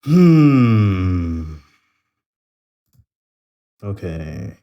Hmm. Okay.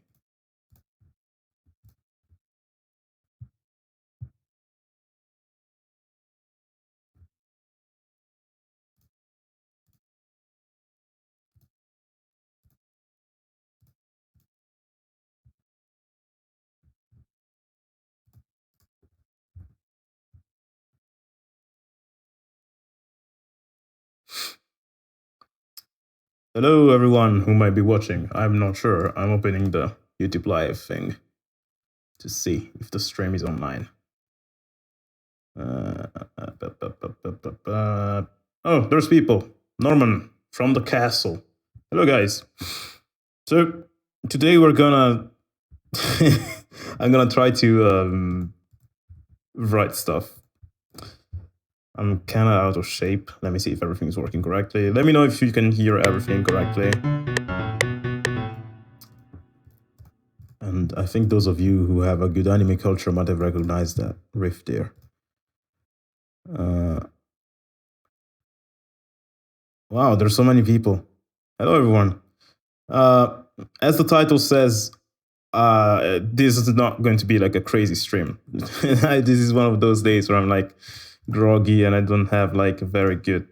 Hello, everyone who might be watching. I'm not sure. I'm opening the YouTube Live thing to see if the stream is online. Oh, there's people. Norman from the castle. Hello, guys. So today we're gonna. I'm gonna try to write stuff. I'm kind of out of shape. Let me see if everything's working correctly. Let me know if you can hear everything correctly. And I think those of you who have a good anime culture might have recognized that riff there. Wow, there's so many people. Hello, everyone. As the title says, this is not going to be like a crazy stream. This is one of those days where I'm like groggy and I don't have like a very good,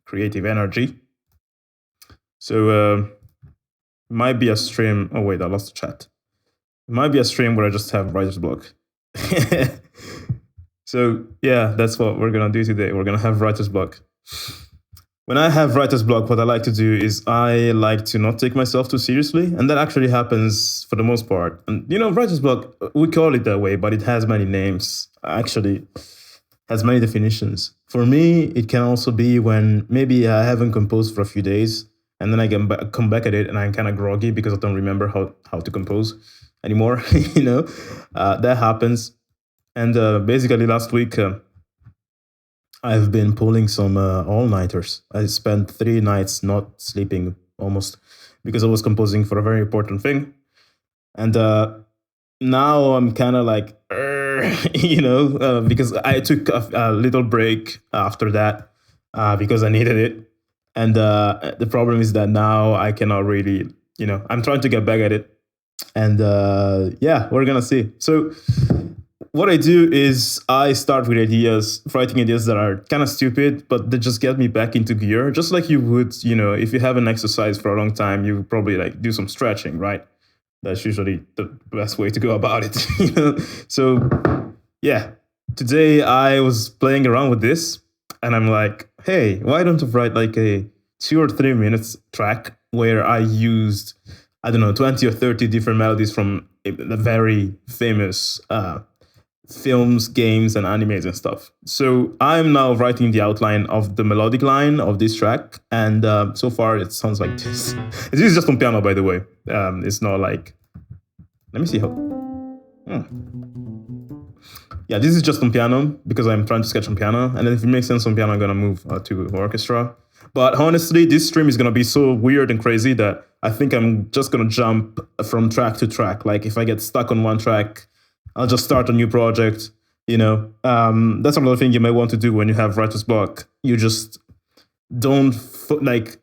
creative energy. So might be a stream. Oh wait, I lost the chat. It might be a stream where I just have writer's block. So yeah, that's what we're gonna do today. We're gonna have writer's block. When I have writer's block, what I like to do is I like to not take myself too seriously, and that actually happens for the most part. And writer's block, we call it that way, but it has many names. Actually, has many definitions. For me, it can also be when maybe I haven't composed for a few days, and then I come back at it, and I'm kind of groggy because I don't remember how to compose anymore. That happens. And basically, last week. I've been pulling some all-nighters. I spent 3 nights not sleeping almost because I was composing for a very important thing. And now I'm kind of like, because I took a little break after that because I needed it. And the problem is that now I cannot really, I'm trying to get back at it. And yeah, we're going to see. So what I do is I start with writing ideas that are kind of stupid, but they just get me back into gear. Just like you would, if you haven't exercised for a long time, you probably like do some stretching, right? That's usually the best way to go about it. So yeah, today I was playing around with this and I'm like, hey, why don't I write like a 2 or 3 minutes track where I used, I don't know, 20 or 30 different melodies from a very famous films, games, and animes and stuff. So I'm now writing the outline of the melodic line of this track, and so far it sounds like this. This is just on piano, by the way. It's not like. Let me see how. Yeah, this is just on piano because I'm trying to sketch on piano, and then if it makes sense on piano, I'm gonna move to orchestra. But honestly, this stream is gonna be so weird and crazy that I think I'm just gonna jump from track to track. Like if I get stuck on one track, I'll just start a new project. That's another thing you might want to do when you have writer's block. You just don't focus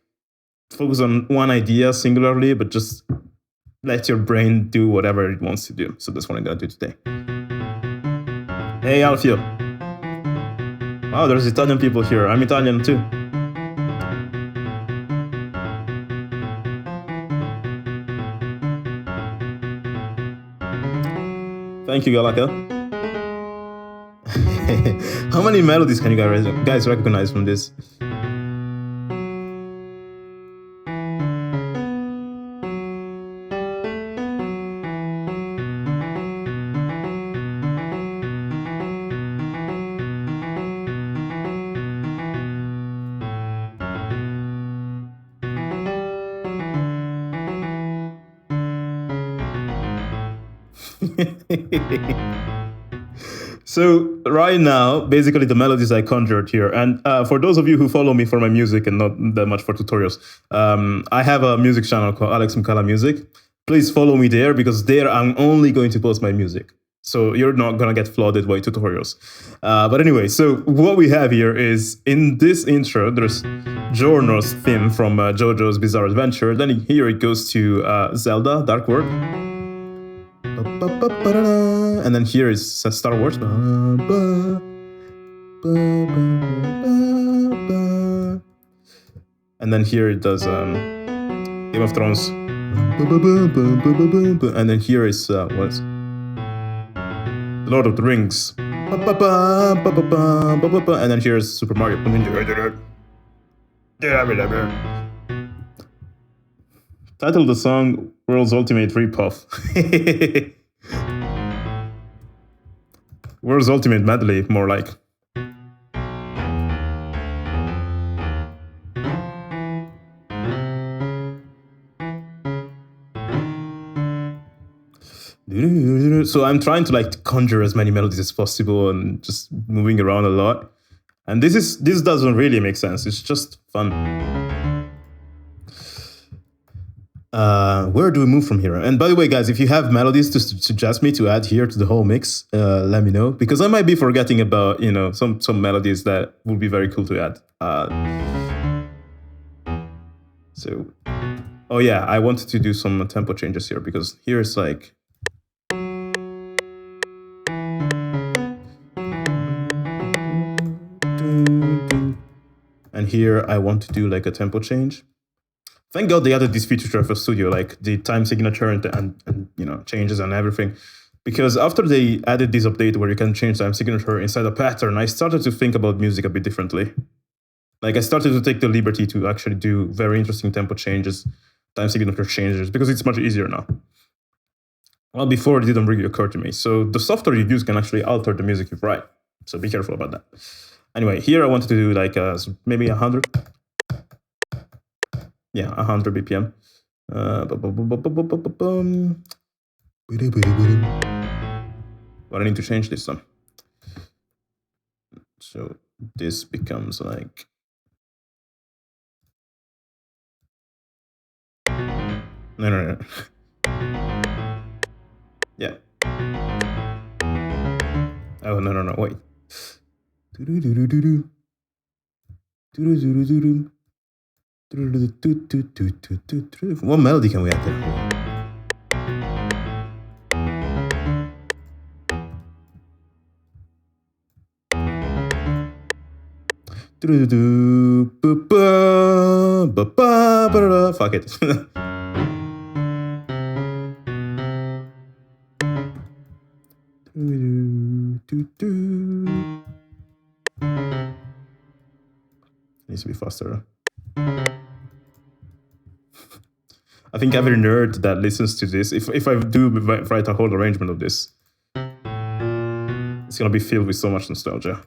on one idea singularly, but just let your brain do whatever it wants to do. So that's what I'm gonna do today. Hey, Alfio. Wow, there's Italian people here. I'm Italian too. Thank you, Galaka. How many melodies can you guys recognize from this? So right now, basically the melodies I conjured here, and for those of you who follow me for my music and not that much for tutorials, I have a music channel called Alex Moukala Music. Please follow me there because there I'm only going to post my music. So you're not gonna get flooded by tutorials. But anyway, so what we have here is in this intro, there's Giorno's theme from JoJo's Bizarre Adventure. Then here it goes to Zelda Dark World. And then here is Star Wars. And then here it does Game of Thrones. And then here is what's Lord of the Rings. And then here's Super Mario. Title of the song World's Ultimate Ripoff. World's Ultimate Medley, more like. So I'm trying to like conjure as many melodies as possible and just moving around a lot. And this doesn't really make sense. It's just fun. Where do we move from here? And by the way, guys, if you have melodies to suggest me to add here to the whole mix, let me know, because I might be forgetting about, you know, some melodies that would be very cool to add. So, oh yeah, I wanted to do some tempo changes here, because here it's like. And here I want to do like a tempo change. Thank God they added this feature to FL Studio, like the time signature and you know, changes and everything. Because after they added this update where you can change time signature inside a pattern, I started to think about music a bit differently. Like I started to take the liberty to actually do very interesting tempo changes, time signature changes, because it's much easier now. Well, before it didn't really occur to me. So the software you use can actually alter the music you write. So be careful about that. Anyway, here I wanted to do like maybe 100. Yeah, 100 BPM. But I need to change this one. So this becomes like. No. Yeah. Oh, no, wait. What melody can we add there? Fuck it. Needs to be faster. I think every nerd that listens to this, if I do write a whole arrangement of this, it's gonna be filled with so much nostalgia.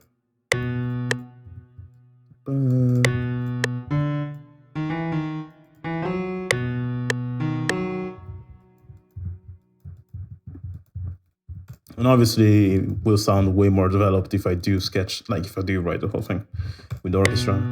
And obviously, it will sound way more developed if I do sketch, like if I do write the whole thing with Orchestral.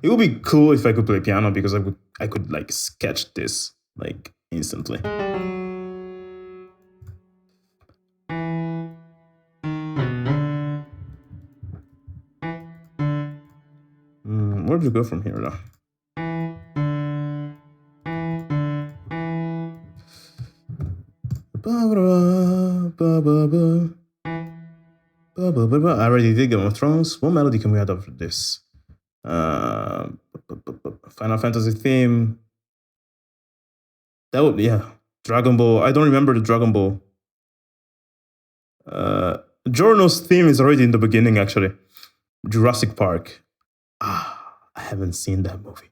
It would be cool if I could play piano, because I could like sketch this like instantly. Where do we go from here though? I already did Game of Thrones. What melody can we add after this? Final Fantasy theme. That would, yeah. Dragon Ball. I don't remember the Dragon Ball. Giorno's theme is already in the beginning, actually. Jurassic Park. I haven't seen that movie.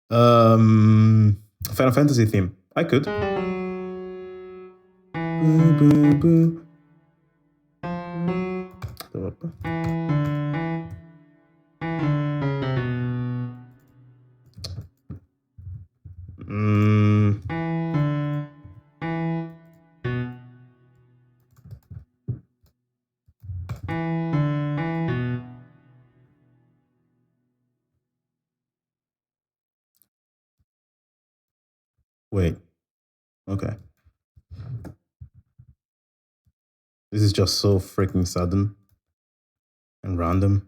Final Fantasy theme. I could. Wait. Okay. This is just so freaking sudden and random.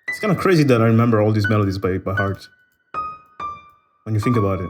It's kind of crazy that I remember all these melodies by heart. When you think about it.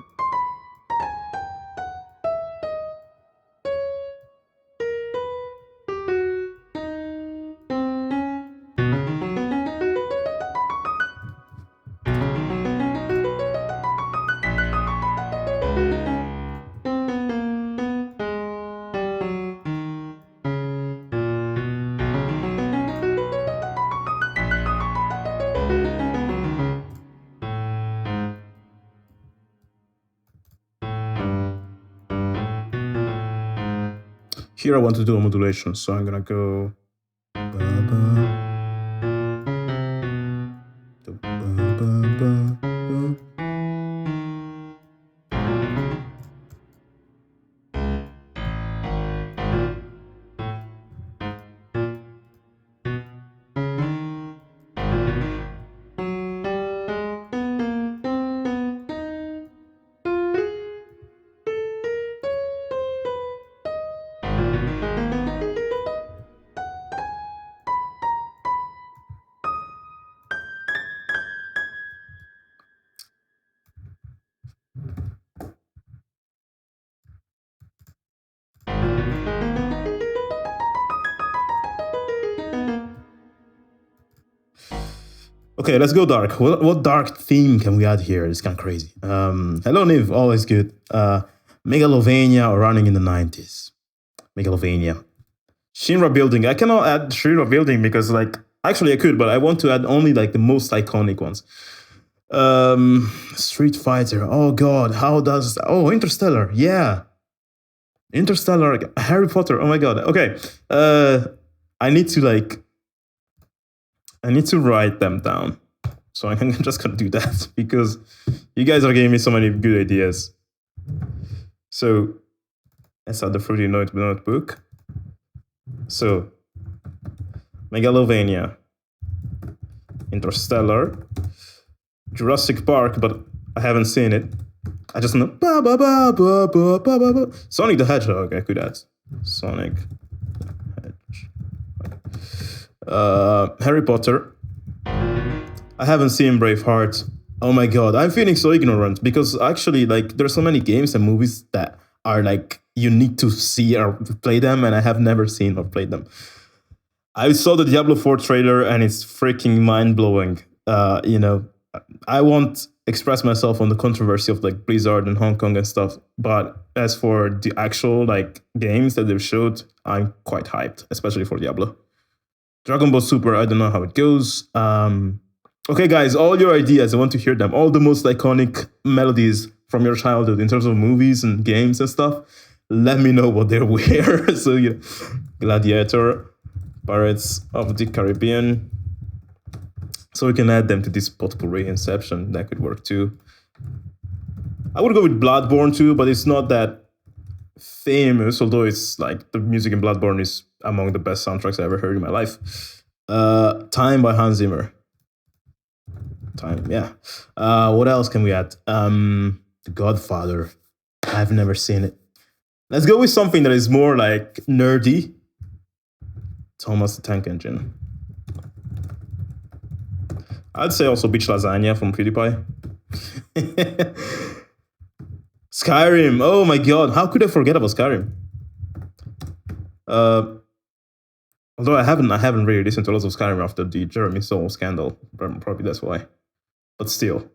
Here I want to do a modulation, so I'm gonna go. Okay, let's go dark. What dark theme can we add here? It's kind of crazy. Hello, Niv. Always good. Megalovania or Running in the 90s. Megalovania. Shinra Building. I cannot add Shinra Building because, like, actually I could, but I want to add only, like, the most iconic ones. Street Fighter. Oh, God. How does... Oh, Interstellar. Yeah. Interstellar. Harry Potter. Oh, my God. Okay. I need to write them down. So I'm just gonna do that because you guys are giving me so many good ideas. So let's add the fruity notebook. So Megalovania, Interstellar, Jurassic Park, but I haven't seen it. I just know Sonic the Hedgehog. I could add Sonic Hedgehog. Harry Potter. I haven't seen Braveheart. Oh my God, I'm feeling so ignorant because actually, like, there's so many games and movies that are like you need to see or play them, and I have never seen or played them. I saw the Diablo 4 trailer and it's freaking mind-blowing. I won't express myself on the controversy of like Blizzard and Hong Kong and stuff, but as for the actual like games that they've showed, I'm quite hyped, especially for Diablo. Dragon Ball Super, I don't know how it goes. Okay, guys, all your ideas, I want to hear them. All the most iconic melodies from your childhood in terms of movies and games and stuff. Let me know what they were. So, Gladiator, Pirates of the Caribbean. So we can add them to this potpourri. Inception, that could work too. I would go with Bloodborne too, but it's not that famous, although it's like the music in Bloodborne is among the best soundtracks I ever heard in my life. Time by Hans Zimmer. Time, yeah. What else can we add? The Godfather. I've never seen it. Let's go with something that is more like nerdy. Thomas the Tank Engine. I'd say also Beach Lasagna from PewDiePie. Skyrim. Oh my god, how could I forget about Skyrim? Although I haven't really listened to lots of Skyrim after the Jeremy Soule scandal. Probably that's why. But still,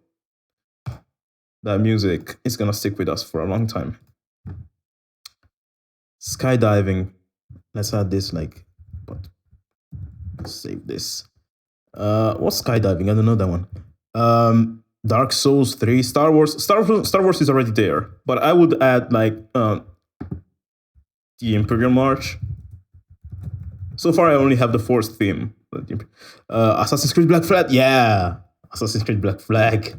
that music is gonna stick with us for a long time. Skydiving. Let's add this, like, but save this. What's skydiving? I don't know that one. Dark Souls 3, Star Wars is already there, but I would add like the Imperial March. So far, I only have the Force theme. Assassin's Creed Black Flag, yeah, Assassin's Creed Black Flag.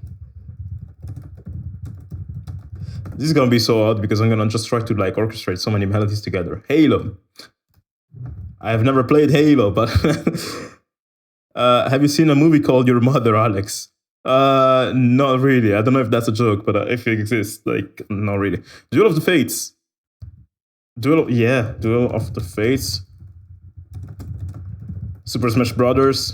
This is gonna be so odd because I'm gonna just try to like orchestrate so many melodies together. Halo. I have never played Halo, but have you seen a movie called Your Mother, Alex? Not really. I don't know if that's a joke, but if it exists, like, not really. Duel of the Fates. Duel of the Fates. Super Smash Brothers.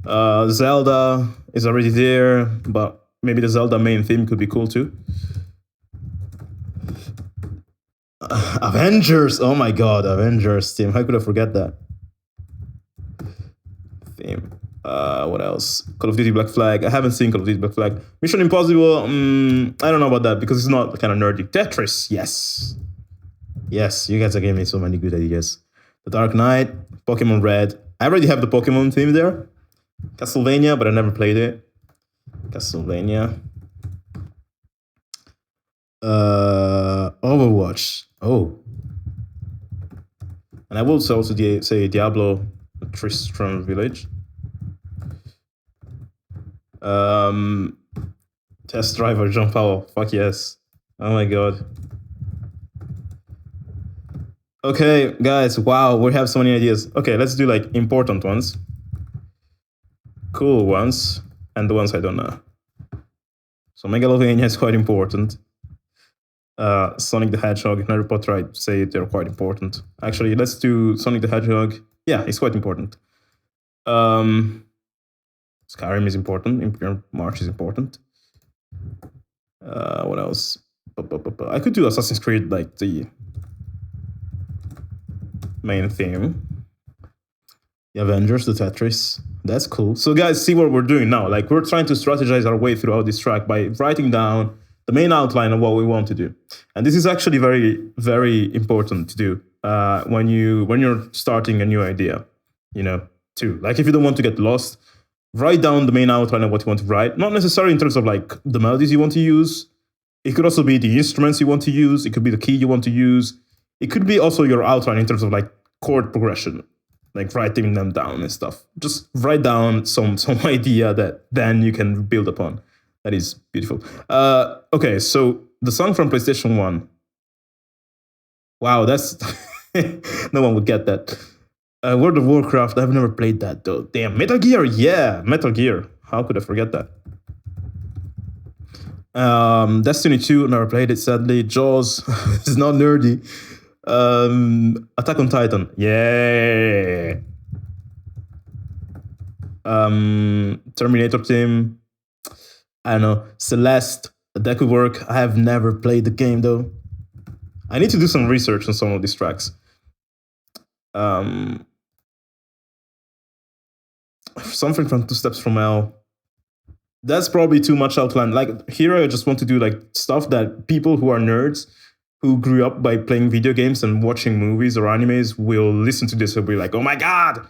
Zelda is already there, but maybe the Zelda main theme could be cool too. Avengers. Oh my god, Avengers theme. How could I forget that? Theme. What else? Call of Duty Black Flag. I haven't seen Call of Duty Black Flag. Mission Impossible. I don't know about that because it's not kind of nerdy. Tetris. Yes. Yes, you guys are giving me so many good ideas. The Dark Knight. Pokemon Red. I already have the Pokemon theme there. Castlevania, but I never played it. Castlevania. Overwatch. Oh. And I will also say Diablo Tristram Village. Test Driver John Powell. Fuck yes. Oh my god. Okay, guys. Wow, we have so many ideas. Okay, let's do like important ones, cool ones, and the ones I don't know. So Megalovania is quite important. Sonic the Hedgehog and Harry Potter, I'd say they're quite important. Actually, let's do Sonic the Hedgehog. Yeah, it's quite important. Skyrim is important. Imperial March is important. What else? I could do Assassin's Creed, like the main theme. The Avengers, the Tetris. That's cool. So guys, see what we're doing now. Like, we're trying to strategize our way throughout this track by writing down the main outline of what we want to do. And this is actually very, very important to do when you're starting a new idea, you know, too. Like, if you don't want to get lost, write down the main outline of what you want to write. Not necessarily in terms of like the melodies you want to use. It could also be the instruments you want to use. It could be the key you want to use. It could be also your outline in terms of like chord progression, like writing them down and stuff. Just write down some idea that then you can build upon. That is beautiful. Okay, so the song from PlayStation 1. Wow, that's... no one would get that. World of Warcraft, I've never played that though. Damn, Metal Gear, yeah, Metal Gear. How could I forget that? Destiny 2, never played it, sadly. Jaws, it's not nerdy. Attack on Titan, yeah. Terminator team. I don't know. Celeste, that could work. I have never played the game though. I need to do some research on some of these tracks. Something from Two Steps from Hell. That's probably too much outline. Like, here I just want to do like stuff that people who are nerds, who grew up by playing video games and watching movies or animes, will listen to this and be like, oh my god!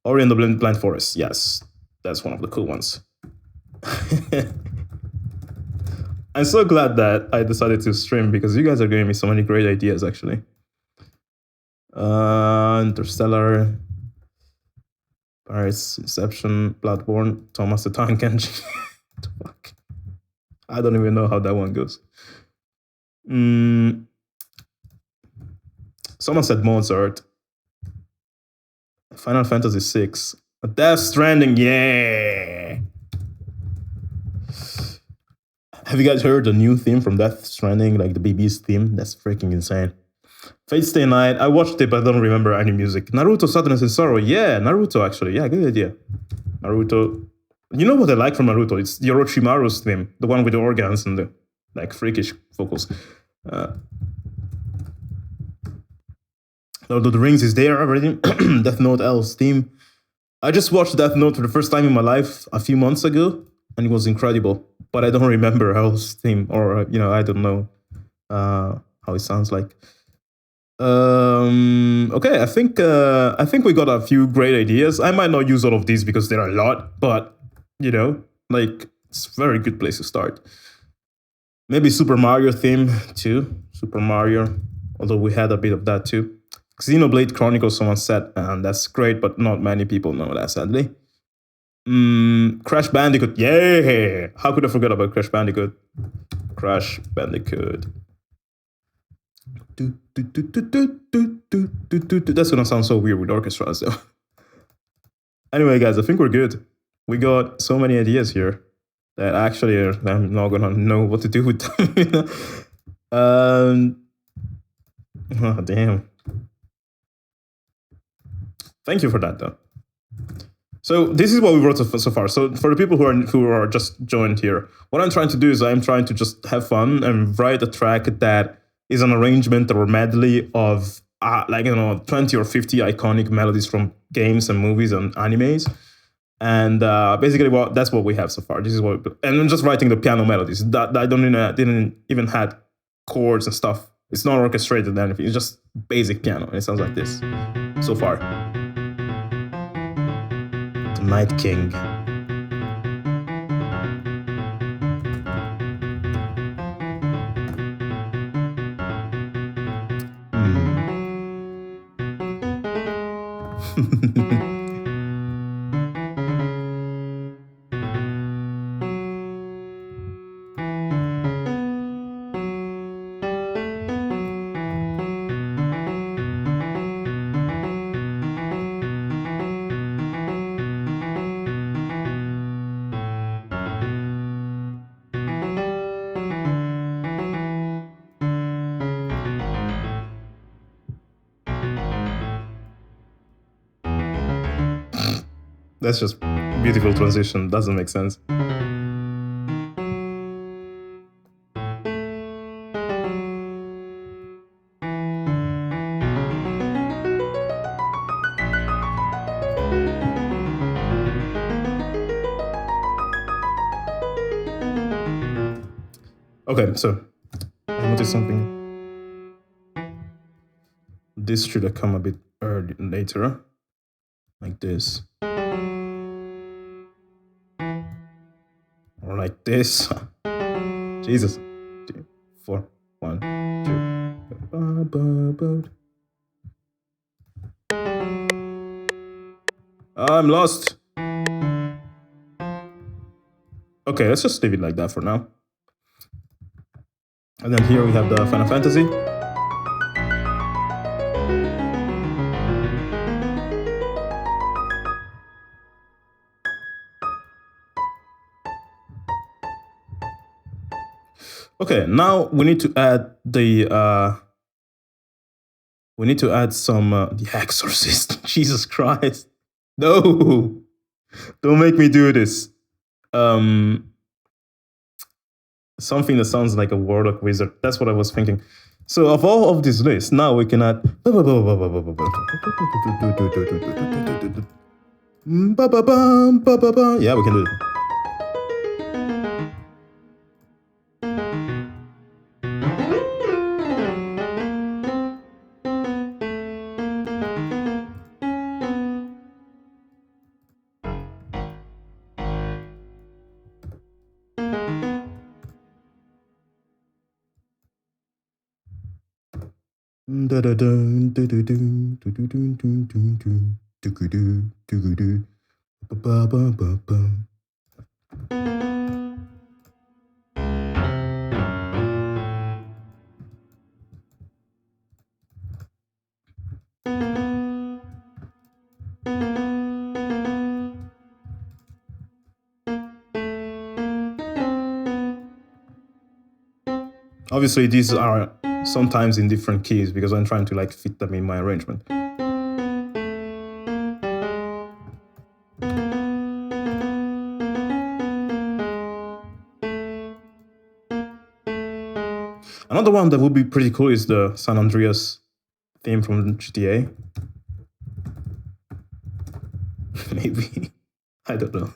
Ori and the Blind Forest. Yes, that's one of the cool ones. I'm so glad that I decided to stream because you guys are giving me so many great ideas, actually. Interstellar, Paris, Inception, Bloodborne, Thomas the Tank Engine. Fuck. I don't even know how that one goes. Someone said Mozart. Final Fantasy 6. Death Stranding, yeah. Have you guys heard the new theme from Death Stranding, like the BB's theme? That's freaking insane. Fate Stay Night, I watched it, but I don't remember any music. Naruto Sadness and Sorrow, yeah, Naruto actually, yeah, good idea. Naruto. You know what I like from Naruto? It's the Orochimaru's theme, the one with the organs and the like freakish vocals. Lord of the Rings is there already. Death Note L's theme. I just watched Death Note for the first time in my life a few months ago, and it was incredible. But I don't remember L's theme, or I don't know how it sounds like. Okay, I think we got a few great ideas. I might not use all of these because there are a lot, but it's a very good place to start. Maybe Super Mario theme too. Super Mario, although we had a bit of that too. Xenoblade Chronicles, someone said, and that's great, but not many people know that, sadly. Crash Bandicoot, yeah! How could I forget about Crash Bandicoot? Crash Bandicoot. That's gonna sound so weird with orchestra, so. Anyway, guys, I think we're good. We got so many ideas here that actually I'm not gonna know what to do with them. Oh, damn. Thank you for that, though. So this is what we wrote so far. So for the people who are just joined here, what I'm trying to do is I'm trying to just have fun and write a track that is an arrangement or medley of 20 or 50 iconic melodies from games and movies and animes. And basically, that's what we have so far. This is what, and I'm just writing the piano melodies. That I didn't even had chords and stuff. It's not orchestrated or anything. It's just basic piano. And it sounds like this so far. The Night King. That's just beautiful transition. Doesn't make sense. Okay, so I noticed something. This should have come a bit later, like this. Or like this. Jesus. 2, 4, 1, 2. I'm lost. Okay, let's just leave it like that for now. And then here we have the Final Fantasy. Okay, now we need to add some The Exorcist. Jesus Christ. No. Don't make me do this. Something that sounds like a warlock wizard. That's what I was thinking. So of all of this list, now we can add yeah, we can do it. Obviously, these are sometimes in different keys because I'm trying to like fit them in my arrangement. Another one that would be pretty cool is the San Andreas theme from GTA. Maybe. I don't know.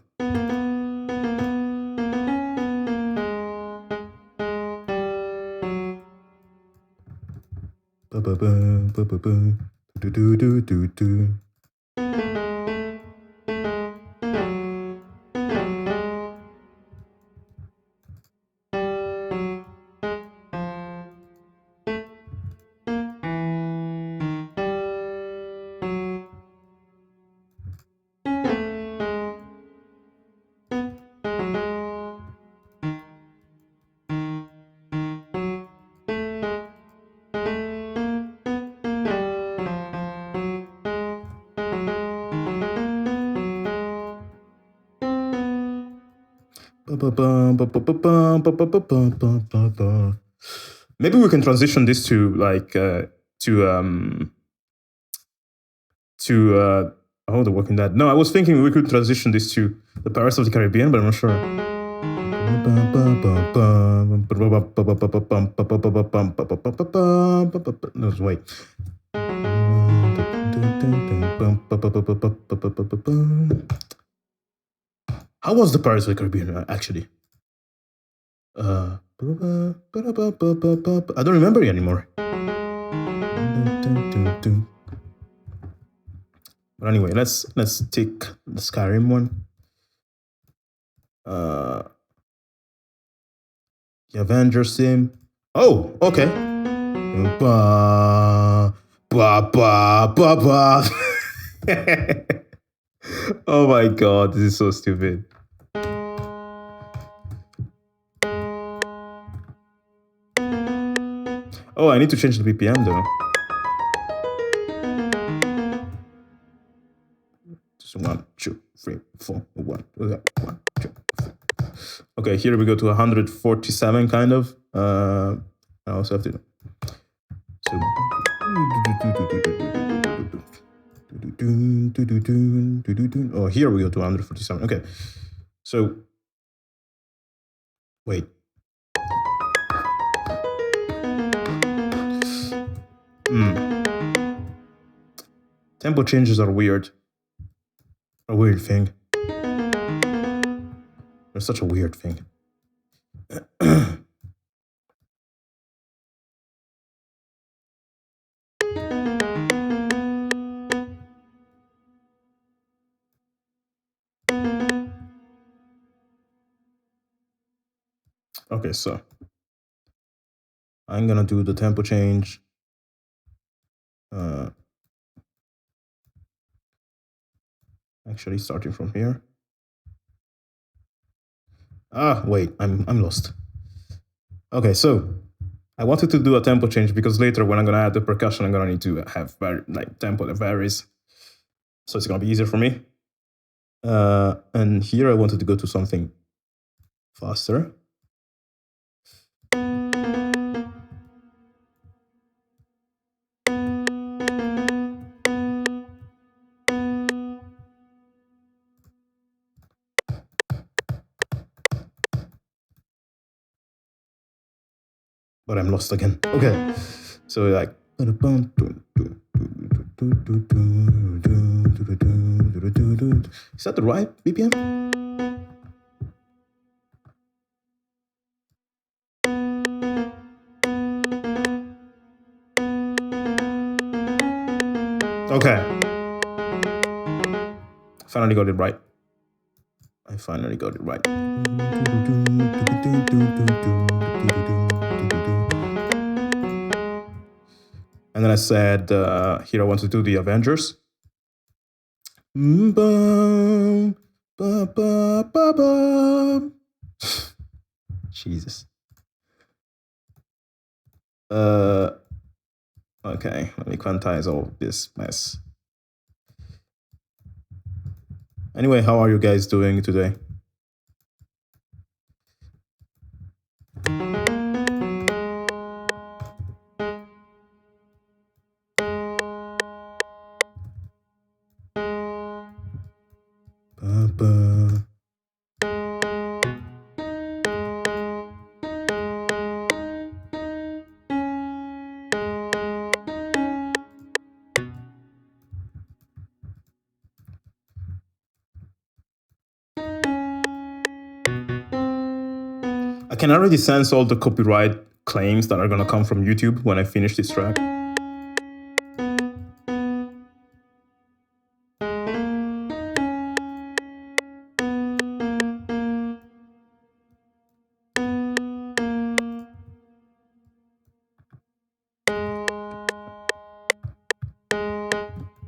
Maybe we can transition this to like oh, the working that. No, I was thinking we could transition this to the Pirates of the Caribbean, but I'm not sure. No, wait. How was the Pirates of the Caribbean actually? I don't remember it anymore. But anyway, let's take the Skyrim one. The Avengers theme. Oh, okay. Oh my god, this is so stupid. Oh, I need to change the BPM though. Just 1, 2, 3, 4, 1, 2, 3. Okay, here we go to 147 kind of. I also have to. So. Oh, here we go to 147. Okay, so wait. Tempo changes are weird. A weird thing. They're such a weird thing. Okay, so I'm gonna do the tempo change. Actually, starting from here. Wait, I'm lost. Okay, so I wanted to do a tempo change because later when I'm gonna add the percussion, I'm gonna need to have like tempo that varies, so it's gonna be easier for me. And here I wanted to go to something faster. But I'm lost again. Okay, so like. Is that the right BPM? Okay. Finally got it right. I finally got it right. And then I said, here I want to do the Avengers. Jesus. Okay, let me quantize all this mess. Anyway, how are you guys doing today? I can already sense all the copyright claims that are gonna come from YouTube when I finish this track.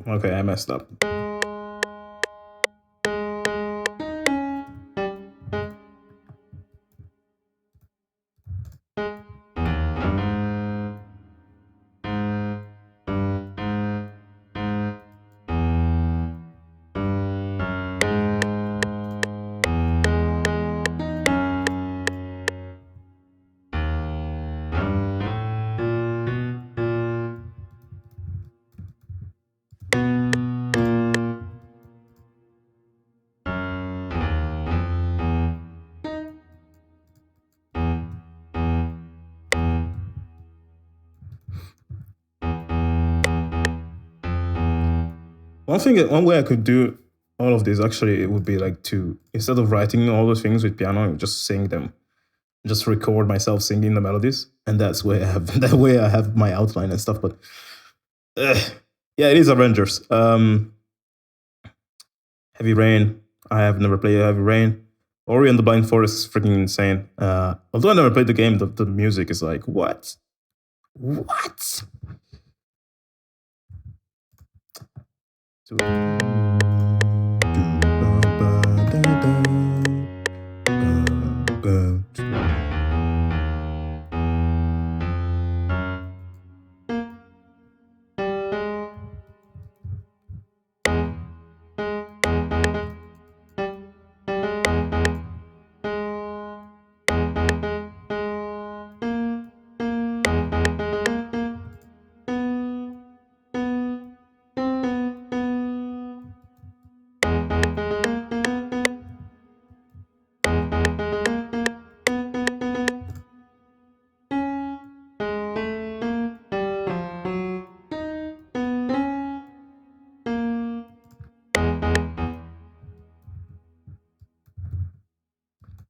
Okay, I messed up. One way I could do all of this actually, it would be like to, instead of writing all those things with piano, just sing them, just record myself singing the melodies, and that's where I have that way I have my outline and stuff. But yeah, it is Avengers. Heavy Rain. I have never played Heavy Rain. Ori and the Blind Forest is freaking insane. Although I never played the game, the music is like, what? What?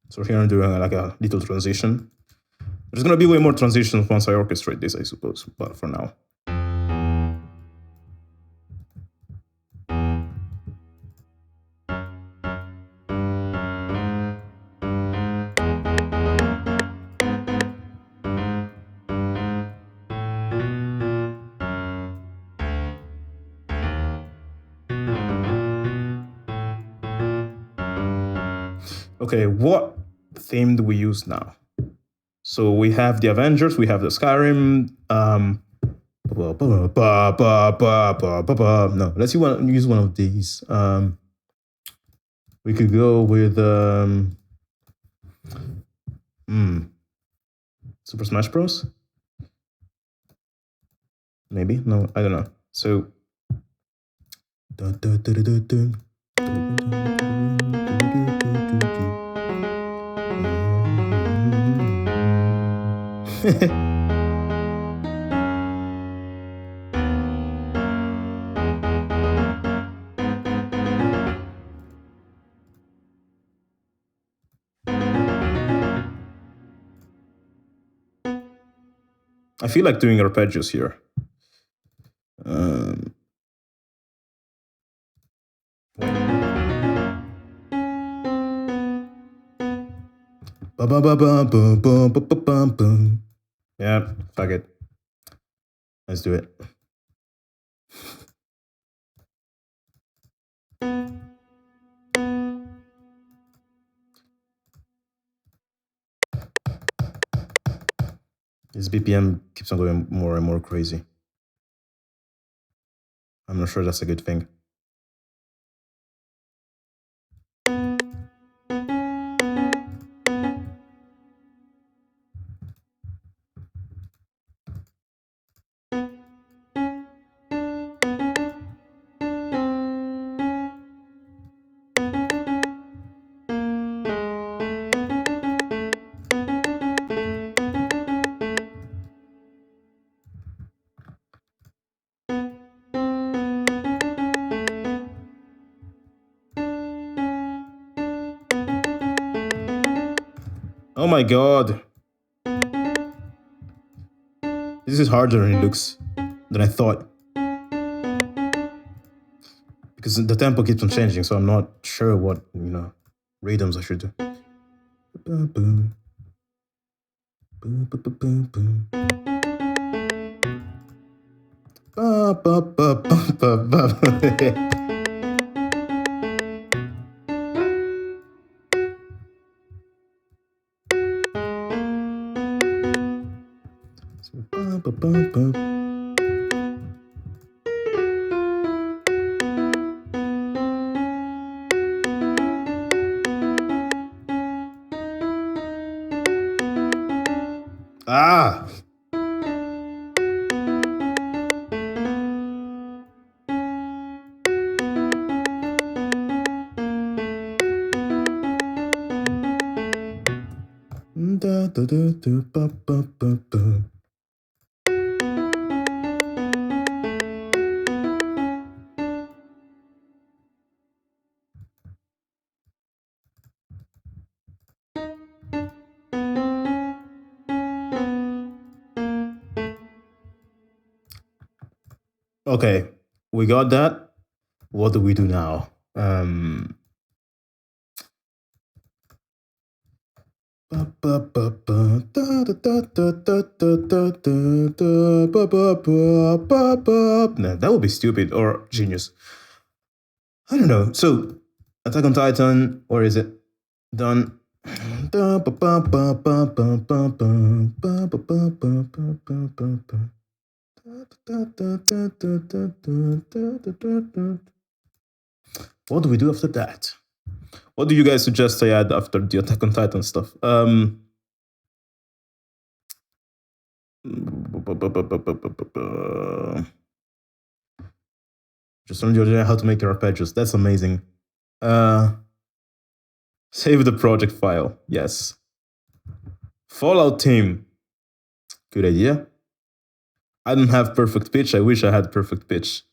So here I'm doing like a little transition. There's gonna be way more transitions once I orchestrate this, I suppose, but for now. Okay, what theme do we use now? So we have the Avengers, we have the Skyrim. No, let's use one of these. We could go with Super Smash Bros. Maybe? No, I don't know. So I feel like doing arpeggios here. Yeah, fuck it. Let's do it. This BPM keeps on going more and more crazy. I'm not sure that's a good thing. Oh my god. This is harder than it looks, than I thought. Because the tempo keeps on changing, so I'm not sure what, rhythms I should do. Ah! Okay, we got that. What do we do now? No, that would be stupid or genius. I don't know. So, Attack on Titan, or is it done? What do we do after that? What do you guys suggest I add after the Attack on Titan stuff? Just learned the other day how to make arpeggios. That's amazing. Save the project file. Yes. Fallout team. Good idea. I don't have perfect pitch. I wish I had perfect pitch.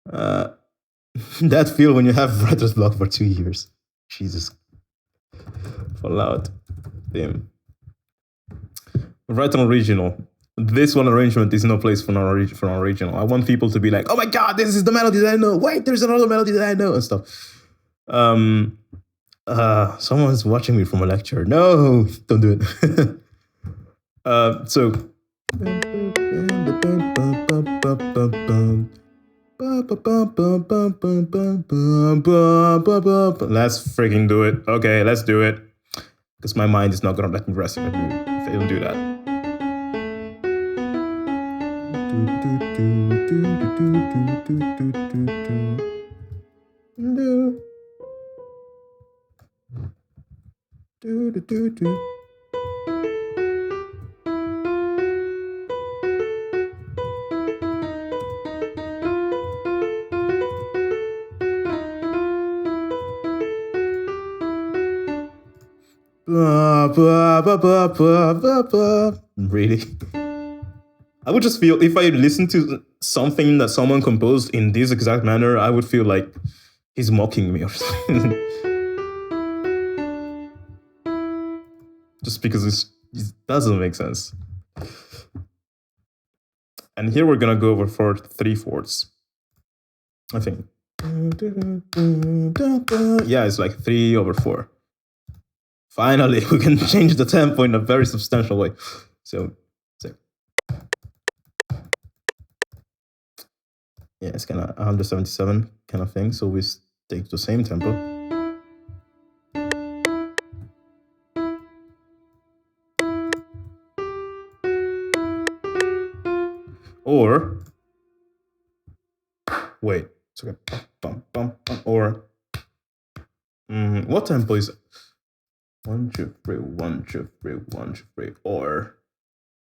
That feel when you have writer's block for 2 years. Jesus. Fallout theme. Write an original. This one arrangement is no place for an original. I want people to be like, oh my god, this is the melody that I know. Wait, there's another melody that I know and stuff. Someone's watching me from a lecture. No, don't do it. So let's freaking do it. Okay, let's do it. Because my mind is not gonna let me rest if I don't do that. Really? I would just feel, if I listen to something that someone composed in this exact manner, I would feel like he's mocking me or something. Just because it doesn't make sense. And here we're gonna go over for 3/4, I think. Yeah, it's like 3/4. Finally, we can change the tempo in a very substantial way. So yeah, it's kind of 177 kind of thing. So we take the same tempo. Or wait, it's okay. Or what tempo is it? 1, 2, 3, 1, 2, 3, 1, 2, 3, or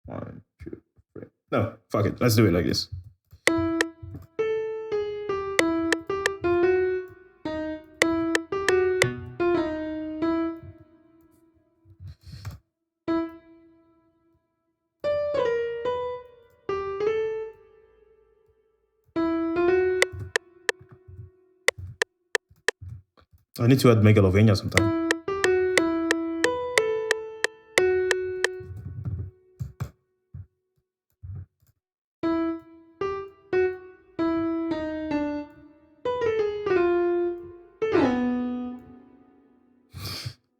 1, 2, 3. No, fuck it. Let's do it like this. I need to add Megalovania sometime.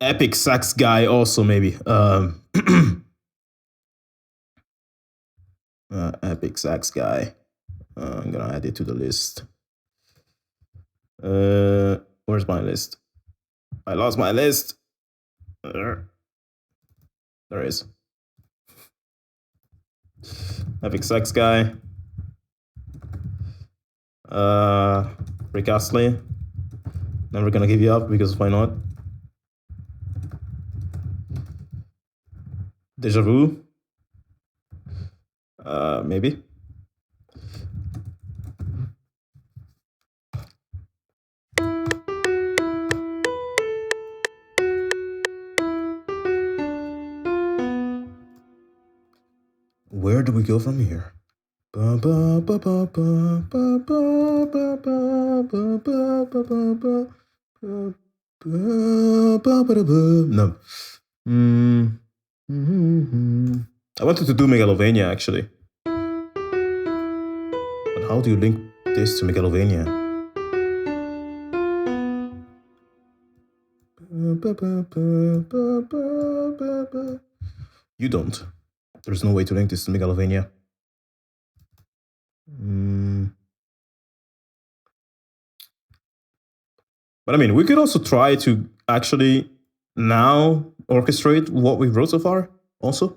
epic sax guy also maybe. Epic sax guy. I'm gonna add it to the list. Where's my list? I lost my list. There it is. Epic sax guy. Rick Astley. Never gonna give you up because why not? Deja Vu. Maybe. Where do we go from here? No. I wanted to do Megalovania actually. But how do you link this to Megalovania? You don't. There's no way to link this to Megalovania. But I mean, we could also try to actually now orchestrate what we wrote so far also.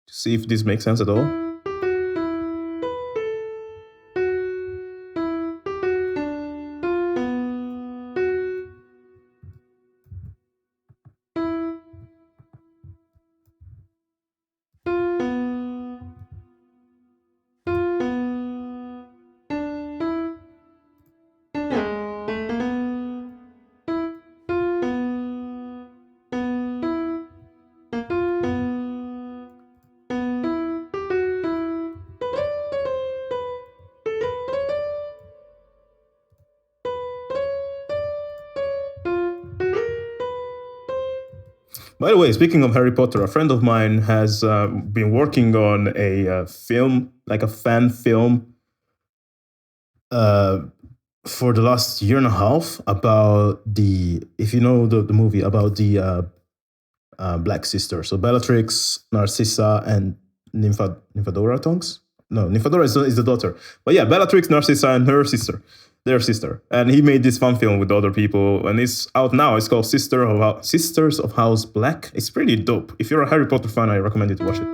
To see if this makes sense at all. By the way, speaking of Harry Potter, a friend of mine has been working on a film, like a fan film, for the last year and a half about if you know the movie, about the Black Sister. So Bellatrix, Narcissa, and Nymphadora Tonks? No, Nymphadora is the daughter. But yeah, Bellatrix, Narcissa, and her sister. Their sister. And he made this fan film with other people, and it's out now. It's called Sisters of House Black. It's pretty dope. If you're a Harry Potter fan, I recommend you to watch it.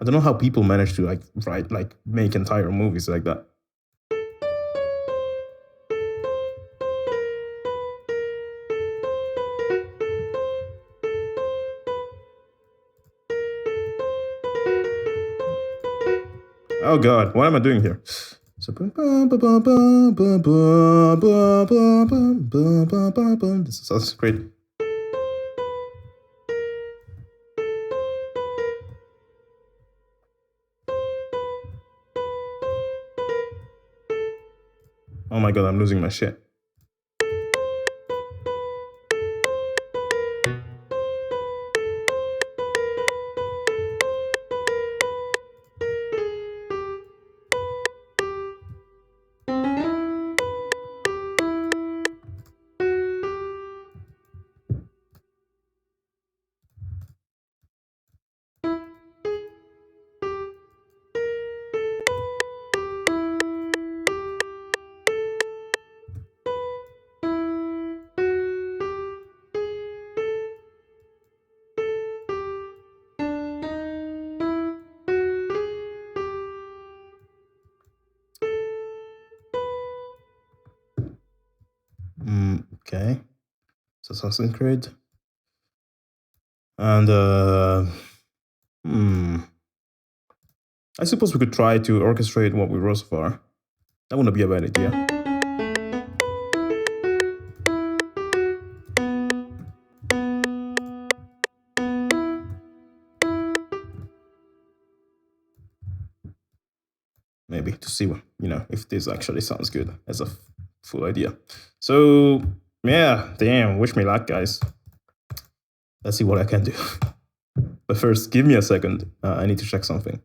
I don't know how people manage to make entire movies like that. Oh God, what am I doing here? So, this sounds great. Oh my God, I'm losing my shit. Okay, so Assassin's Creed. And I suppose we could try to orchestrate what we wrote so far. That wouldn't be a bad idea. Maybe to see what, if this actually sounds good as a full idea. So yeah, damn, wish me luck, guys. Let's see what I can do. But first, give me a second. I need to check something.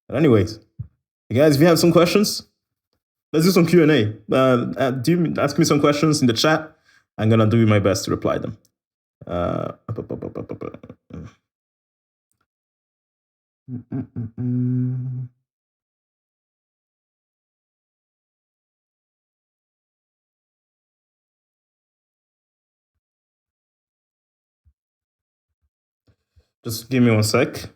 But anyways, you guys, if you have some questions, let's do some Q&A. Ask me some questions in the chat. I'm gonna do my best to reply them. Just give me one sec.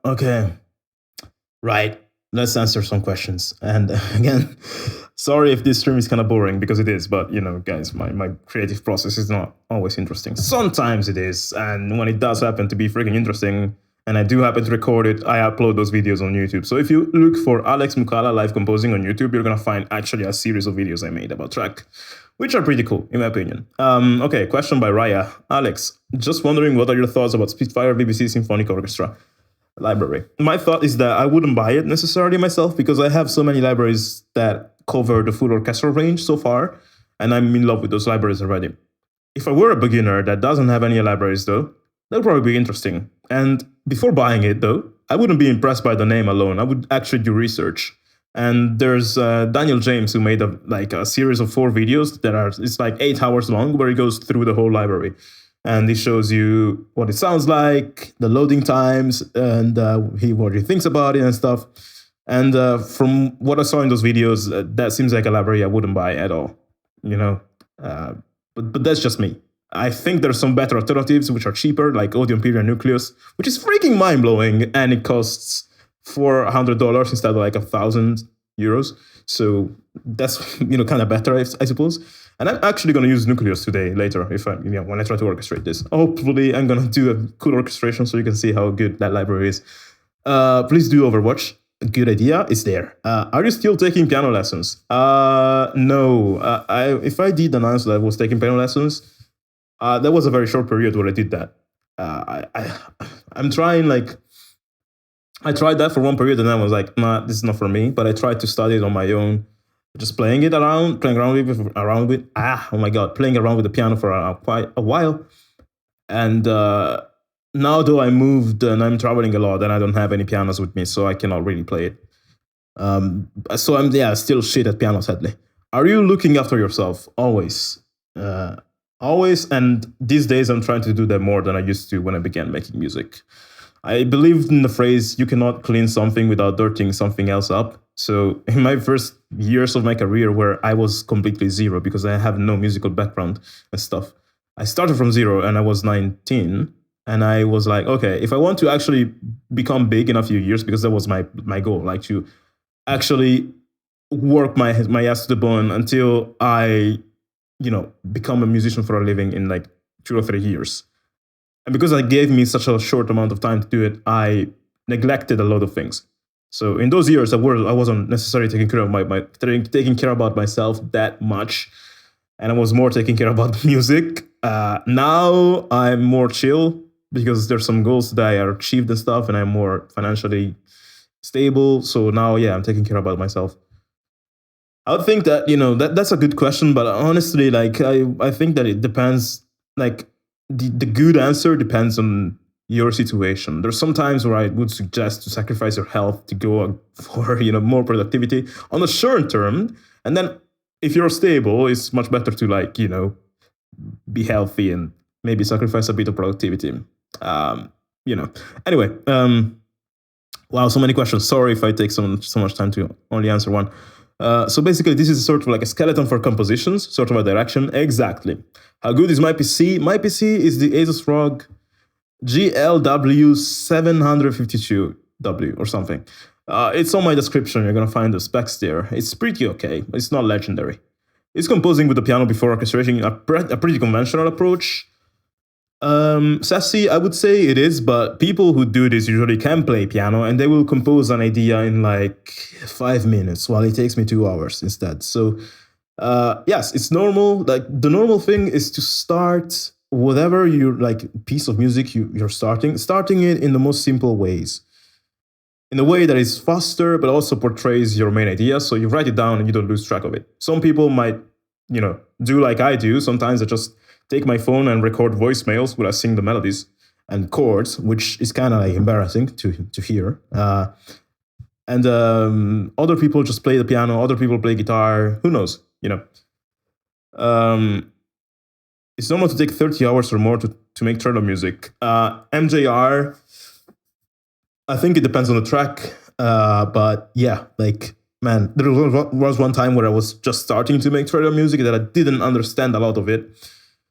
Okay. Right. Let's answer some questions. And again, sorry if this stream is kind of boring because it is, but guys, my creative process is not always interesting. Sometimes it is. And when it does happen to be freaking interesting, and I do happen to record it, I upload those videos on YouTube. So if you look for Alex Moukala live composing on YouTube, you're going to find actually a series of videos I made about track, which are pretty cool, in my opinion. Okay, question by Raya. Alex, just wondering what are your thoughts about Spitfire BBC Symphonic Orchestra library? My thought is that I wouldn't buy it necessarily myself because I have so many libraries that cover the full orchestral range so far, and I'm in love with those libraries already. If I were a beginner that doesn't have any libraries though, that would probably be interesting. And before buying it though, I wouldn't be impressed by the name alone. I would actually do research. And there's Daniel James who made a series of 4 videos it's like 8 hours long where he goes through the whole library. And he shows you what it sounds like, the loading times, and what he thinks about it and stuff. And from what I saw in those videos, that seems like a library I wouldn't buy at all. But that's just me. I think there's some better alternatives which are cheaper, like Audio Imperial Nucleus, which is freaking mind-blowing, and it costs $400 instead of like €1,000. So that's kind of better, I suppose. And I'm actually going to use Nucleus today later when I try to orchestrate this. Hopefully, I'm going to do a cool orchestration so you can see how good that library is. Please do Overwatch. A good idea is there. Are you still taking piano lessons? No. If I did announce that I was taking piano lessons, that was a very short period where I did that. I'm trying I tried that for one period and then I was like, nah, this is not for me. But I tried to study it on my own, just playing around with. Oh my god, playing around with the piano for quite a while. And now though I moved and I'm traveling a lot and I don't have any pianos with me, so I cannot really play it. So I'm still shit at piano, sadly. Are you looking after yourself? Always. Always, and these days I'm trying to do that more than I used to when I began making music. I believed in the phrase, you cannot clean something without dirtying something else up. So in my first years of my career where I was completely zero because I have no musical background and stuff, I started from zero and I was 19 and I was like, okay, if I want to actually become big in a few years, because that was my goal, like to actually work my ass to the bone until I become a musician for a living in like 2 or 3 years. And because it gave me such a short amount of time to do it, I neglected a lot of things. So in those years, I wasn't necessarily taking care of taking care about myself that much, and I was more taking care about music. Now I'm more chill because there's some goals that I are achieved and stuff, and I'm more financially stable. So now, I'm taking care about myself. I would think that that's a good question, but honestly, like I think that it depends. Like the good answer depends on your situation. There's some times where I would suggest to sacrifice your health to go for more productivity on the short term, and then if you're stable, it's much better to be healthy and maybe sacrifice a bit of productivity. Anyway, wow, so many questions. Sorry if I take so much time to only answer one. So basically, this is sort of like a skeleton for compositions, sort of a direction. Exactly. How good is my PC? My PC is the Asus ROG GLW 752W or something. It's on my description. You're going to find the specs there. It's pretty okay. It's not legendary. It's composing with the piano before orchestrating, a pretty conventional approach. Sassy, I would say it is, but people who do this usually can play piano and they will compose an idea in like 5 minutes while it takes me 2 hours instead. So yes, it's normal. Like the normal thing is to start whatever piece of music you're starting it in the most simple ways. In a way that is faster, but also portrays your main idea. So you write it down and you don't lose track of it. Some people might do like I do. Sometimes I just take my phone and record voicemails where I sing the melodies and chords, which is kind of like embarrassing to hear. And other people just play the piano. Other people play guitar. Who knows? Um, it's normal to take 30 hours or more to make trailer music. MJR, I think it depends on the track. But yeah, like, man, there was one time where I was just starting to make trailer music that I didn't understand a lot of it.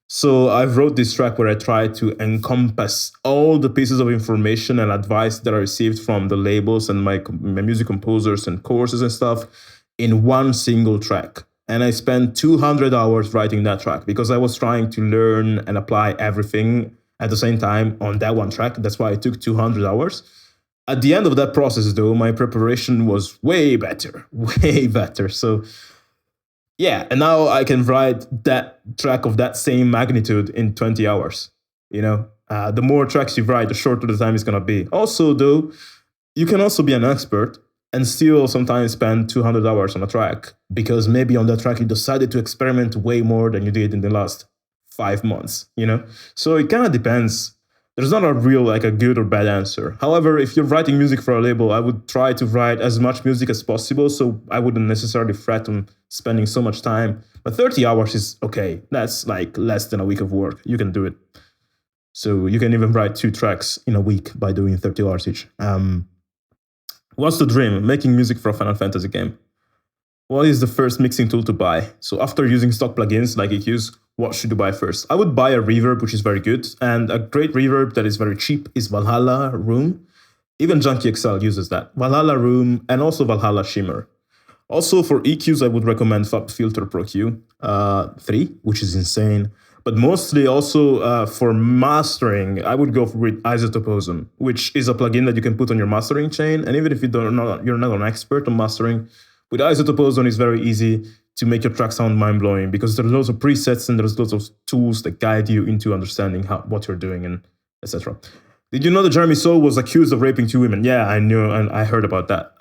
So I wrote this track where I tried to encompass all the pieces of information and advice that I received from the labels and my music composers and courses and stuff in one single track. And I spent 200 hours writing that track because I was trying to learn and apply everything at the same time on that one track. That's why it took 200 hours. At the end of that process, though, my preparation was way better, way better. So yeah, and now I can write that track of that same magnitude in 20 hours. The more tracks you write, the shorter the time is going to be. Also, though, you can also be an expert and still sometimes spend 200 hours on a track because maybe on that track you decided to experiment way more than you did in the last 5 months, So it kind of depends. There's not a real, like, a good or bad answer. However, if you're writing music for a label, I would try to write as much music as possible, so I wouldn't necessarily fret on spending so much time. But 30 hours is okay. That's like less than a week of work. You can do it. So you can even write 2 tracks in a week by doing 30 hours each. What's the dream? Making music for a Final Fantasy game. What is the first mixing tool to buy? So after using stock plugins like EQs, what should you buy first? I would buy a reverb, which is very good. And a great reverb that is very cheap is Valhalla Room. Even Junkie XL uses that. Valhalla Room and also Valhalla Shimmer. Also for EQs, I would recommend Fab Filter Pro Q 3, which is insane. But mostly also for mastering, I would go with Isotope Ozone, which is a plugin that you can put on your mastering chain. And even if you're not an expert on mastering, with Isotope Ozone, it's very easy to make your track sound mind-blowing because there's lots of presets and there's lots of tools that guide you into understanding what you're doing and etc. Did you know that Jeremy Soule was accused of raping 2 women? Yeah, I knew and I heard about that.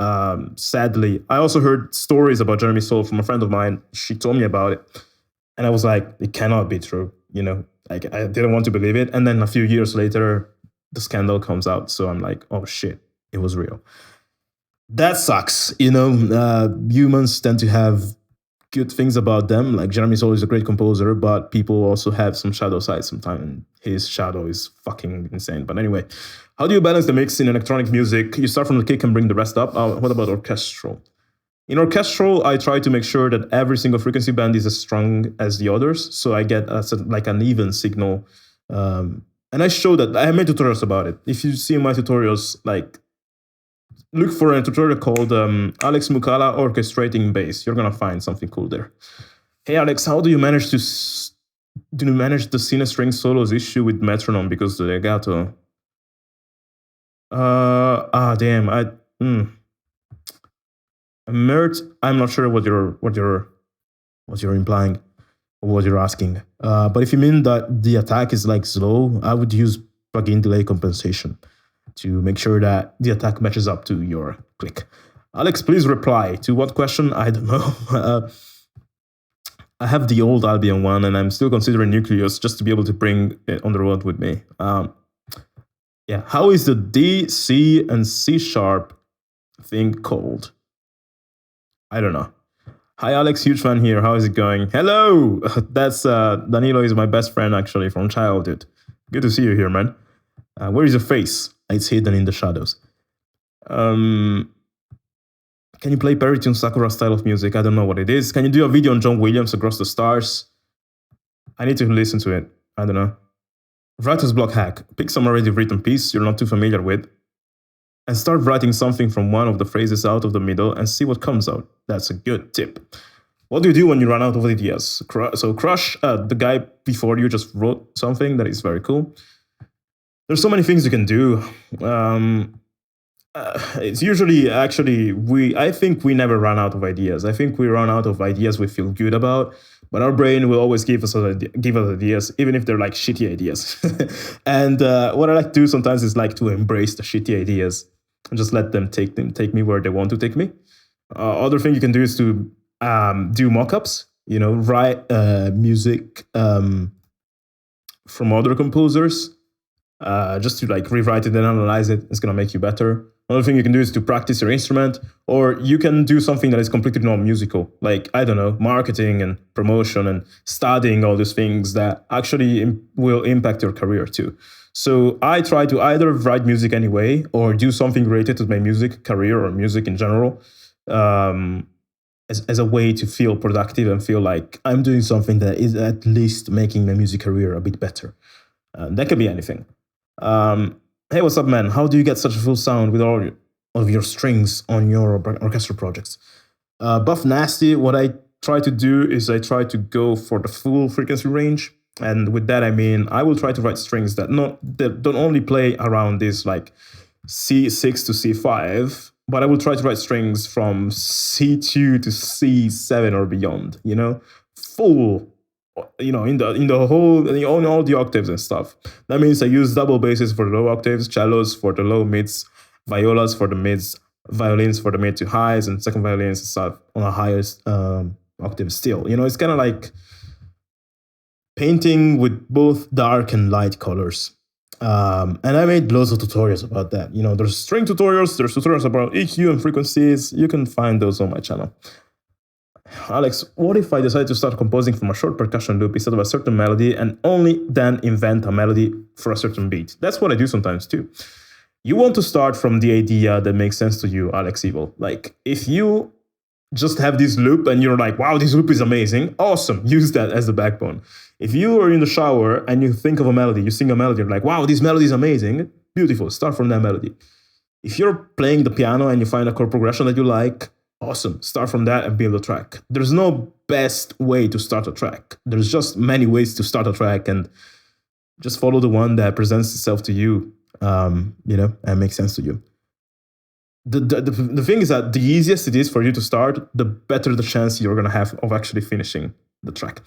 Sadly, I also heard stories about Jeremy Soule from a friend of mine. She told me about it. And I was like, it cannot be true. Like, I didn't want to believe it. And then a few years later, the scandal comes out. So I'm like, oh shit, it was real. That sucks. Humans tend to have good things about them. Like, Jeremy Soule is a great composer, but people also have some shadow sides sometimes. And his shadow is fucking insane. But anyway, how do you balance the mix in electronic music? You start from the kick and bring the rest up. What about orchestral? In orchestral, I try to make sure that every single frequency band is as strong as the others, so I get like an even signal. And I show that. I have made tutorials about it. If you see my tutorials, like, look for a tutorial called Alex Moukala Orchestrating Bass. You're gonna find something cool there. Hey Alex, how do you manage the Cine string solos issue with metronome because the legato? Damn. Mert, I'm not sure what you're implying or what you're asking. But if you mean that the attack is like slow, I would use plugin delay compensation to make sure that the attack matches up to your click. Alex, please reply to what question? I don't know. I have the old Albion one, and I'm still considering Nucleus just to be able to bring it on the road with me. Yeah, how is the D, C, and C sharp thing called? I don't know. Hi, Alex, huge fan here. How is it going? Hello! That's Danilo is my best friend, actually, from childhood. Good to see you here, man. Where is your face? It's hidden in the shadows. Can you play Peritune Sakura style of music? I don't know what it is. Can you do a video on John Williams, Across the Stars? I need to listen to it. I don't know. Writer's block hack. Pick some already written piece you're not too familiar with and start writing something from one of the phrases out of the middle and see what comes out. That's a good tip. What do you do when you run out of ideas? So Crush, the guy before you just wrote something that is very cool. There's so many things you can do. It's usually I think we never run out of ideas. I think we run out of ideas we feel good about, but our brain will always give us ideas, even if they're like shitty ideas. And what I like to do sometimes is like to embrace the shitty ideas and just let them take me where they want to take me. Other thing you can do is to do mock-ups. write music from other composers, just to like rewrite it and analyze it. It's gonna make you better. Another thing you can do is to practice your instrument, or you can do something that is completely non-musical, like, I don't know, marketing and promotion and studying all these things that actually will impact your career too. So I try to either write music anyway or do something related to my music career or music in general, as a way to feel productive and feel like I'm doing something that is at least making my music career a bit better. That could be anything. Hey, what's up, man? How do you get such a full sound with all of your strings on your orchestral projects? Buff Nasty, what I try to do is I try to go for the full frequency range. And with that, I mean, I will try to write strings that don't only play around this like C6 to C5, but I will try to write strings from C2 to C7 or beyond, full, in the whole, on all the octaves and stuff. That means I use double basses for the low octaves, cellos for the low mids, violas for the mids, violins for the mid to highs, and second violins and stuff on a highest octave still. It's kind of like painting with both dark and light colors. And I made loads of tutorials about that. There's string tutorials, there's tutorials about EQ and frequencies. You can find those on my channel. Alex, what if I decide to start composing from a short percussion loop instead of a certain melody and only then invent a melody for a certain beat? That's what I do sometimes too. You want to start from the idea that makes sense to you, Alex Evil. Like, if you just have this loop and you're like, wow, this loop is amazing, awesome, use that as the backbone. If you are in the shower and you think of a melody, you sing a melody, you're like, wow, this melody is amazing, beautiful, start from that melody. If you're playing the piano and you find a chord progression that you like, awesome, start from that and build a track. There's no best way to start a track. There's just many ways to start a track, and just follow the one that presents itself to you, and makes sense to you. The thing is that the easiest it is for you to start, the better the chance you're going to have of actually finishing the track.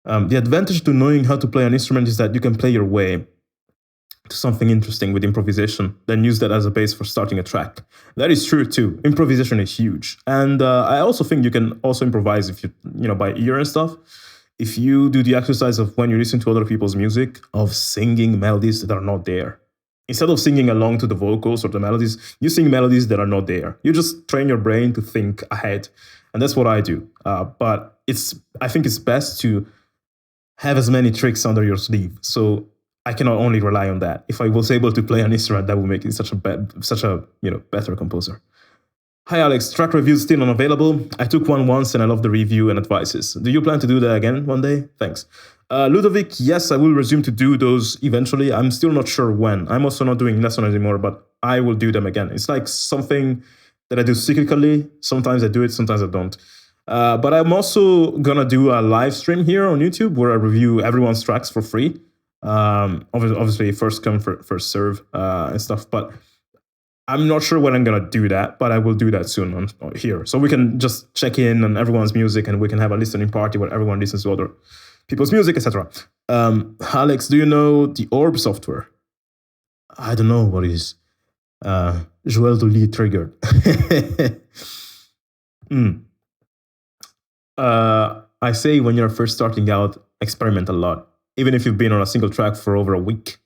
The advantage to knowing how to play an instrument is that you can play your way to something interesting with improvisation, then use that as a base for starting a track. That is true too. Improvisation is huge. And I also think you can also improvise if you by ear and stuff. If you do the exercise of when you listen to other people's music, of singing melodies that are not there. Instead of singing along to the vocals or the melodies, you sing melodies that are not there. You just train your brain to think ahead. And that's what I do. But I think it's best to have as many tricks under your sleeve. So I cannot only rely on that. If I was able to play an instrument, that would make it such a better composer. Hi Alex, track reviews still unavailable. I took one once and I love the review and advices. Do you plan to do that again one day? Thanks. Ludovic, yes, I will resume to do those eventually. I'm still not sure when. I'm also not doing lessons anymore, but I will do them again. It's like something that I do cyclically. Sometimes I do it, sometimes I don't. But I'm also gonna do a live stream here on YouTube where I review everyone's tracks for free. Obviously first come, first serve and stuff. But I'm not sure when I'm gonna do that, but I will do that soon on here. So we can just check in on everyone's music and we can have a listening party where everyone listens to other people's music, etc. Alex, do you know the Orb software? I don't know what is. Joel Dolly triggered. I say when you're first starting out, experiment a lot. Even if you've been on a single track for over a week.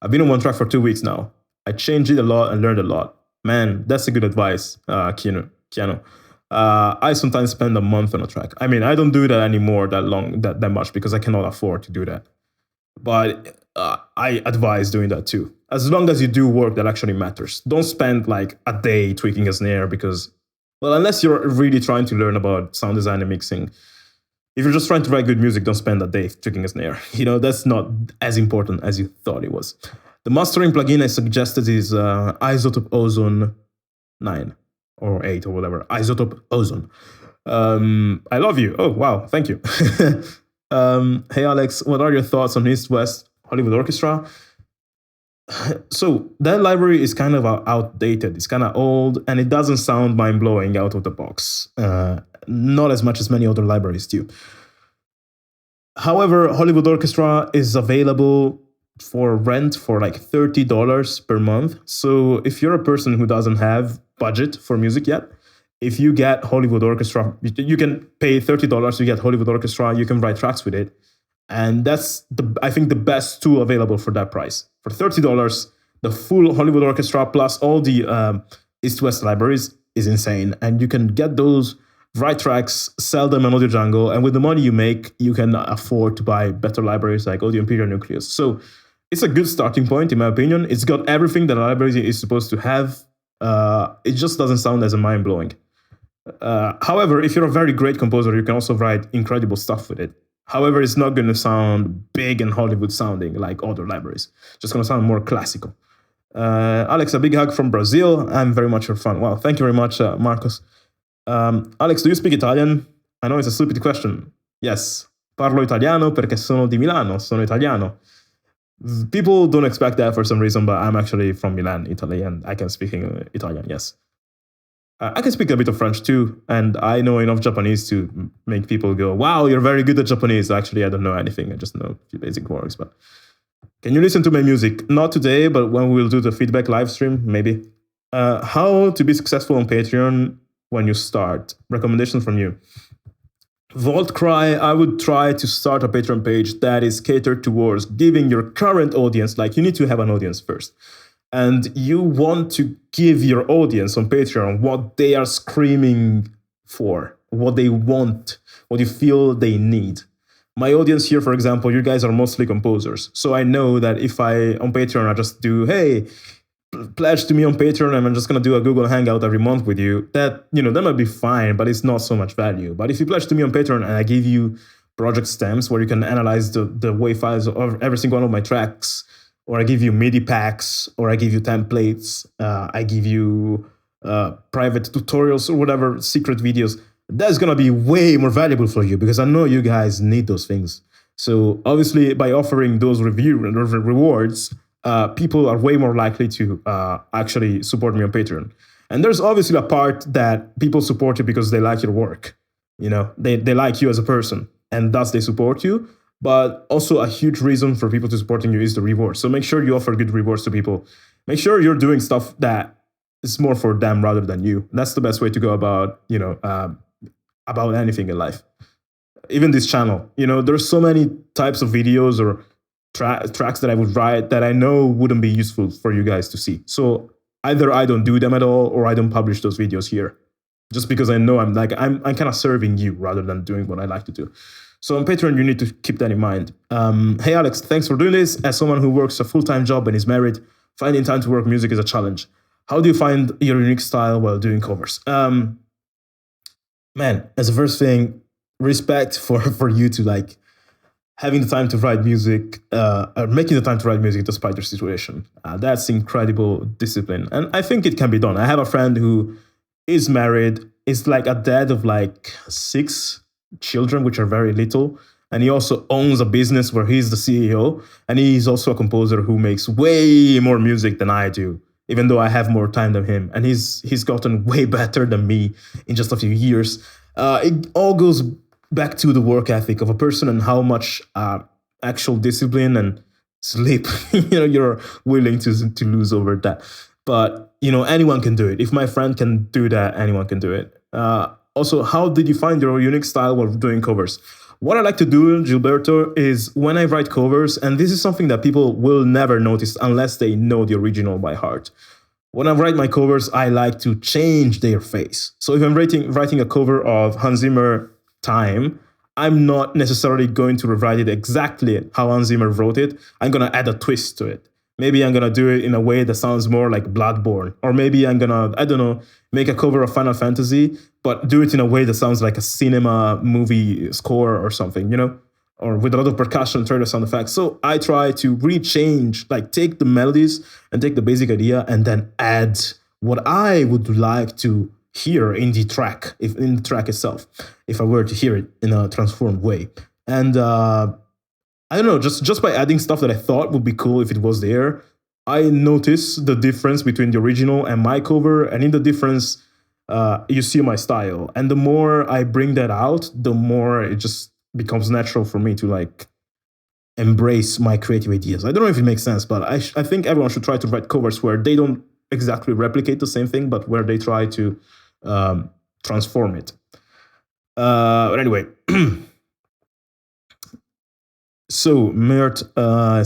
I've been on one track for 2 weeks now. I changed it a lot and learned a lot. Man, that's a good advice, Keanu. I sometimes spend a month on a track. I mean, I don't do that anymore that much because I cannot afford to do that. But I advise doing that too. As long as you do work that actually matters. Don't spend like a day tweaking a snare because, well, unless you're really trying to learn about sound design and mixing. If you're just trying to write good music, don't spend a day tweaking a snare. That's not as important as you thought it was. The mastering plugin I suggested is Isotope Ozone 9 or 8 or whatever. Isotope Ozone. I love you. Oh, wow. Thank you. Hey, Alex, what are your thoughts on East West Hollywood Orchestra? So that library is kind of outdated. It's kind of old and it doesn't sound mind-blowing out of the box. Not as much as many other libraries do. However, Hollywood Orchestra is available for rent for like $30 per month. So if you're a person who doesn't have budget for music yet, if you get Hollywood Orchestra, you can pay $30, you get Hollywood Orchestra, you can write tracks with it. And that's, I think, the best tool available for that price. For $30, the full Hollywood Orchestra plus all the East-West libraries is insane. And you can get those, write tracks, sell them on Audio Jungle, and with the money you make, you can afford to buy better libraries like Audio Imperial Nucleus. So it's a good starting point, in my opinion. It's got everything that a library is supposed to have. It just doesn't sound as mind-blowing. However, if you're a very great composer, you can also write incredible stuff with it. However, it's not going to sound big and Hollywood sounding like other libraries. It's just going to sound more classical. Alex, a big hug from Brazil. I'm very much your fan. Wow, thank you very much, Marcos. Alex, do you speak Italian? I know it's a stupid question. Yes, parlo italiano perché sono di Milano, sono italiano. People don't expect that for some reason, but I'm actually from Milan, Italy, and I can speak Italian, yes. I can speak a bit of French too, and I know enough Japanese to make people go, wow, you're very good at Japanese. Actually, I don't know anything. I just know a few basic words. But can you listen to my music? Not today, but when we'll do the feedback live stream, maybe. How to be successful on Patreon when you start? Recommendation from you. Vault Cry, I would try to start a Patreon page that is catered towards giving your current audience, like you need to have an audience first. And you want to give your audience on Patreon what they are screaming for, what they want, what you feel they need. My audience here, for example, you guys are mostly composers. So I know that if on Patreon, I just do, hey, pledge to me on Patreon and I'm just going to do a Google Hangout every month with you, that might be fine, but it's not so much value. But if you pledge to me on Patreon and I give you project stems where you can analyze the WAV files of every single one of my tracks, or I give you MIDI packs, or I give you templates, I give you private tutorials or whatever, secret videos, that's going to be way more valuable for you because I know you guys need those things. So obviously by offering those rewards, people are way more likely to actually support me on Patreon. And there's obviously a part that people support you because they like your work. They like you as a person, and thus they support you. But also a huge reason for people to supporting you is the reward. So make sure you offer good rewards to people. Make sure you're doing stuff that is more for them rather than you. That's the best way to go about, about anything in life. Even this channel, there's so many types of videos or tracks that I would write that I know wouldn't be useful for you guys to see. So either I don't do them at all or I don't publish those videos here. Just because I know I'm kind of serving you rather than doing what I like to do. So on Patreon, you need to keep that in mind. Hey, Alex, thanks for doing this. As someone who works a full-time job and is married, finding time to work music is a challenge. How do you find your unique style while doing covers? Man, as a first thing, respect for you to having the time to write music, or making the time to write music despite your situation. That's incredible discipline. And I think it can be done. I have a friend who is married, is a dad of 6 children, which are very little. And he also owns a business where he's the CEO. And he's also a composer who makes way more music than I do, even though I have more time than him. And he's gotten way better than me in just a few years. It all goes back to the work ethic of a person and how much actual discipline and sleep you're willing to lose over that. But anyone can do it. If my friend can do that, anyone can do it. Also, how did you find your unique style while doing covers? What I like to do, Gilberto, is when I write covers, and this is something that people will never notice unless they know the original by heart. When I write my covers, I like to change their face. So if I'm writing a cover of Hans Zimmer Time, I'm not necessarily going to rewrite it exactly how Hans Zimmer wrote it. I'm going to add a twist to it. Maybe I'm going to do it in a way that sounds more like Bloodborne. Or maybe I'm going to, make a cover of Final Fantasy, but do it in a way that sounds like a cinema movie score or something, or with a lot of percussion, trailer sound effects. So I try to rechange, take the melodies and take the basic idea and then add what I would like to hear in the track, in the track itself, if I were to hear it in a transformed way. And I don't know, just by adding stuff that I thought would be cool if it was there, I notice the difference between the original and my cover, and in the difference, you see my style. And the more I bring that out, the more it just becomes natural for me to embrace my creative ideas. I don't know if it makes sense, but I think everyone should try to write covers where they don't exactly replicate the same thing, but where they try to transform it. But anyway, so Mert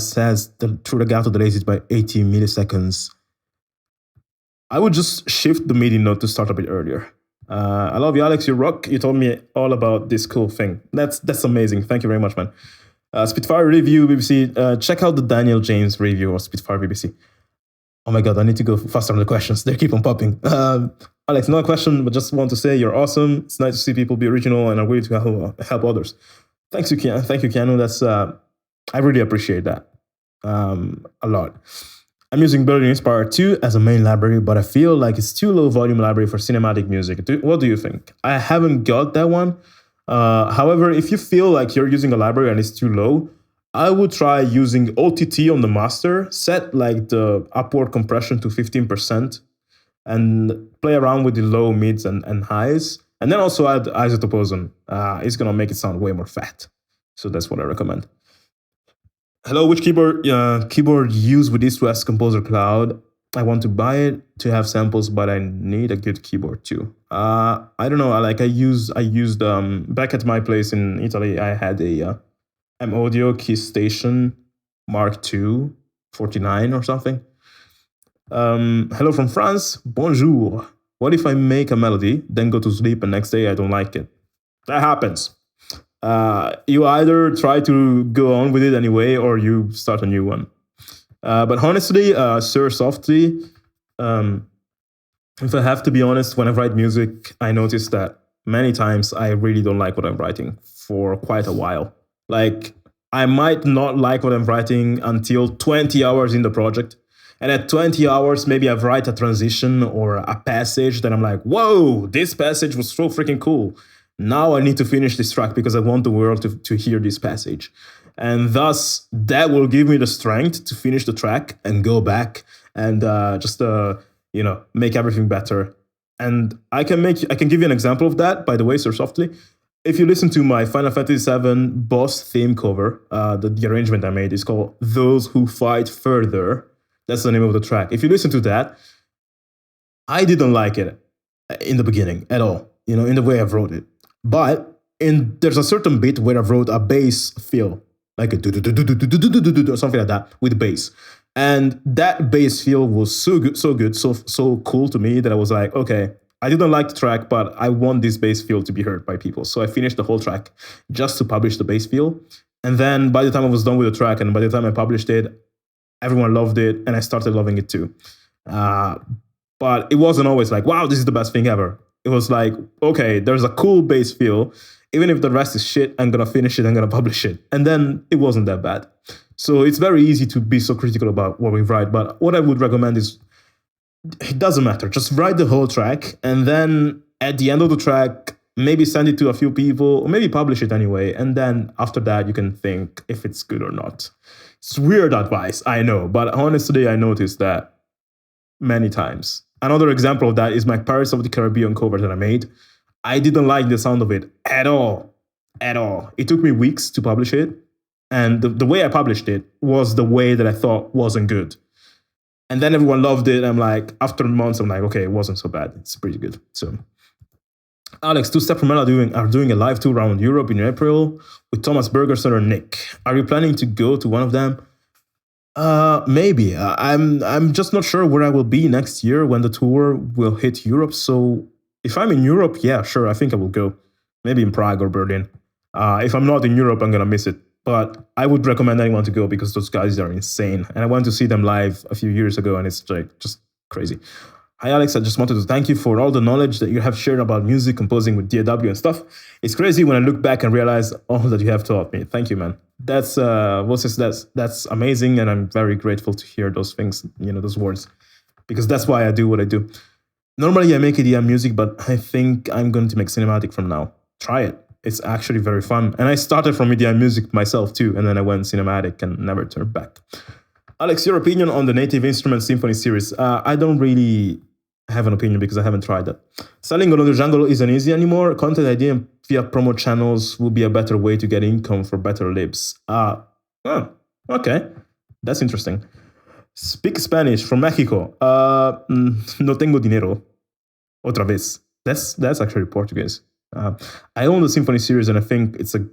says the true legato delays it by 80 milliseconds. I would just shift the MIDI note to start a bit earlier. I love you, Alex. You rock. You told me all about this cool thing. That's amazing. Thank you very much, man. Spitfire review, BBC. Check out the Daniel James review of Spitfire, BBC. Oh my god, I need to go faster on the questions. They keep on popping. Alex, not a question, but just want to say you're awesome. It's nice to see people be original and are willing to help others. Thank you, Keanu. That's I really appreciate that a lot. I'm using Berlin Inspire 2 as a main library, but I feel like it's too low volume library for cinematic music. What do you think? I haven't got that one. However, if you feel like you're using a library and it's too low, I would try using OTT on the master, set like the upward compression to 15%, and play around with the low, mids, and highs. And then also add isotope ozone. It's going to make it sound way more fat. So that's what I recommend. Hello, which keyboard use with East West Composer Cloud? I want to buy it to have samples, but I need a good keyboard too. I don't know. I used back at my place in Italy. I had a M-Audio Key Station Mark II 49 or something. Hello from France. Bonjour. What if I make a melody, then go to sleep, and next day I don't like it? That happens. You either try to go on with it anyway, or you start a new one. But honestly, Sir Softly, if I have to be honest, when I write music, I notice that many times I really don't like what I'm writing for quite a while. Like, I might not like what I'm writing until 20 hours in the project. And at 20 hours, maybe I write a transition or a passage that I'm like, whoa, this passage was so freaking cool. Now I need to finish this track because I want the world to hear this passage. And thus, that will give me the strength to finish the track and go back and just make everything better. And I can give you an example of that, by the way, Sir Softly. If you listen to my Final Fantasy VII boss theme cover, the arrangement I made is called Those Who Fight Further. That's the name of the track. If you listen to that, I didn't like it in the beginning at all, in the way I wrote it. But there's a certain bit where I wrote a bass feel, like a or something like that with bass. And that bass feel was so good, so cool to me that I was like, okay, I didn't like the track, but I want this bass feel to be heard by people. So I finished the whole track just to publish the bass feel. And then by the time I was done with the track and by the time I published it, everyone loved it and I started loving it too. But it wasn't always like, wow, this is the best thing ever. It was like, okay, there's a cool bass feel. Even if the rest is shit, I'm going to finish it, I'm going to publish it. And then it wasn't that bad. So it's very easy to be so critical about what we write. But what I would recommend is, it doesn't matter. Just write the whole track. And then at the end of the track, maybe send it to a few people, or maybe publish it anyway. And then after that, you can think if it's good or not. It's weird advice, I know. But honestly, I noticed that many times. Another example of that is my Pirates of the Caribbean cover that I made. I didn't like the sound of it at all. At all. It took me weeks to publish it. And the way I published it was the way that I thought wasn't good. And then everyone loved it. I'm like, after months, I'm like, okay, it wasn't so bad. It's pretty good. So, Alex, Two Step from Mel are doing a live tour around Europe in April with Thomas Bergerson or Nick. Are you planning to go to one of them? Maybe. I'm just not sure where I will be next year when the tour will hit Europe. So if I'm in Europe, yeah, sure, I think I will go. Maybe in Prague or Berlin. If I'm not in Europe, I'm gonna miss it. But I would recommend anyone to go because those guys are insane. And I went to see them live a few years ago, and it's like just crazy. Hi, Alex. I just wanted to thank you for all the knowledge that you have shared about music, composing with DAW and stuff. It's crazy when I look back and realize all that you have taught me. Thank you, man. That's amazing, and I'm very grateful to hear those things, those words, because that's why I do what I do. Normally, I make EDM music, but I think I'm going to make cinematic from now. Try it. It's actually very fun. And I started from EDM music myself too, and then I went cinematic and never turned back. Alex, your opinion on the Native Instrument Symphony series? I don't really have an opinion because I haven't tried that. Selling on the jungle isn't easy anymore. Content idea via promo channels will be a better way to get income for better lives. Okay. That's interesting. Speak Spanish from Mexico. No tengo dinero. Otra vez. That's actually Portuguese. I own the Symphony series, and I think it's a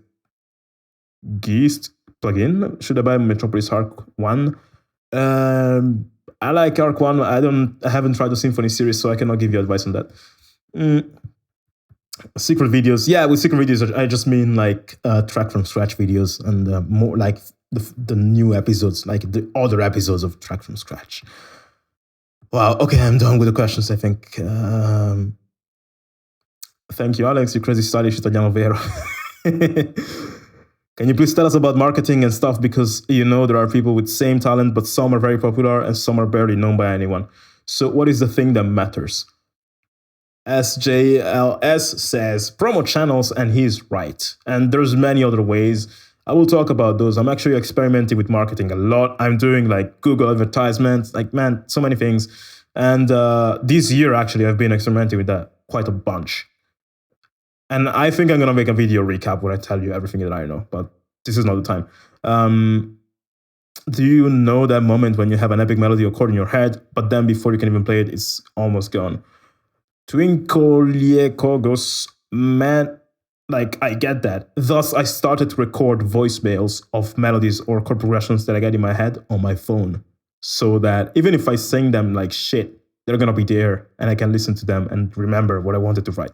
Geist plugin. Should I buy Metropolis Arc 1? I like Arc 1. I haven't tried the Symphony series, so I cannot give you advice on that. Secret videos. Yeah, with secret videos, I just mean like track from scratch videos and more like the new episodes, like the other episodes of track from scratch. Wow. Okay, I'm done with the questions, I think. Thank you, Alex. You crazy stylish Italiano vero. Can you please tell us about marketing and stuff? Because you know there are people with same talent, but some are very popular and some are barely known by anyone. So what is the thing that matters? SJLS says promo channels, and he's right. And there's many other ways. I will talk about those. I'm actually experimenting with marketing a lot. I'm doing like Google advertisements, like man, so many things. And this year, actually, I've been experimenting with that quite a bunch. And I think I'm going to make a video recap where I tell you everything that I know, but this is not the time. Do you know that moment when you have an epic melody or chord in your head, but then before you can even play it, it's almost gone? Twinkliekogos, man, like I get that. Thus, I started to record voicemails of melodies or chord progressions that I get in my head on my phone, so that even if I sing them like shit, they're going to be there and I can listen to them and remember what I wanted to write.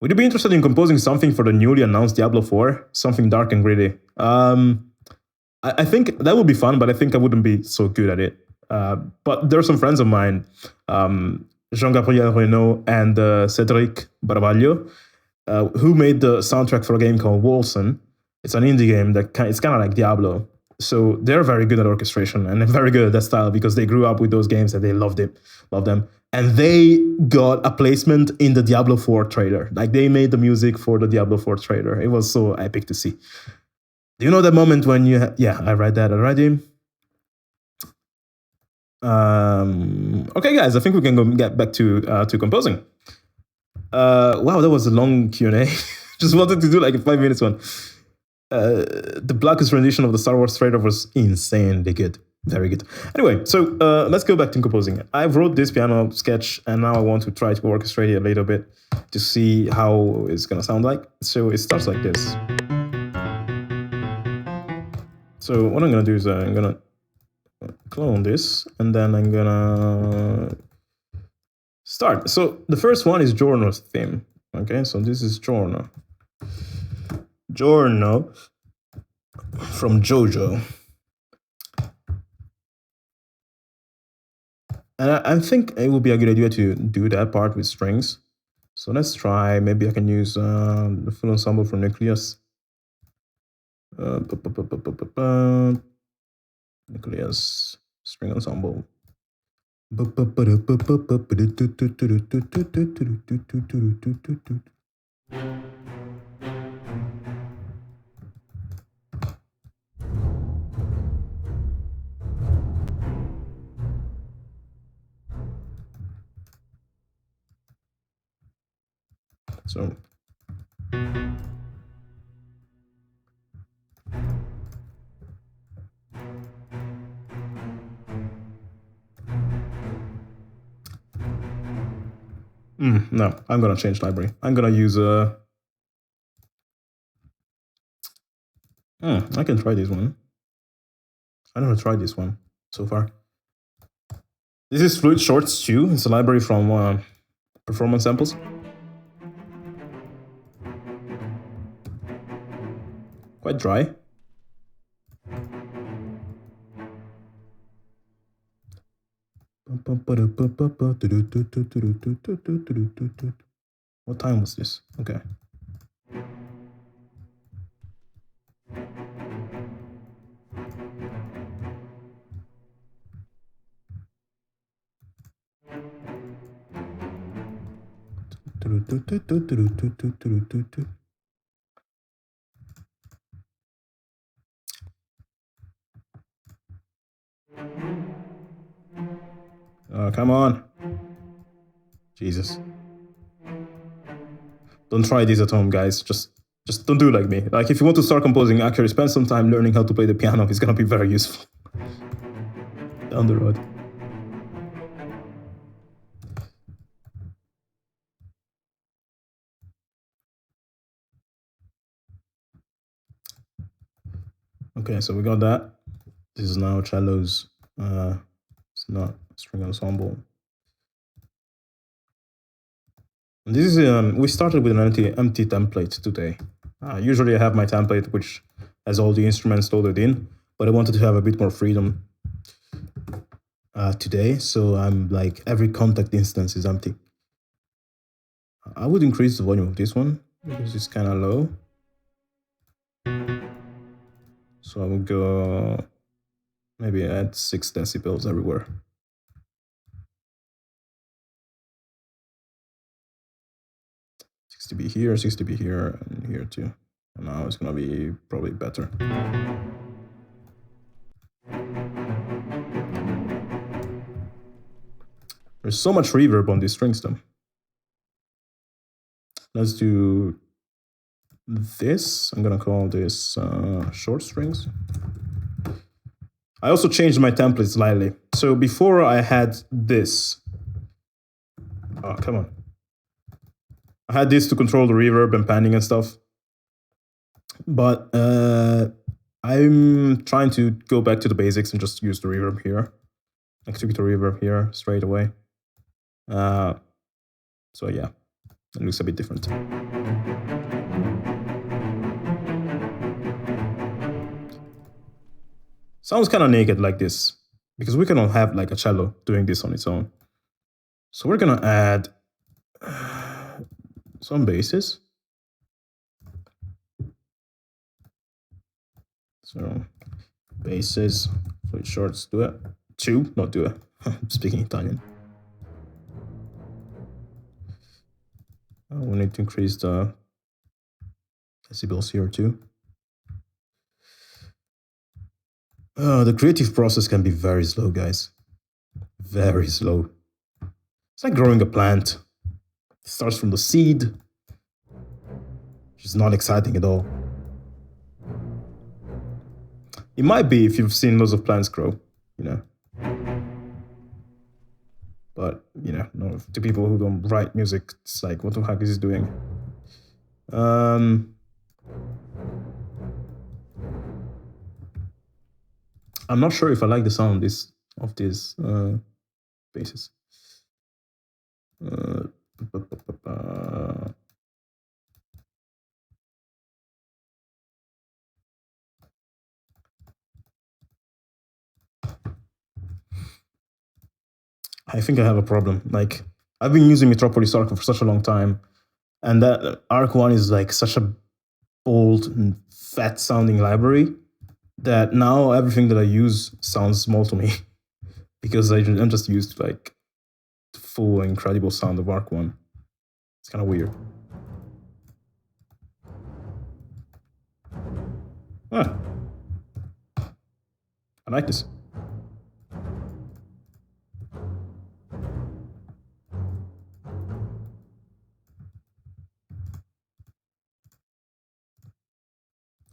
Would you be interested in composing something for the newly announced Diablo 4? Something dark and gritty. I think that would be fun, but I think I wouldn't be so good at it. But there are some friends of mine, Jean-Gabriel Renaud and Cédric Barbaglio, who made the soundtrack for a game called Wolson. It's an indie game that it's kind of like Diablo. So they're very good at orchestration and they're very good at that style because they grew up with those games and they loved them. And they got a placement in the Diablo 4 trailer. Like they made the music for the Diablo 4 trailer. It was so epic to see. Do you know that moment when you... Yeah, I read that already. Okay, guys, I think we can get back to composing. Wow, that was a long Q&A. Just wanted to do like a 5 minutes one. The Blackest rendition of the Star Wars trailer was insanely good. Very good. Anyway, so let's go back to composing. I wrote this piano sketch and now I want to try to orchestrate it a little bit to see how it's going to sound like. So it starts like this. So what I'm going to do is I'm going to clone this and then I'm going to start. So the first one is Giorno's theme. Okay, so this is Giorno. Giorno from JoJo. And I think it would be a good idea to do that part with strings. So let's try, maybe I can use the full ensemble from Nucleus. Nucleus, string ensemble. So no, I'm gonna change library. I'm gonna use I can try this one. I never tried this one so far. This is Fluid Shorts 2. It's a library from Performance Samples. Quite dry. What time was this? Okay. Oh, come on. Jesus. Don't try this at home, guys. Just don't do like me. Like, if you want to start composing, actually spend some time learning how to play the piano. It's gonna be very useful down the road. Okay, so we got that. This is now cellos. It's not string ensemble. And this is we started with an empty template today. Usually I have my template which has all the instruments loaded in, but I wanted to have a bit more freedom today, so I'm like every Kontakt instance is empty. I would increase the volume of this one because it's kind of low. So I would go maybe add 6 decibels everywhere. 6 dB here, 6 dB here, and here too. And now it's gonna be probably better. There's so much reverb on these strings though. Let's do this. I'm gonna call this short strings. I also changed my template slightly. So before I had this. Oh, come on. I had this to control the reverb and panning and stuff. But I'm trying to go back to the basics and just use the reverb here. I took the reverb here straight away. So yeah, it looks a bit different. Sounds kind of naked like this, because we cannot have like a cello doing this on its own. So we're gonna add some basses. So basses, fluid shorts, do it. 2, not do it. I'm speaking Italian. We need to increase the decibels here too. The creative process can be very slow, guys. Very slow. It's like growing a plant. It starts from the seed, which is not exciting at all. It might be if you've seen lots of plants grow, you know. But, you know, no, to people who don't write music, it's like, what the heck is he doing? I'm not sure if I like the sound of these basses. I think I have a problem. Like, I've been using Metropolis Arc for such a long time, and that Arc 1 is like such a bold and fat sounding library that now everything that I use sounds small to me because I'm just used to like the full incredible sound of Arc 1. It's kind of weird. Ah, I like this.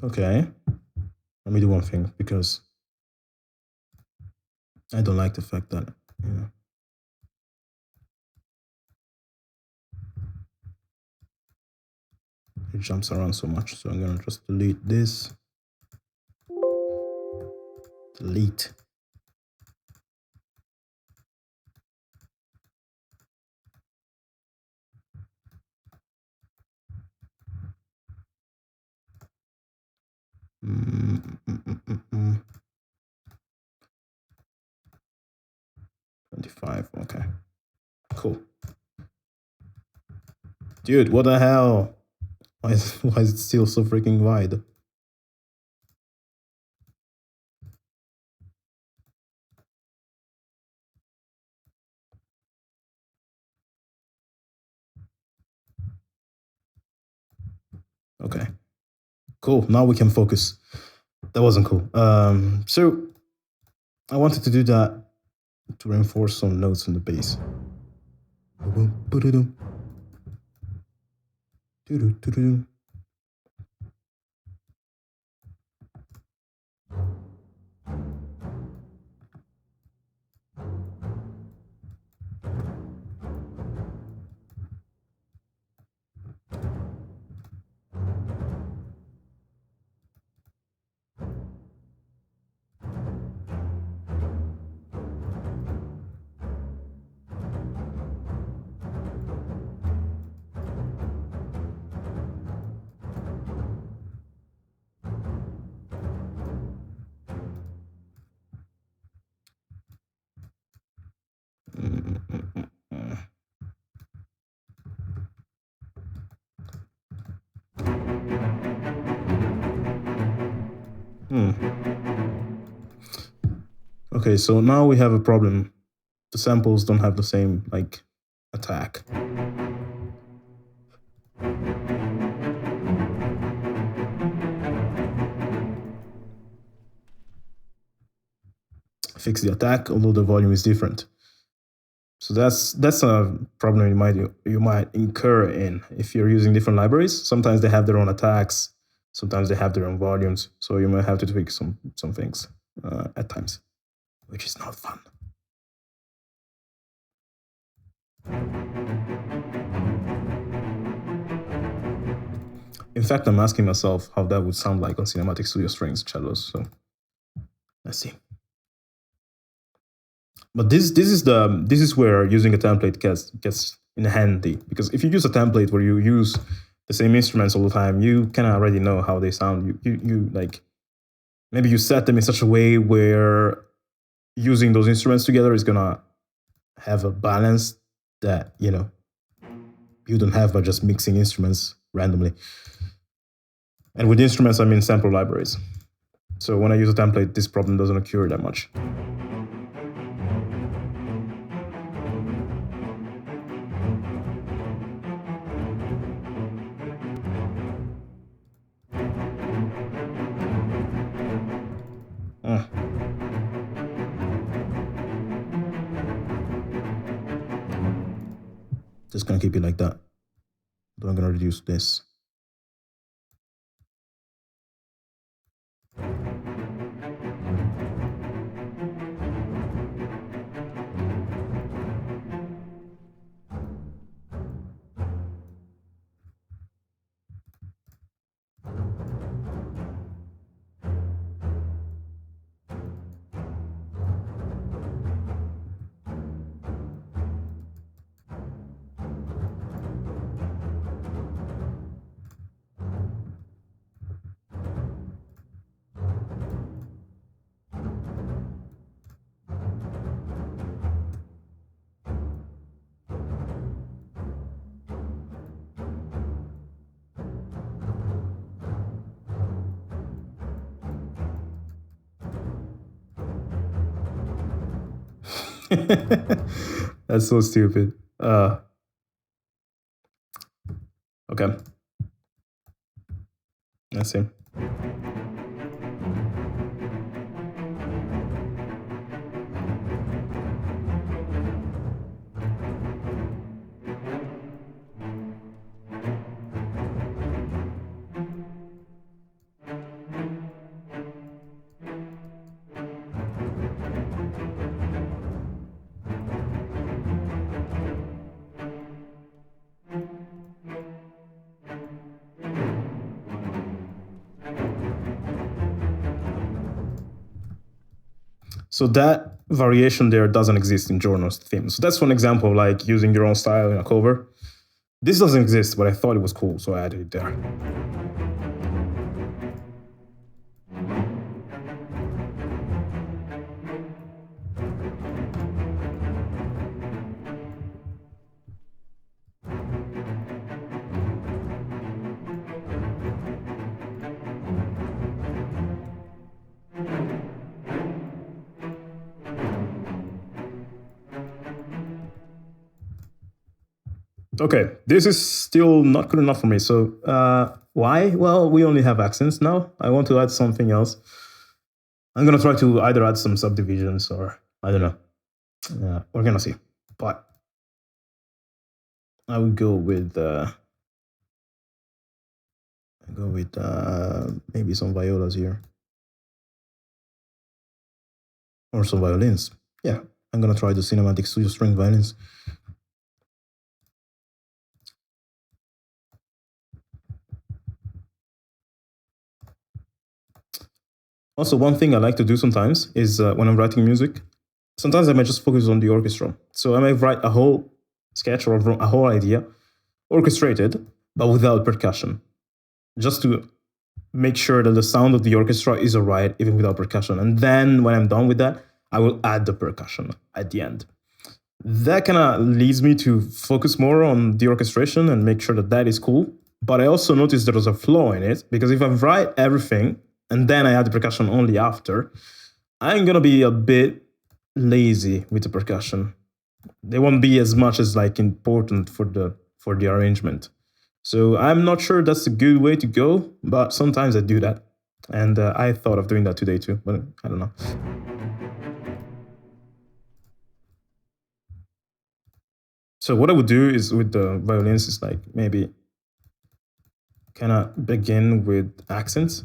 Okay, let me do one thing because I don't like the fact that, you know, it jumps around so much. So I'm gonna just delete this. Delete. Mm. 25, okay. Cool. Dude, what the hell? Why is it still so freaking wide? Okay. Cool. Now we can focus. That wasn't cool. So I wanted to do that to reinforce some notes in the bass. Okay, so now we have a problem. The samples don't have the same like attack. Fix the attack, although the volume is different. So that's a problem you might incur in if you're using different libraries. Sometimes they have their own attacks, sometimes they have their own volumes. So you might have to tweak some things at times, which is not fun. In fact, I'm asking myself how that would sound like on Cinematic Studio Strings cellos. So let's see. But this is where using a template gets in handy, because if you use a template where you use the same instruments all the time, you kind of already know how they sound. You like, maybe you set them in such a way where using those instruments together is gonna have a balance that you don't have by just mixing instruments randomly. And with instruments, I mean sample libraries. So when I use a template, this problem doesn't occur that much. Just gonna keep it like that. Then I'm gonna reduce this. That's so stupid. Okay. Let's see. So that variation there doesn't exist in Jorno's theme. So that's one example of like using your own style in a cover. This doesn't exist, but I thought it was cool, so I added it there. Okay, this is still not good enough for me. So why? Well, we only have accents now. I want to add something else. I'm going to try to either add some subdivisions or I don't know. We're going to see. But I would go with maybe some violas here. Or some violins. Yeah, I'm going to try the Cinematic Studio String violins. Also, one thing I like to do sometimes is when I'm writing music, sometimes I might just focus on the orchestra. So I might write a whole sketch or a whole idea, orchestrated, but without percussion, just to make sure that the sound of the orchestra is all right, even without percussion. And then when I'm done with that, I will add the percussion at the end. That kind of leads me to focus more on the orchestration and make sure that that is cool. But I also noticed there was a flaw in it, because if I write everything, and then I add the percussion only after, I'm going to be a bit lazy with the percussion. They won't be as much as like important for the arrangement. So I'm not sure that's a good way to go, but sometimes I do that. And I thought of doing that today too, but I don't know. So what I would do is with the violins is like maybe kind of begin with accents.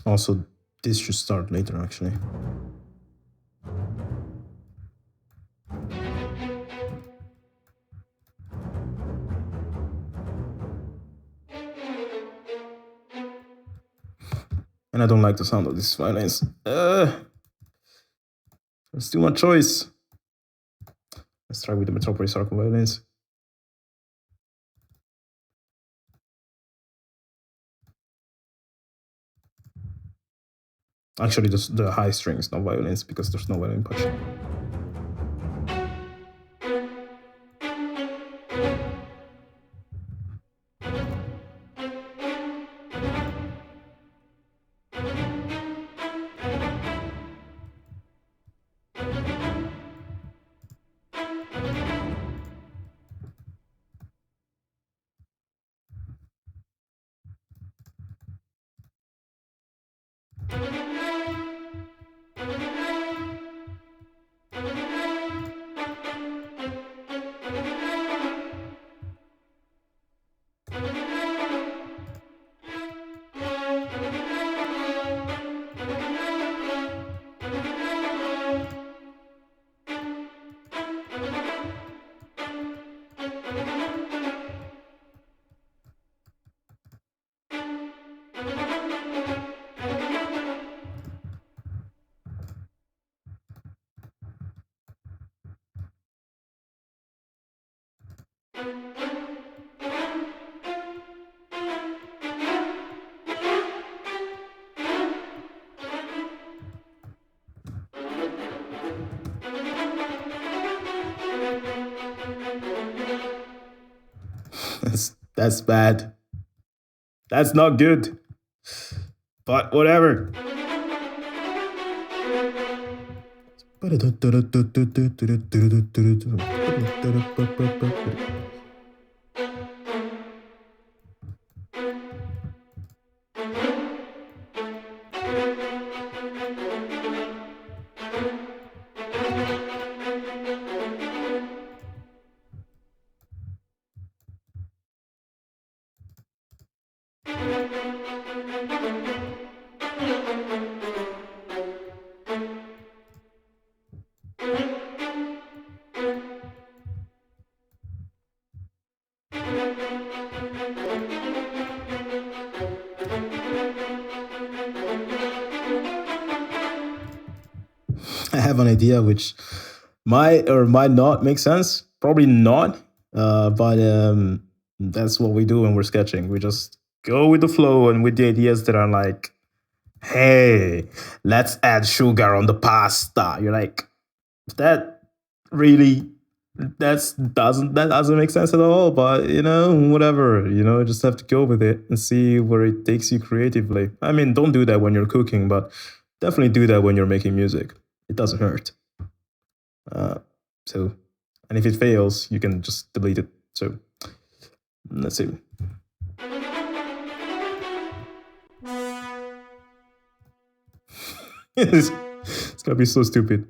Also, this should start later, actually. And I don't like the sound of these violins. There's too much choice. Let's try with the Metropolis arc violins. Actually, the high strings, not violins, because there's no violin patch. That's bad. That's not good. But whatever. I have an idea which might or might not make sense. Probably not, but that's what we do when we're sketching. We just go with the flow and with the ideas that are like, hey, let's add sugar on the pasta. You're like, that really that doesn't make sense at all, but whatever, just have to go with it and see where it takes you creatively. I mean, don't do that when you're cooking, but definitely do that when you're making music. It doesn't hurt. So, and if it fails, you can just delete it. So let's see. It's gonna be so stupid.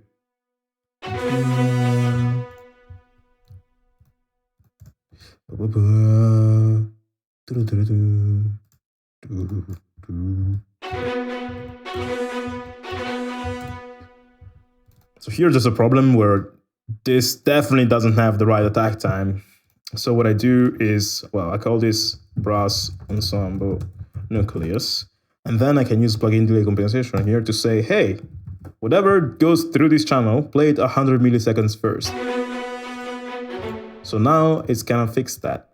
So here's just a problem where this definitely doesn't have the right attack time. So what I do is, well, I call this brass ensemble nucleus. And then I can use plugin delay compensation here to say, hey, whatever goes through this channel, play it 100 milliseconds first. So now it's gonna fix that.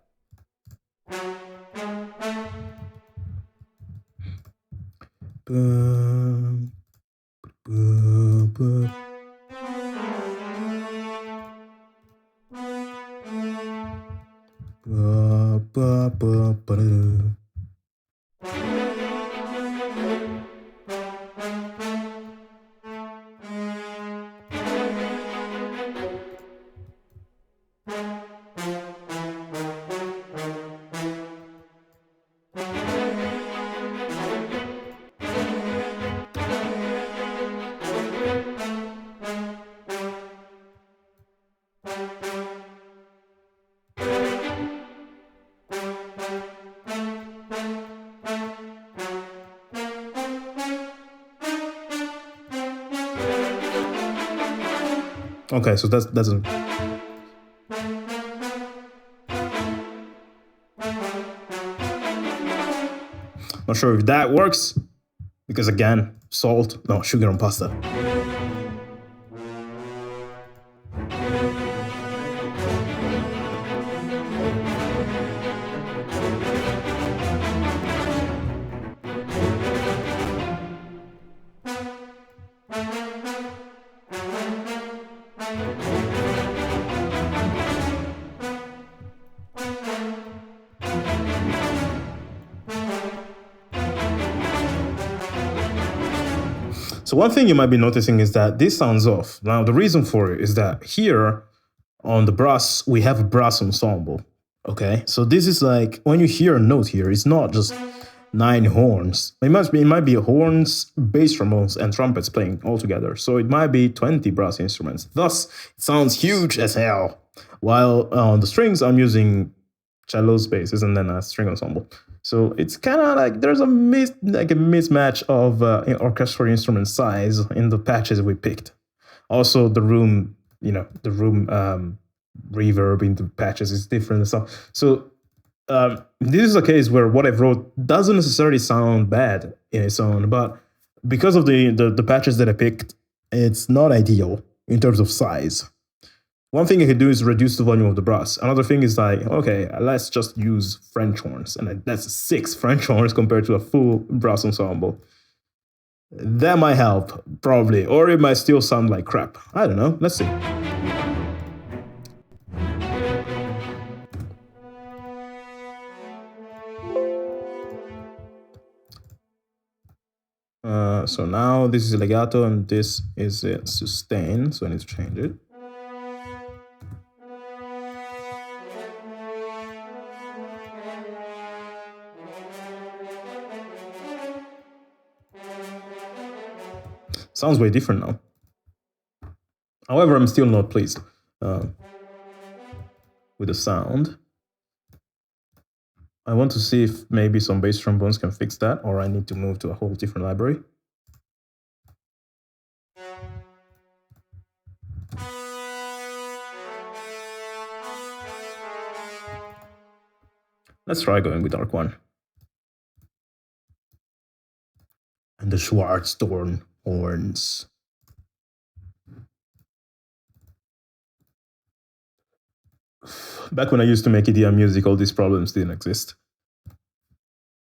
Okay, so that's a... Not sure if that works, because again, salt, no, sugar on pasta. So one thing you might be noticing is that this sounds off. Now, the reason for it is that here on the brass, we have a brass ensemble, okay? So this is like, when you hear a note here, it's not just 9 horns. It might be horns, bass trombones, and trumpets playing all together. So it might be 20 brass instruments. Thus, it sounds huge as hell. While on the strings, I'm using cellos, basses, and then a string ensemble. So it's kind of like there's a mismatch of orchestral instrument size in the patches we picked. Also, the room, reverb in the patches is different and stuff. So this is a case where what I wrote doesn't necessarily sound bad in its own, but because of the patches that I picked, it's not ideal in terms of size. One thing I could do is reduce the volume of the brass. Another thing is like, okay, let's just use French horns. And that's 6 French horns compared to a full brass ensemble. That might help, probably. Or it might still sound like crap. I don't know. Let's see. So now this is legato and this is sustain. So I need to change it. Sounds way different now. However, I'm still not pleased with the sound. I want to see if maybe some bass trombones can fix that, or I need to move to a whole different library. Let's try going with Dark One. And the Schwarztorn horns. Back when I used to make EDM music, all these problems didn't exist.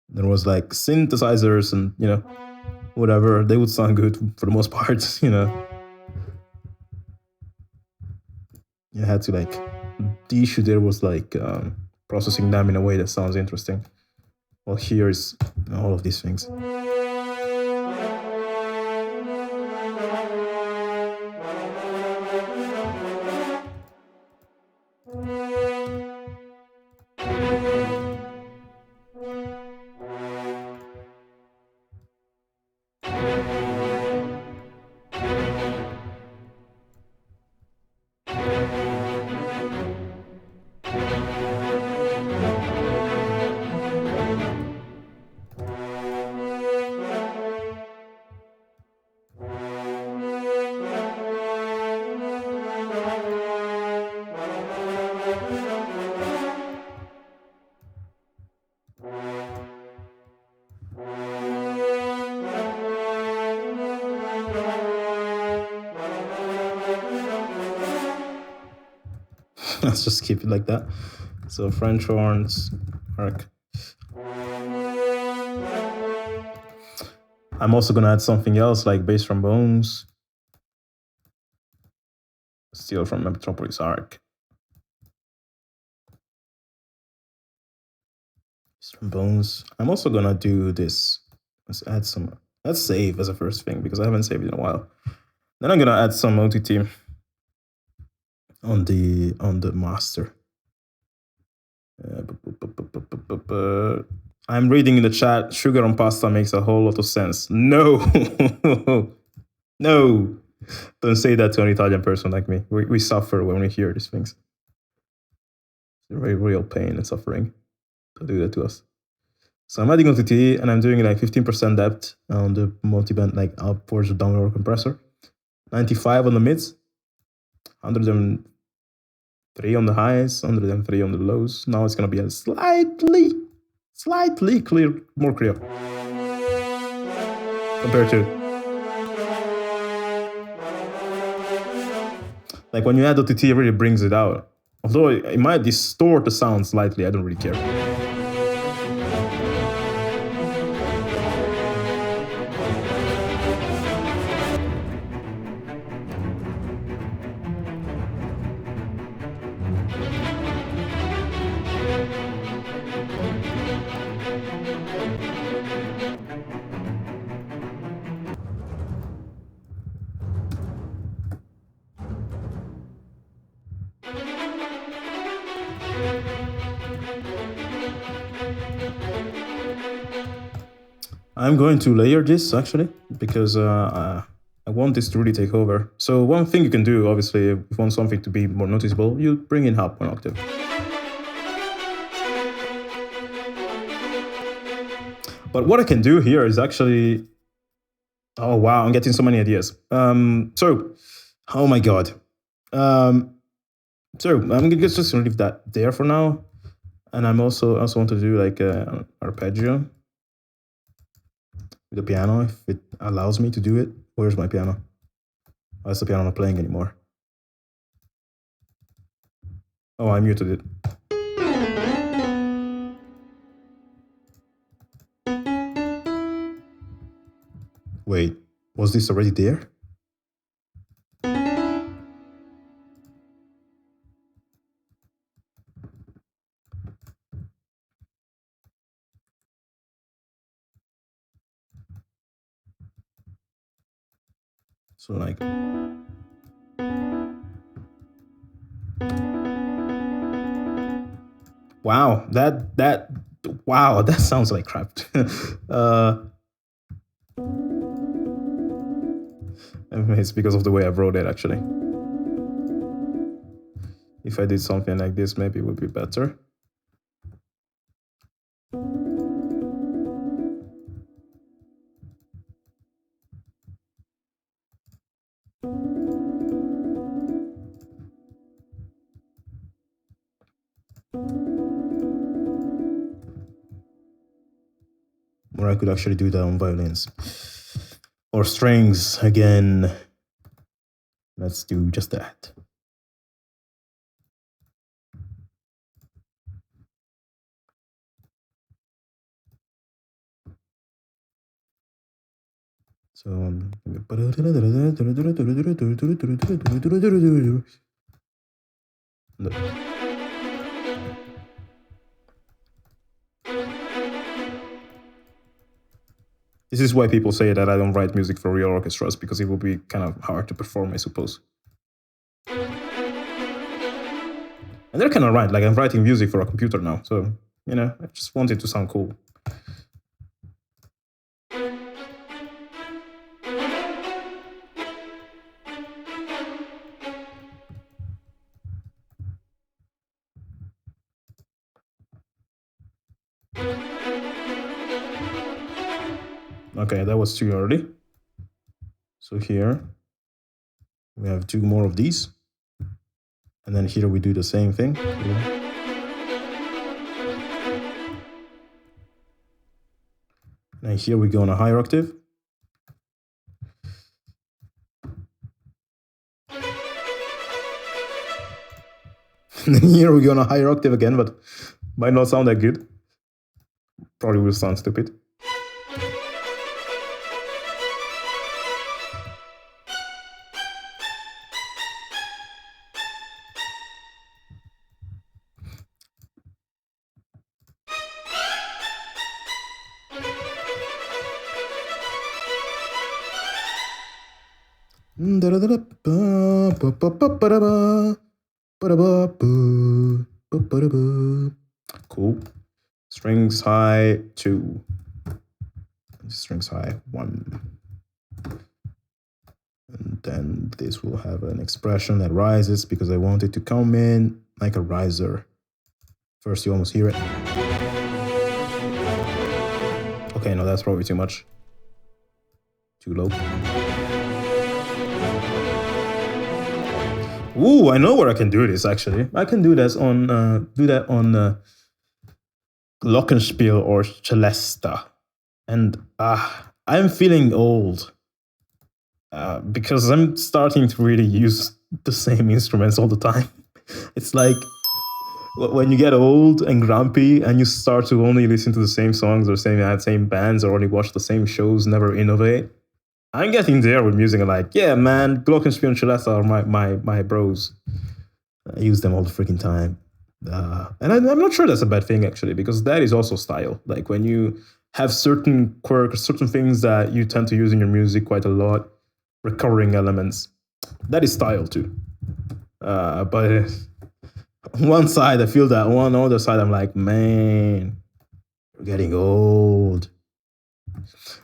There was like synthesizers and, whatever. They would sound good for the most part, You had to like, the issue there was like processing them in a way that sounds interesting. Well, here is all of these things. Let's just keep it like that. So French horns, arc. I'm also gonna add something else like bass trombones. Steal from Metropolis arc. Trombones. I'm also gonna do this. Let's add some. Let's save as a first thing because I haven't saved in a while. Then I'm gonna add some OTT on the master. I'm reading in the chat. Sugar on pasta makes a whole lot of sense. No, no, don't say that to an Italian person like me. We suffer when we hear these things. It's a very real pain and suffering to do that to us. So I'm adding OTT and I'm doing like 15% depth on the multiband, like upwards or downward compressor. 95 on the mids, 103 on the highs, 103 on the lows. Now it's gonna be a slightly clear, more clear compared to like when you add OTT, it really brings it out. Although it might distort the sound slightly, I don't really care. I'm going to layer this actually because I want this to really take over. So one thing you can do, obviously, if you want something to be more noticeable, you bring in up 1 octave. But what I can do here is actually, oh wow, I'm getting so many ideas. So, oh my god. So I'm just gonna leave that there for now, and I also want to do like an arpeggio with the piano if it allows me to do it. Where's my piano? Oh, it's the piano not playing anymore. Oh, I muted it. Wait, was this already there? So like, wow, that sounds like crap. It's because of the way I wrote it, actually. If I did something like this, maybe it would be better. Or I could actually do that on violins. Or strings again. Let's do just that. So this is why people say that I don't write music for real orchestras, because it will be kind of hard to perform, I suppose. And they're kind of right, like I'm writing music for a computer now, so, you know, I just want it to sound cool. Okay, that was too early. So here we have 2 more of these. And then here we do the same thing. And here we go on a higher octave. And then here we go on a higher octave again, but might not sound that good. Probably will sound stupid. Cool. Strings high 2. Strings high 1. And then this will have an expression that rises because I want it to come in like a riser. First, you almost hear it. Okay, no, that's probably too much. Too low. Ooh, I know where I can do this actually. I can do this on Glockenspiel or Celesta. And I'm feeling old because I'm starting to really use the same instruments all the time. It's like when you get old and grumpy and you start to only listen to the same songs or same bands or only watch the same shows, never innovate. I'm getting there with music. I'm like, yeah, man, Glockenspiel and Celesta are my bros. I use them all the freaking time. And I'm not sure that's a bad thing, actually, because that is also style. Like when you have certain quirks, certain things that you tend to use in your music quite a lot, recurring elements, that is style too. But on one side, I feel that. On the other side, I'm like, man, we're getting old.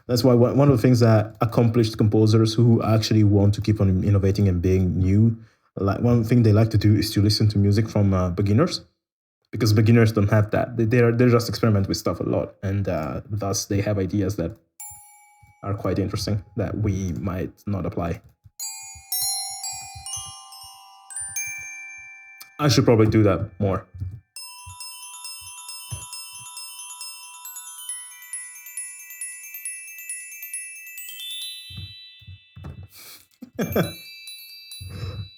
That's why one of the things that accomplished composers who actually want to keep on innovating and being new, like one thing they like to do is to listen to music from beginners, because beginners don't have that. They just experiment with stuff a lot, and thus they have ideas that are quite interesting that we might not apply. I should probably do that more.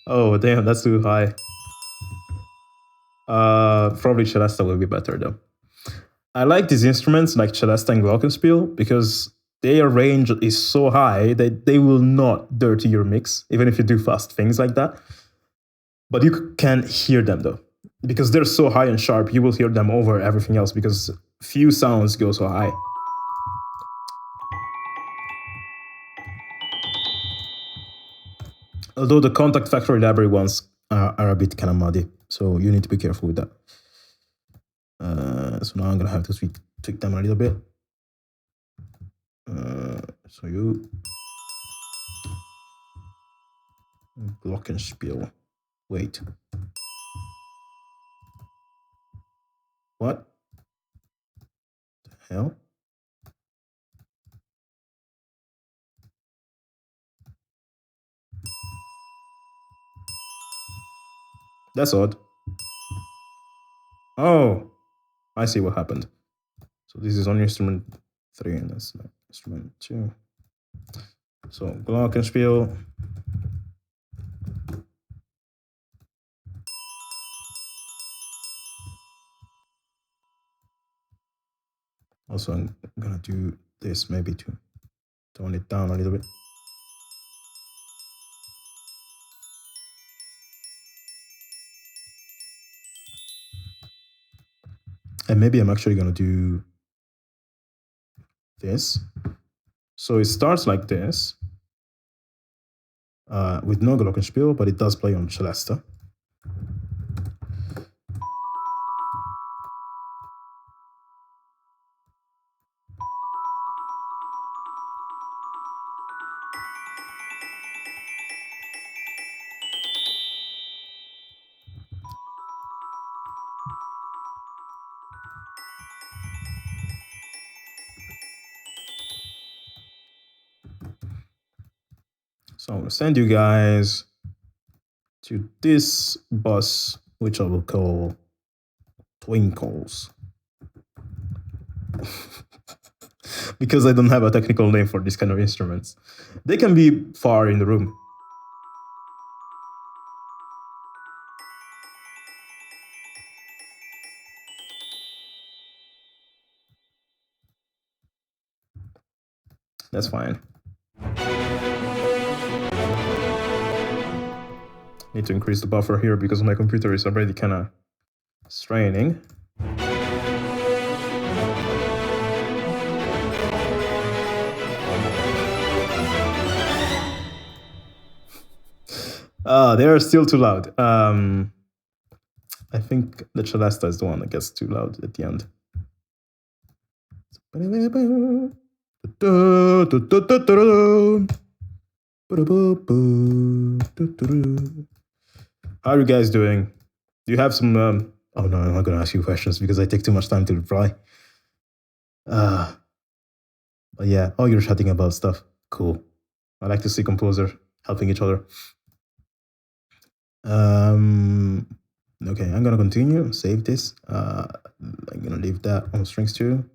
Oh, damn, that's too high. Probably Celesta will be better though. I like these instruments like Celesta and Glockenspiel because their range is so high that they will not dirty your mix, even if you do fast things like that. But you can hear them though. Because they're so high and sharp, you will hear them over everything else because few sounds go so high. Although the Kontakt factory library ones are a bit kind of muddy, so you need to be careful with that. So now I'm gonna have to tweak them a little bit. So you Glockenspiel. Wait. What the hell? That's odd. Oh, I see what happened. So this is on instrument 3 and that's instrument 2. So Glockenspiel. Also, I'm gonna do this maybe to tone it down a little bit. And maybe I'm actually gonna do this. So it starts like this with no Glockenspiel, but it does play on Celesta. So I'm gonna send you guys to this bus, which I will call Twinkles. Because I don't have a technical name for this kind of instruments. They can be far in the room. That's fine. Need to increase the buffer here because my computer is already kind of straining. They are still too loud. I think the Celesta is the one that gets too loud at the end. How are you guys doing? Do you have some... oh no, I'm not going to ask you questions because I take too much time to reply. But yeah, oh, you're chatting about stuff. Cool. I like to see composer helping each other. Okay, I'm gonna continue, save this. I'm gonna leave that on strings too.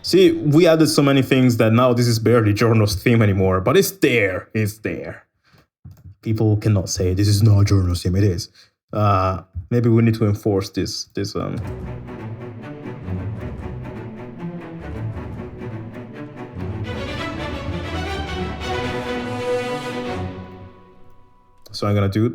See, we added so many things that now this is barely Giorno's theme anymore, but it's there, it's there. People cannot say this is not Giorno's theme, it is. Maybe we need to enforce this. So I'm gonna do...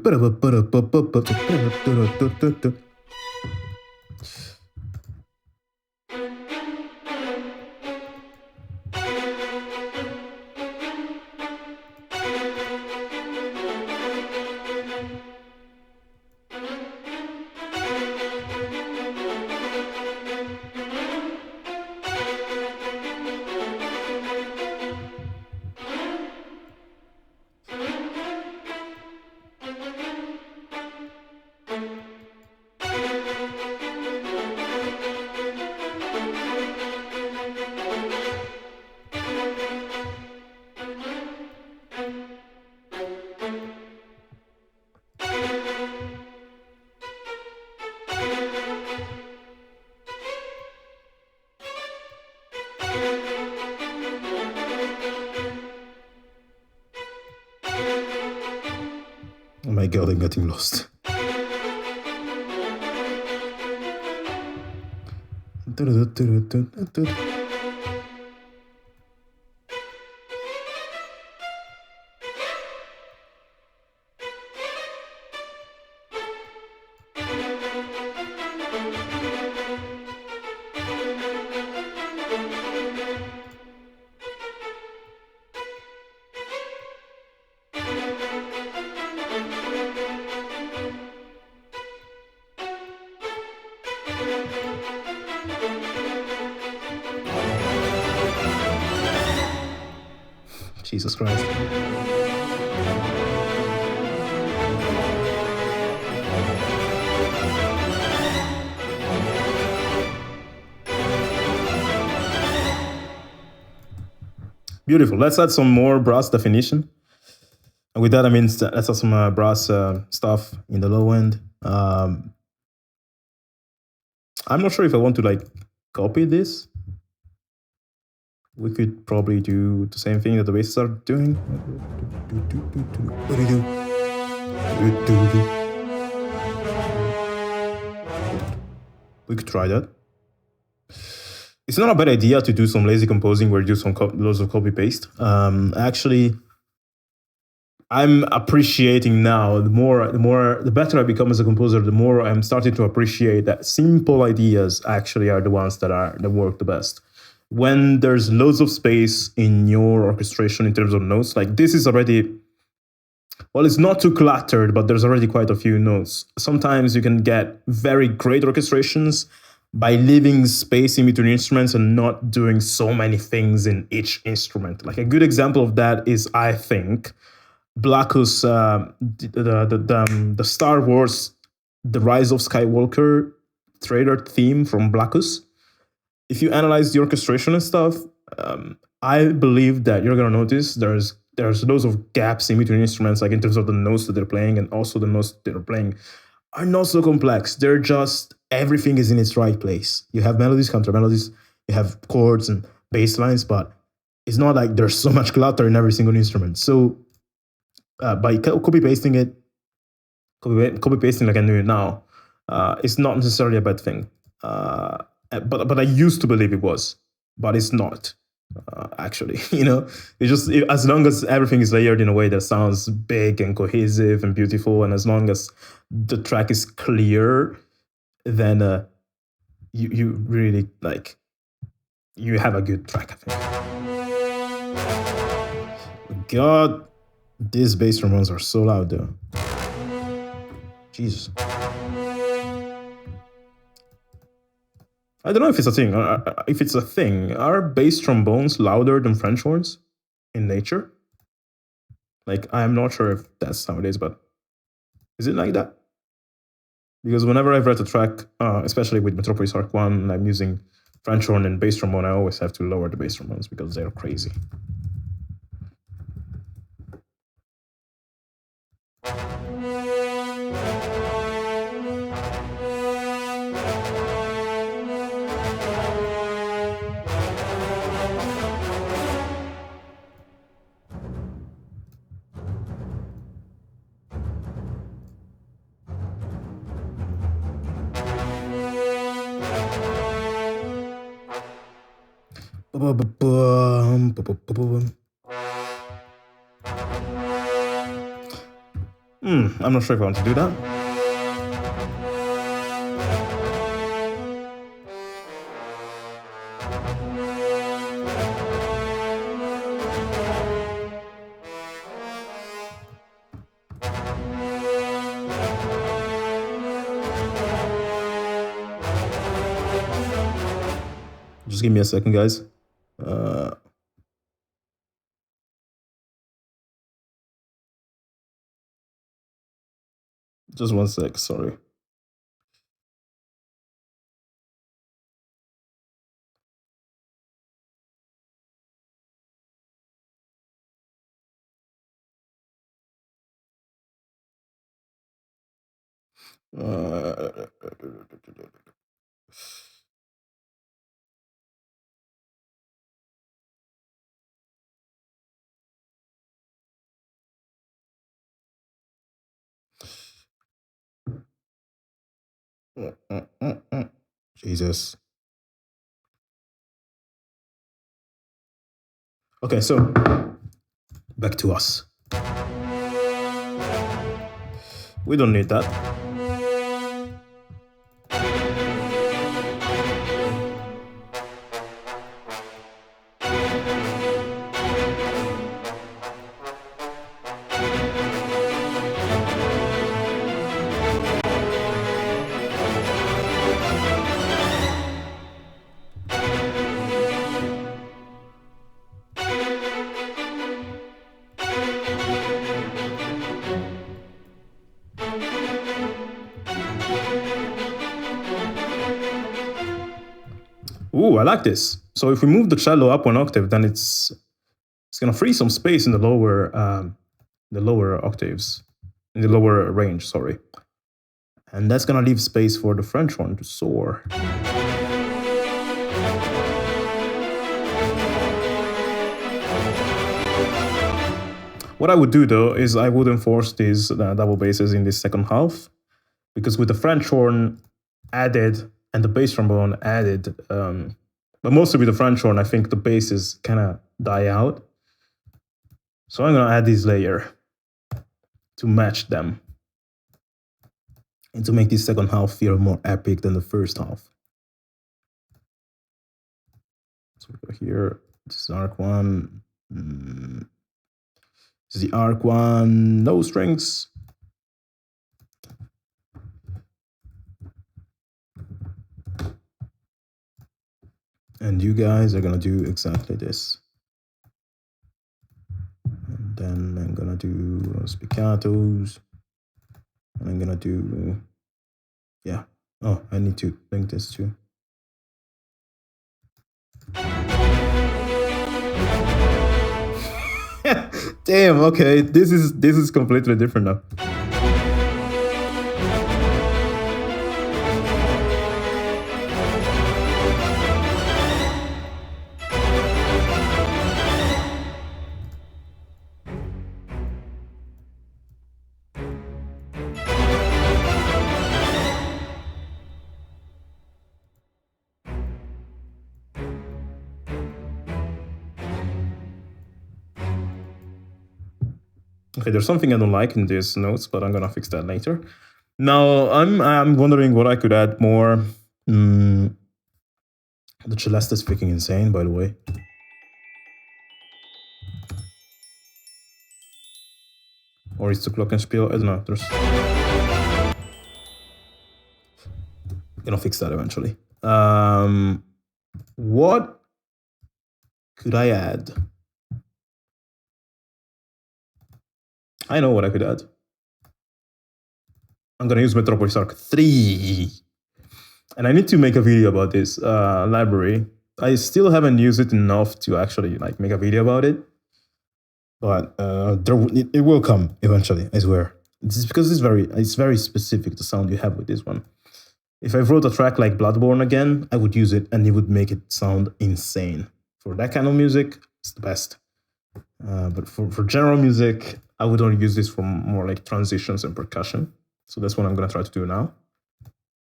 Oh my god, I'm getting lost. Jesus Christ. Beautiful. Let's add some more brass definition. And with that, I mean, let's add some brass stuff in the low end. I'm not sure if I want to like copy this. We could probably do the same thing that the basses are doing. We could try that. It's not a bad idea to do some lazy composing where you do some loads of copy paste. Actually, I'm appreciating now the better I become as a composer, the more I'm starting to appreciate that simple ideas actually are the ones that work the best. When there's loads of space in your orchestration in terms of notes, like this is already, well, it's not too cluttered, but there's already quite a few notes. Sometimes you can get very great orchestrations by leaving space in between instruments and not doing so many things in each instrument. Like a good example of that is, I think, Blackus, the Star Wars, The Rise of Skywalker trailer theme from Blackus. If you analyze the orchestration and stuff, I believe that you're gonna notice there's loads of gaps in between instruments, like in terms of the notes that they're playing, and also the notes that they're playing are not so complex. They're just, everything is in its right place. You have melodies, counter melodies, you have chords and bass lines, but it's not like there's so much clutter in every single instrument. So by copy pasting it, copy pasting like I do it now, it's not necessarily a bad thing. But I used to believe it was, but it's not. Actually, as long as everything is layered in a way that sounds big and cohesive and beautiful, and as long as the track is clear, then you really you have a good track, I think. God, these bass drum runs are so loud though. Jesus. I don't know if it's a thing. If it's a thing, are bass trombones louder than French horns in nature? I'm not sure if that's how it is, but is it like that? Because whenever I've read a track, especially with Metropolis Arc 1, and I'm using French horn and bass trombone, I always have to lower the bass trombones because they're crazy. I'm not sure if I want to do that. Just give me a second, guys. Just one sec, sorry. Jesus. Okay, so back to us. We don't need that. Ooh, I like this. So if we move the cello up one octave, then it's gonna free some space in the lower octaves, in the lower range, sorry. And that's gonna leave space for the French horn to soar. What I would do though is I would enforce these double basses in this second half, because with the French horn added and the bass trombone added, but mostly with the French horn, I think the basses kind of die out. So I'm gonna add this layer to match them and to make this second half feel more epic than the first half. So here, this is arc 1. This is the arc 1, no strings. And you guys are gonna do exactly this. And then I'm gonna do spiccatos. And I'm gonna do, yeah. Oh, I need to link this too. Damn, okay. This is completely different now. Okay, there's something I don't like in these notes, but I'm gonna fix that later. Now I'm wondering what I could add more. The celeste is freaking insane, by the way. Or it's the glockenspiel. I don't know. There's. Gonna fix that eventually. What could I add? I know what I could add. I'm gonna use Metropolis Arc 3. And I need to make a video about this library. I still haven't used it enough to actually like make a video about it. But it will come eventually, I swear. It's because it's very specific, the sound you have with this one. If I wrote a track like Bloodborne again, I would use it and it would make it sound insane. For that kind of music, it's the best. But for general music, I would only use this for more like transitions and percussion. So that's what I'm gonna try to do now.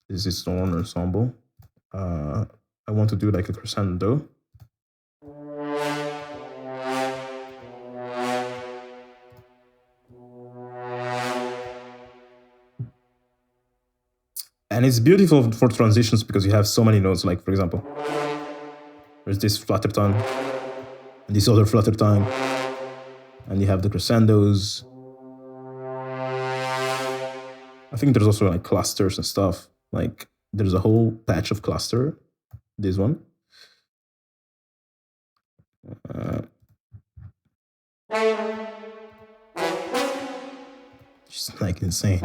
This is Storm Ensemble. I want to do like a crescendo. And it's beautiful for transitions because you have so many notes, like for example, there's this flutter tone, and this other flutter tone, and you have the crescendos. I think there's also like clusters and stuff. Like there's a whole patch of cluster, this one. Just like insane.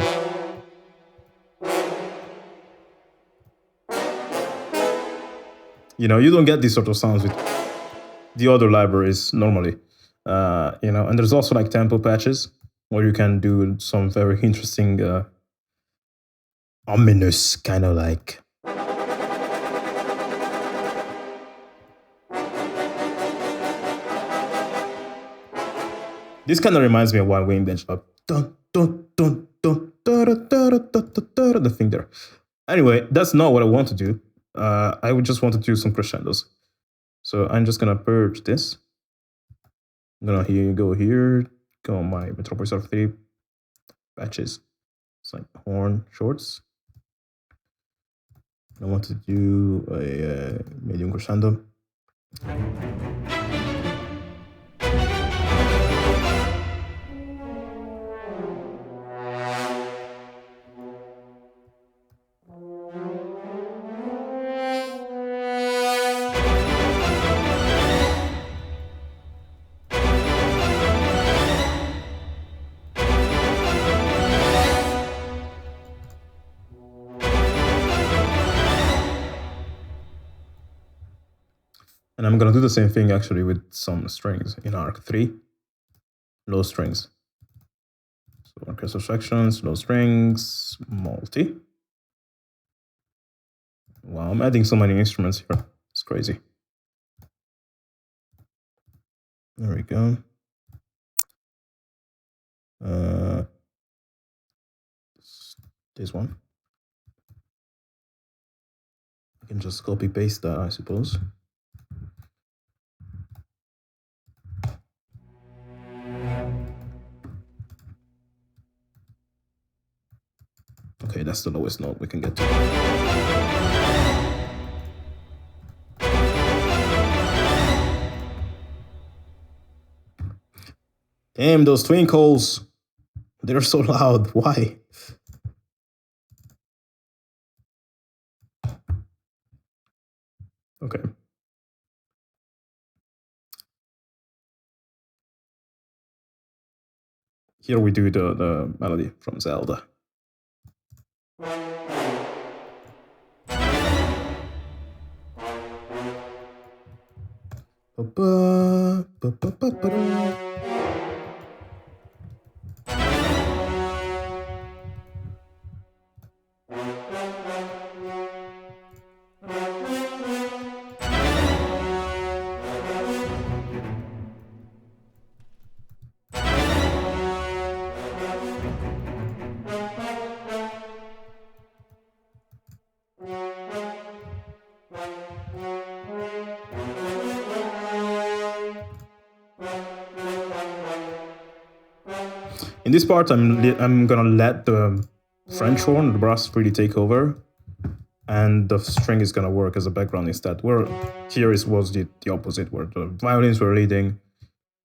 You know, you don't get these sort of sounds with the other libraries normally. You know, and there's also like tempo patches where you can do some very interesting, ominous kind of like. This kind of reminds me of one wing bench up. Dun, dun, dun, dun, the thing there. Anyway, that's not what I want to do. I would just want to do some crescendos. So I'm just gonna purge this. I'm gonna go on my Metropolis R3 patches. It's like horn shorts. I want to do a medium crescendo. And I'm gonna do the same thing actually with some strings in Arc 3, low strings. So orchestral sections, low strings, multi. Wow, I'm adding so many instruments here. It's crazy. There we go. This one. I can just copy paste that, I suppose. Okay, that's the lowest note we can get to. Damn, those twinkles. They're so loud. Why? Okay. Here we do the melody from Zelda. In this part, I'm gonna let the French horn, the brass, really take over, and the string is gonna work as a background instead. Where here was the opposite, where the violins were leading.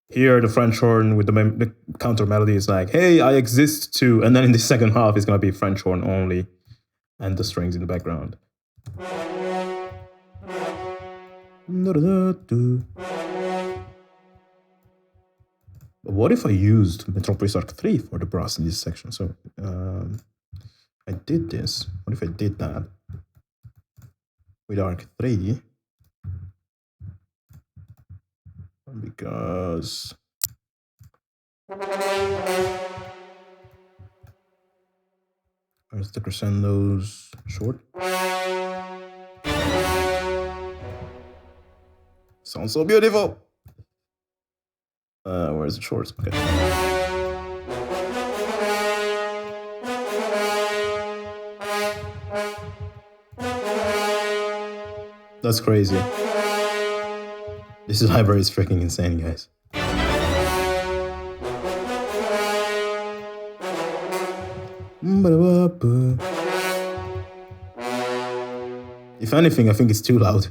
Here, the French horn with the counter melody is like, "Hey, I exist too," and then in the second half, it's gonna be French horn only, and the strings in the background. But what if I used Metropolis Arc 3 for the brass in this section? So I did this. What if I did that with Arc 3? Because where's the crescendos short? Sounds so beautiful. Where's the shorts? Okay. That's crazy. This library is freaking insane, guys. If anything, I think it's too loud.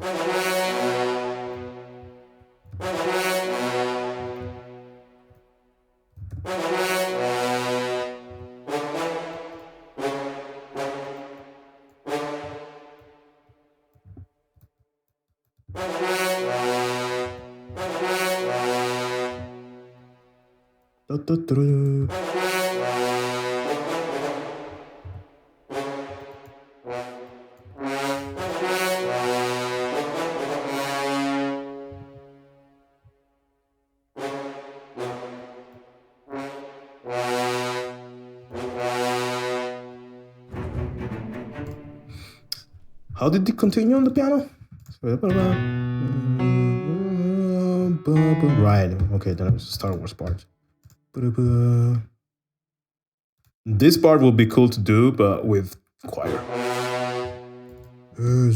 How did it continue on the piano? Right, okay, then it was the Star Wars part. This part will be cool to do, but with choir. Or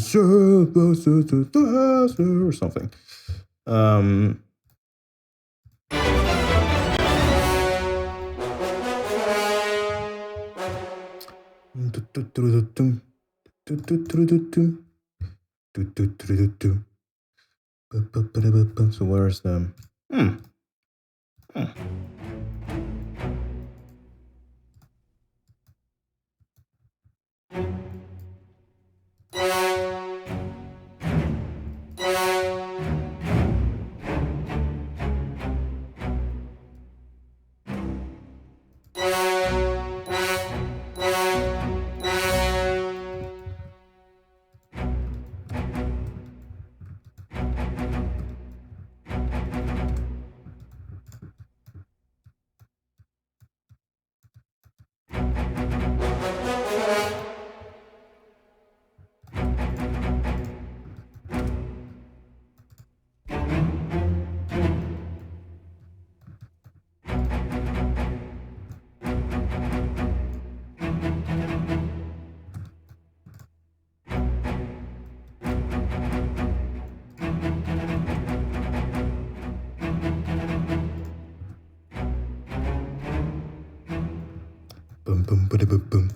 something. So where's the boom.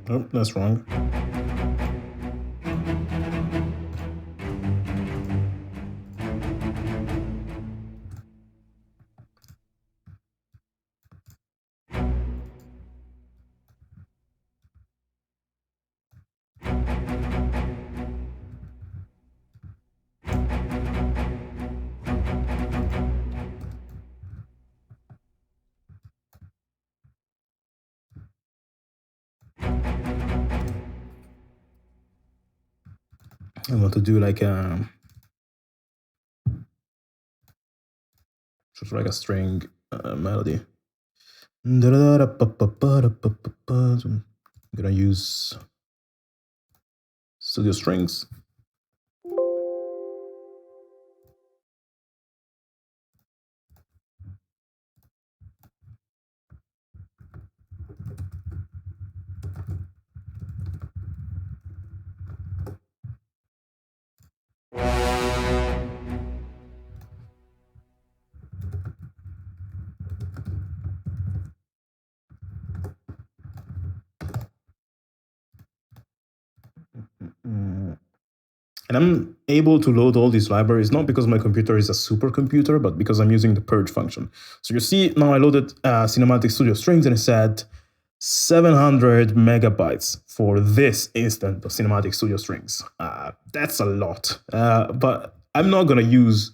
Oh, that's wrong. I want to do like just like a string melody. I'm gonna use studio strings. And I'm able to load all these libraries, not because my computer is a supercomputer, but because I'm using the purge function. So you see now I loaded Cinematic Studio Strings and it said 700 megabytes for this instance of Cinematic Studio Strings. That's a lot, but I'm not going to use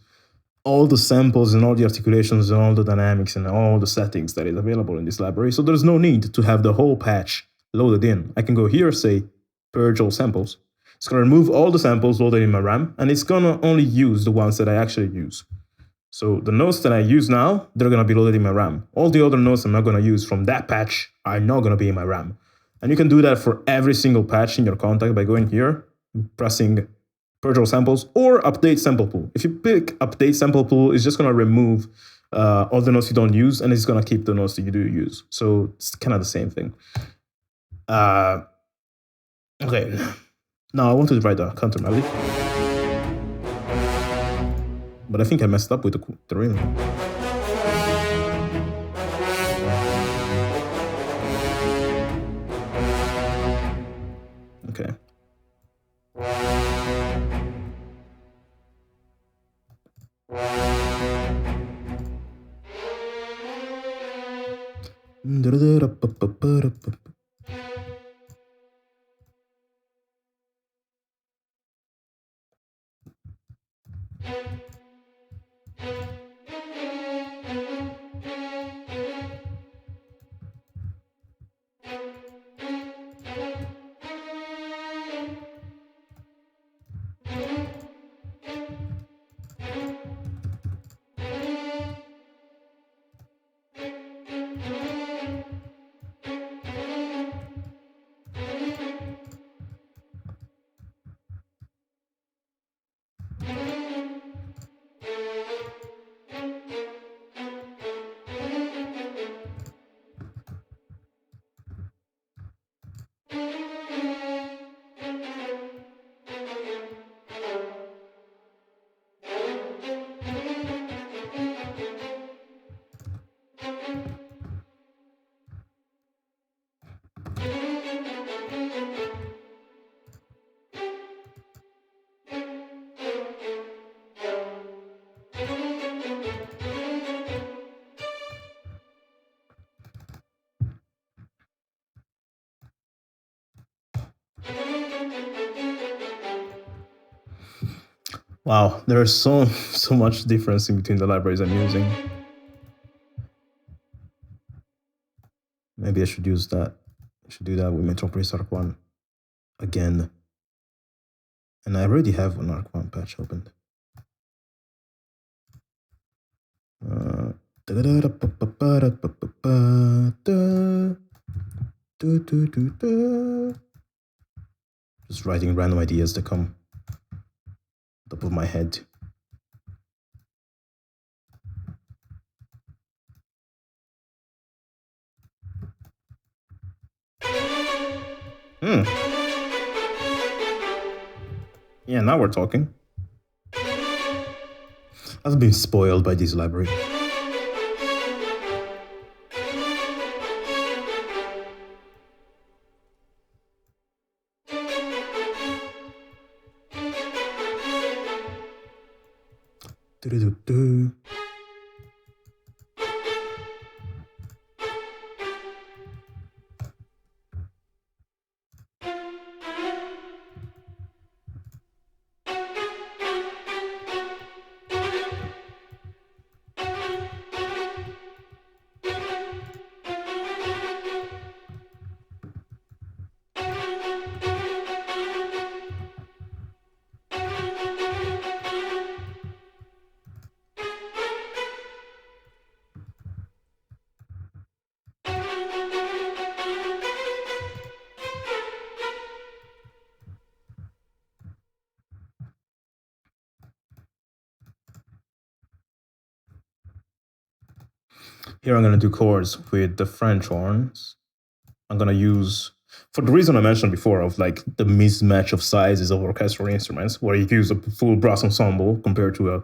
all the samples and all the articulations and all the dynamics and all the settings that is available in this library. So there's no need to have the whole patch loaded in. I can go here, say, purge all samples. It's going to remove all the samples loaded in my RAM, and it's going to only use the ones that I actually use. So the notes that I use now, they're going to be loaded in my RAM. All the other notes I'm not going to use from that patch are not going to be in my RAM. And you can do that for every single patch in your Kontakt by going here, pressing purge all samples, or update sample pool. If you pick update sample pool, it's just going to remove all the notes you don't use, and it's going to keep the notes that you do use. So it's kind of the same thing. Okay. Now I wanted to write a counter melody, but I think I messed up with the rhythm. Okay. Wow, there is so much difference in between the libraries I'm using. Maybe I should use that. I should do that with Metropolis Arc 1 again. And I already have an Arc 1 patch opened. Just writing random ideas that come top of my head. Yeah, now we're talking. I've been spoiled by this library. Here I'm going to do chords with the French horns. I'm going to use, for the reason I mentioned before of like the mismatch of sizes of orchestral instruments, where you use a full brass ensemble compared to a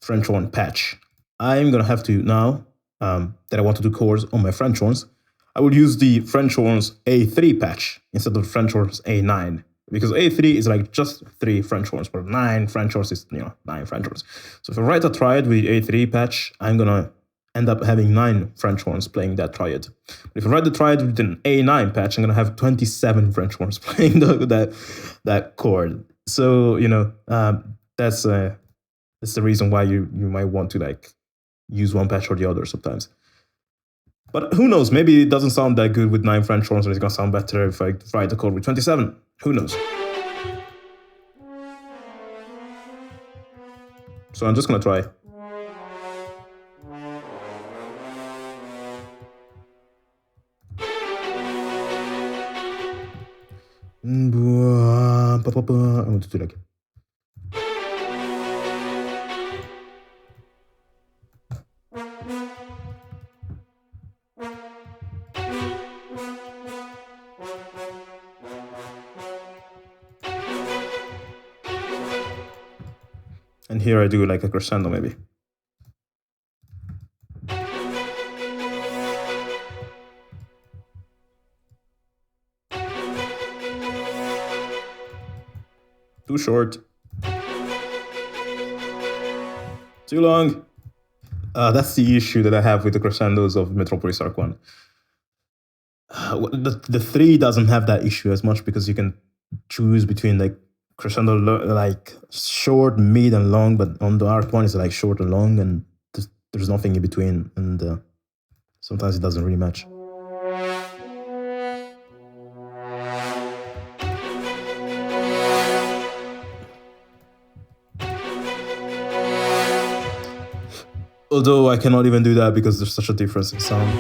French horn patch. I'm going to have to now, that I want to do chords on my French horns, I will use the French horns A3 patch instead of French horns A9. because A3 is like just 3 French horns, but 9 French horns is 9 French horns. So if I write a triad with A3 patch, I'm gonna end up having 9 French horns playing that triad. If I write the triad with an A9 patch, I'm gonna have 27 French horns playing that chord. So that's the reason why you might want to like use one patch or the other sometimes. But who knows? Maybe it doesn't sound that good with 9 French horns, and it's gonna sound better if I write the chord with 27. Who knows? So I'm just gonna try. I want to do like. And here I do like a crescendo maybe. Too short. Too long. That's the issue that I have with the crescendos of Metropolis Arc 1. The 3 doesn't have that issue as much because you can choose between like crescendo like short, mid, and long, but on the Arc 1 it's like short and long, and there's nothing in between, and sometimes it doesn't really match. Although I cannot even do that because there's such a difference in sound.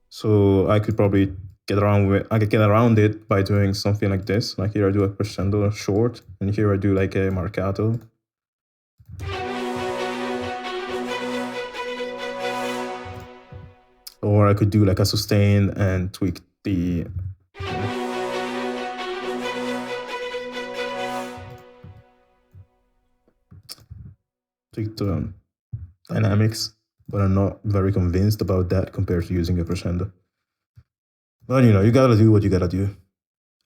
So I could probably get around it by doing something like this. Like here I do a crescendo short, and here I do like a marcato. Or I could do like a sustain and tweak the dynamics, but I'm not very convinced about that compared to using a crescendo. But you gotta do what you gotta do.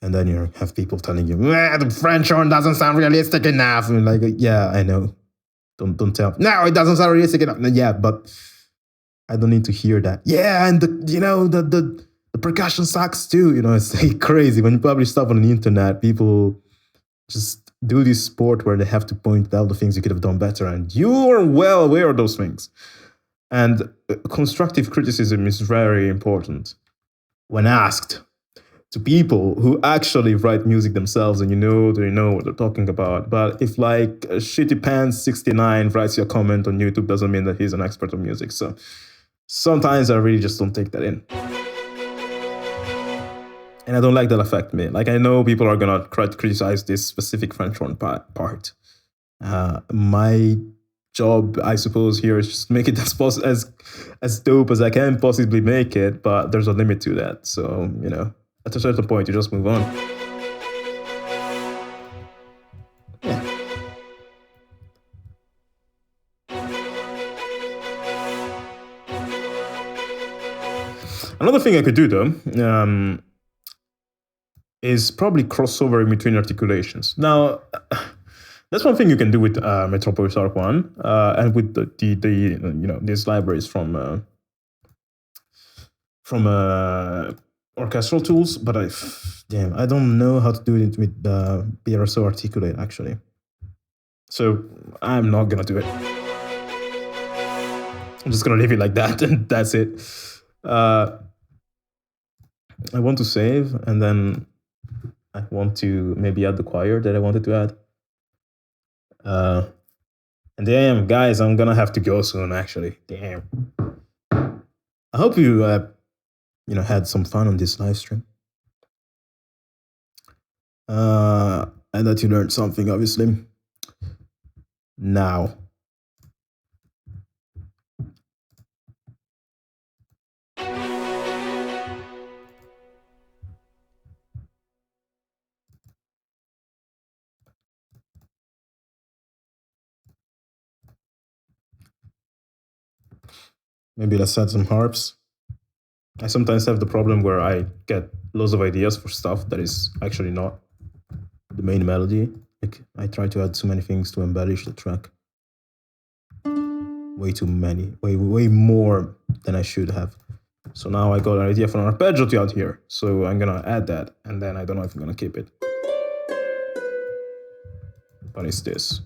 And then you have people telling you, the French horn doesn't sound realistic enough. And like, yeah, I know. Don't tell me. No, it doesn't sound realistic enough. Yeah, but I don't need to hear that. Yeah, and the percussion sucks too. It's like crazy. When you publish stuff on the internet, people just do this sport where they have to point out the things you could have done better, and you are well aware of those things. And constructive criticism is very important when asked to people who actually write music themselves, and they know what they're talking about. But if like Shitty Pants 69 writes you a comment on YouTube, doesn't mean that he's an expert on music. So sometimes I really just don't take that in. And I don't like that affect me. Like, I know people are gonna try to criticize this specific French horn part. My job, I suppose, here is just make it as dope as I can possibly make it, but there's a limit to that. So, at a certain point, you just move on. Yeah. Another thing I could do, though, is probably crossover in between articulations. Now, that's one thing you can do with Metropolis Arc 1 and with these libraries from orchestral tools, but I don't know how to do it with PRSO Articulate, actually. So I'm not gonna do it. I'm just gonna leave it like that, and that's it. I want to save, and then I want to maybe add the choir that I wanted to add. And damn, guys, I'm gonna have to go soon, actually. Damn. I hope you had some fun on this live stream. And that you learned something, obviously. Now, maybe let's add some harps. I sometimes have the problem where I get lots of ideas for stuff that is actually not the main melody. Like I try to add too many things to embellish the track. Way too many, way more than I should have. So now I got an idea for an arpeggio to add here. So I'm gonna add that, and then I don't know if I'm gonna keep it. But it's this.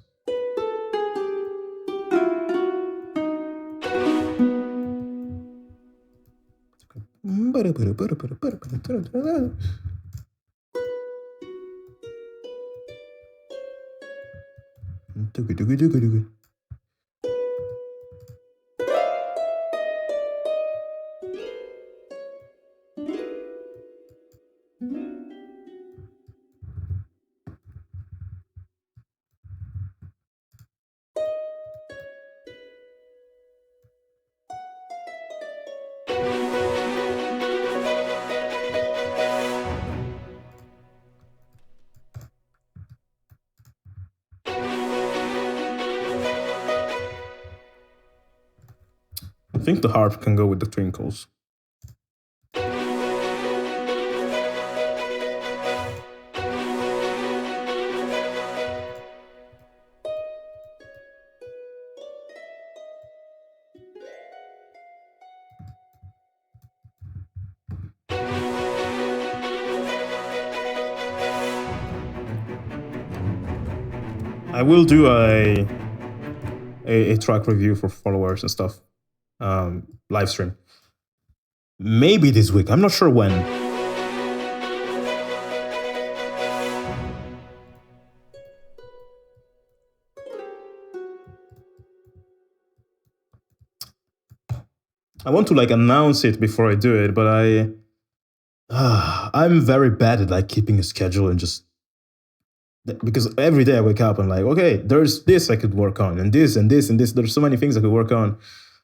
I think the harp can go with the twinkles. I will do a track review for followers and stuff, live stream. Maybe this week. I'm not sure when. I want to like announce it before I do it, but I'm very bad at like keeping a schedule and just because every day I wake up and like, okay, there's this I could work on, and this and this and this. There's so many things I could work on.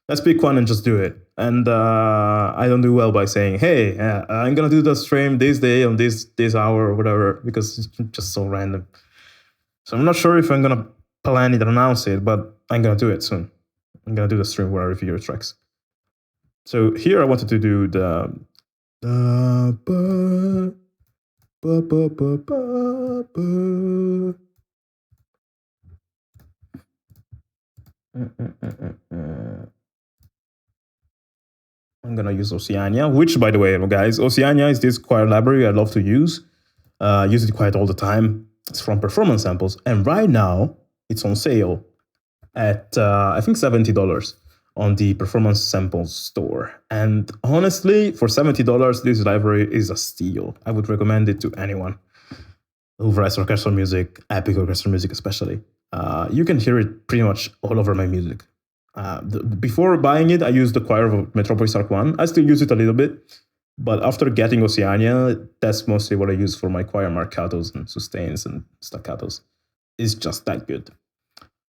Let's pick one and just do it. And I don't do well by saying, hey, I'm gonna do the stream this day on this hour or whatever, because it's just so random. So I'm not sure if I'm gonna plan it and announce it, but I'm gonna do it soon. I'm gonna do the stream where I review your tracks. So here I wanted to do the I'm gonna use Oceania, which, by the way, guys, Oceania is this choir library I love to use. Use it quite all the time. It's from Performance Samples, and right now it's on sale at I think $70 on the Performance Samples store. And honestly, for $70, this library is a steal. I would recommend it to anyone who writes orchestral music, epic orchestral music especially. You can hear it pretty much all over my music. Before buying it, I used the choir of Metropolis Arc 1. I still use it a little bit, but after getting Oceania, that's mostly what I use for my choir marcatos and sustains and staccatos. It's just that good.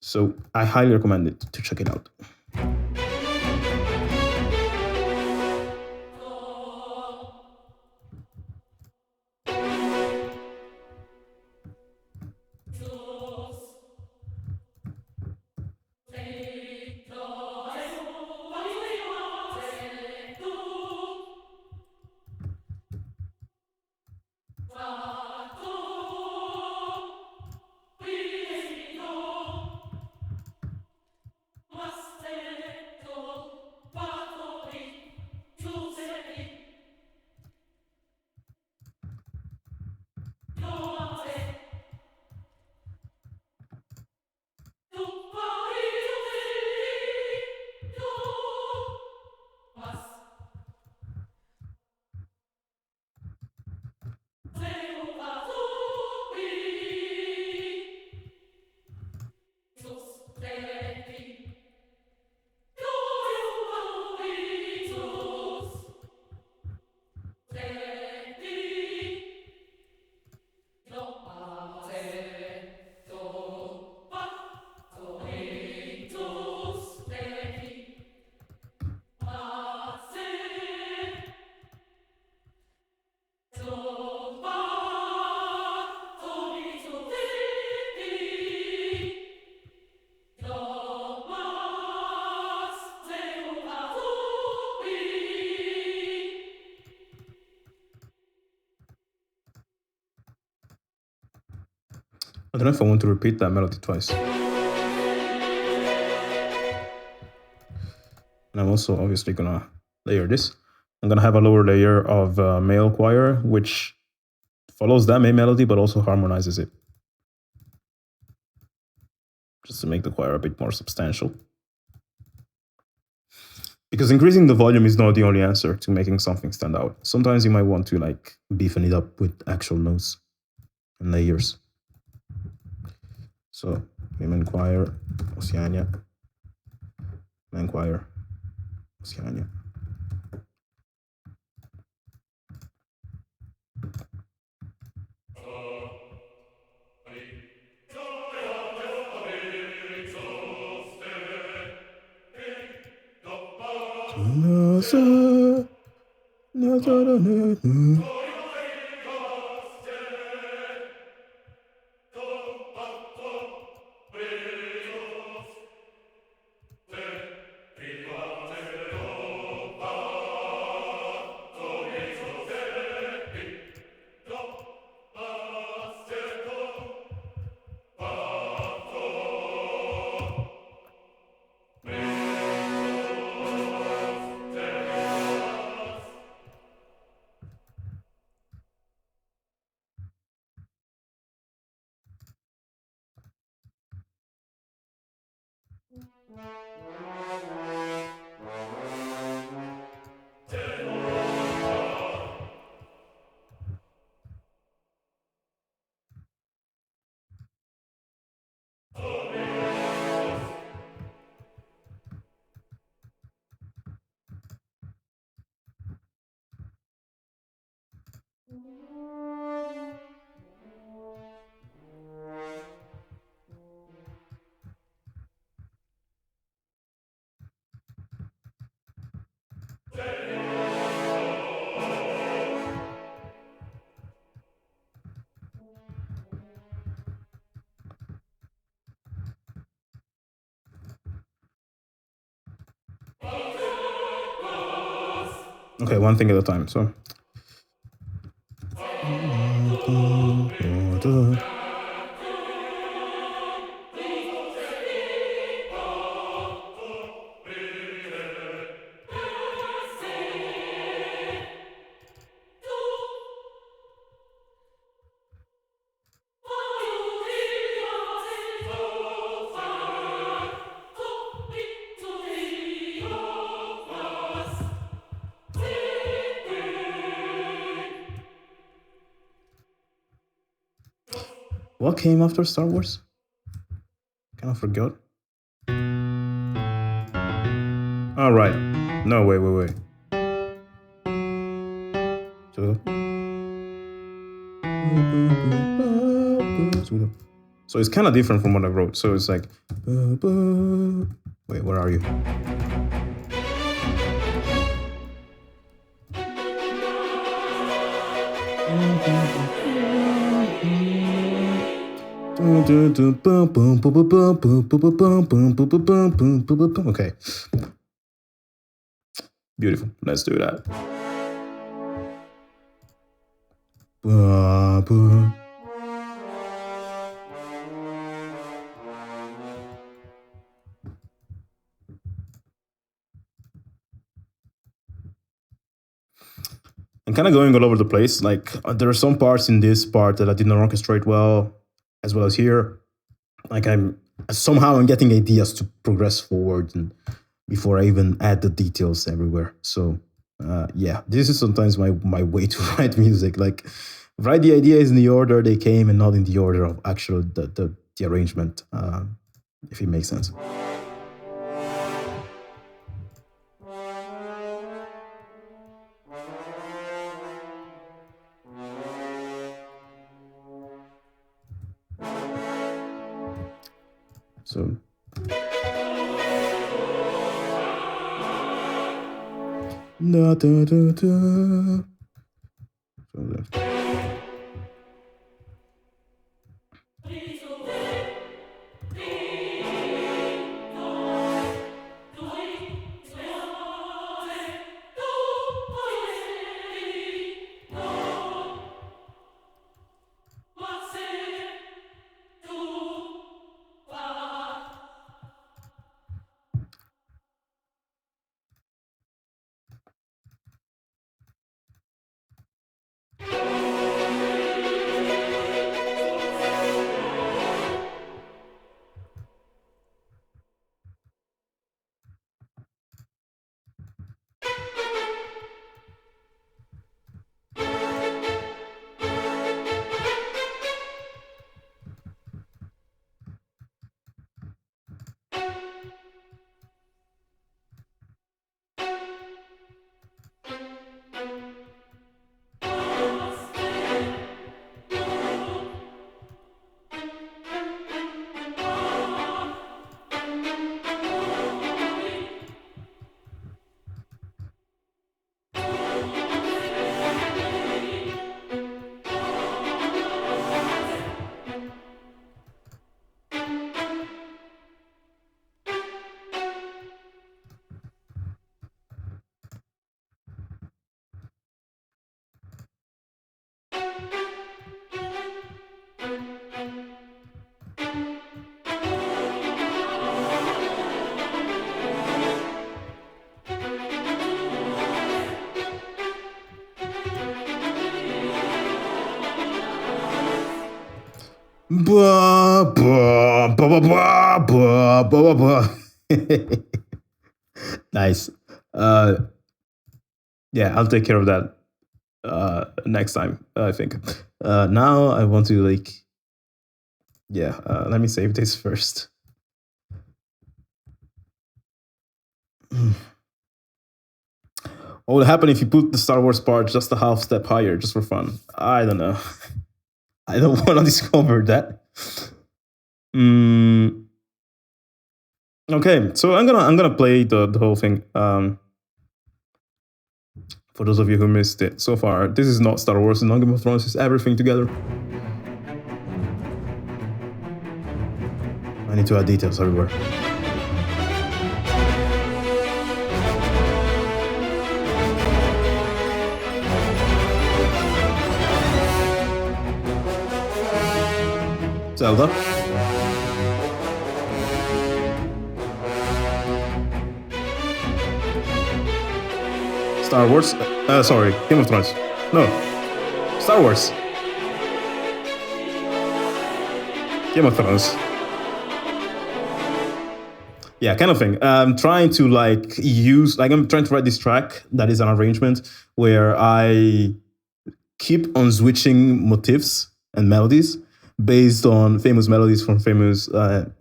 So I highly recommend it to check it out. I don't know if I want to repeat that melody twice. And I'm also obviously gonna layer this. I'm gonna have a lower layer of male choir, which follows that main melody, but also harmonizes it. Just to make the choir a bit more substantial. Because increasing the volume is not the only answer to making something stand out. Sometimes you might want to like beefing it up with actual notes and layers. So women choir, Oceania, men choir, Oceania. Okay, one thing at a time. So. What came after Star Wars? Kind of forgot. All right. No, wait. So it's kind of different from what I wrote. So it's like, wait, where are you? Okay. Beautiful. Let's do that. I'm kind of going all over the place. Like there are some parts in this part that I did not orchestrate well as here. Like I'm getting ideas to progress forward and before I even add the details everywhere. So yeah, this is sometimes my way to write music. Like write the ideas in the order they came and not in the order of actual the arrangement, if it makes sense. So Blah, blah, blah, blah, blah, blah, blah, blah. Nice. Uh, yeah, I'll take care of that next time, I think. Now I want to like, yeah, let me save this first. What would happen if you put the Star Wars part just a half step higher, just for fun? I don't know. I don't want to discover that. Okay, so I'm gonna play the whole thing. For those of you who missed it so far, this is not Star Wars, and not Game of Thrones. It's everything together. I need to add details everywhere. Zelda. Star Wars. Sorry, Game of Thrones. No, Star Wars. Game of Thrones. Yeah, kind of thing. I'm trying to I'm trying to write this track that is an arrangement where I keep on switching motifs and melodies based on famous melodies from famous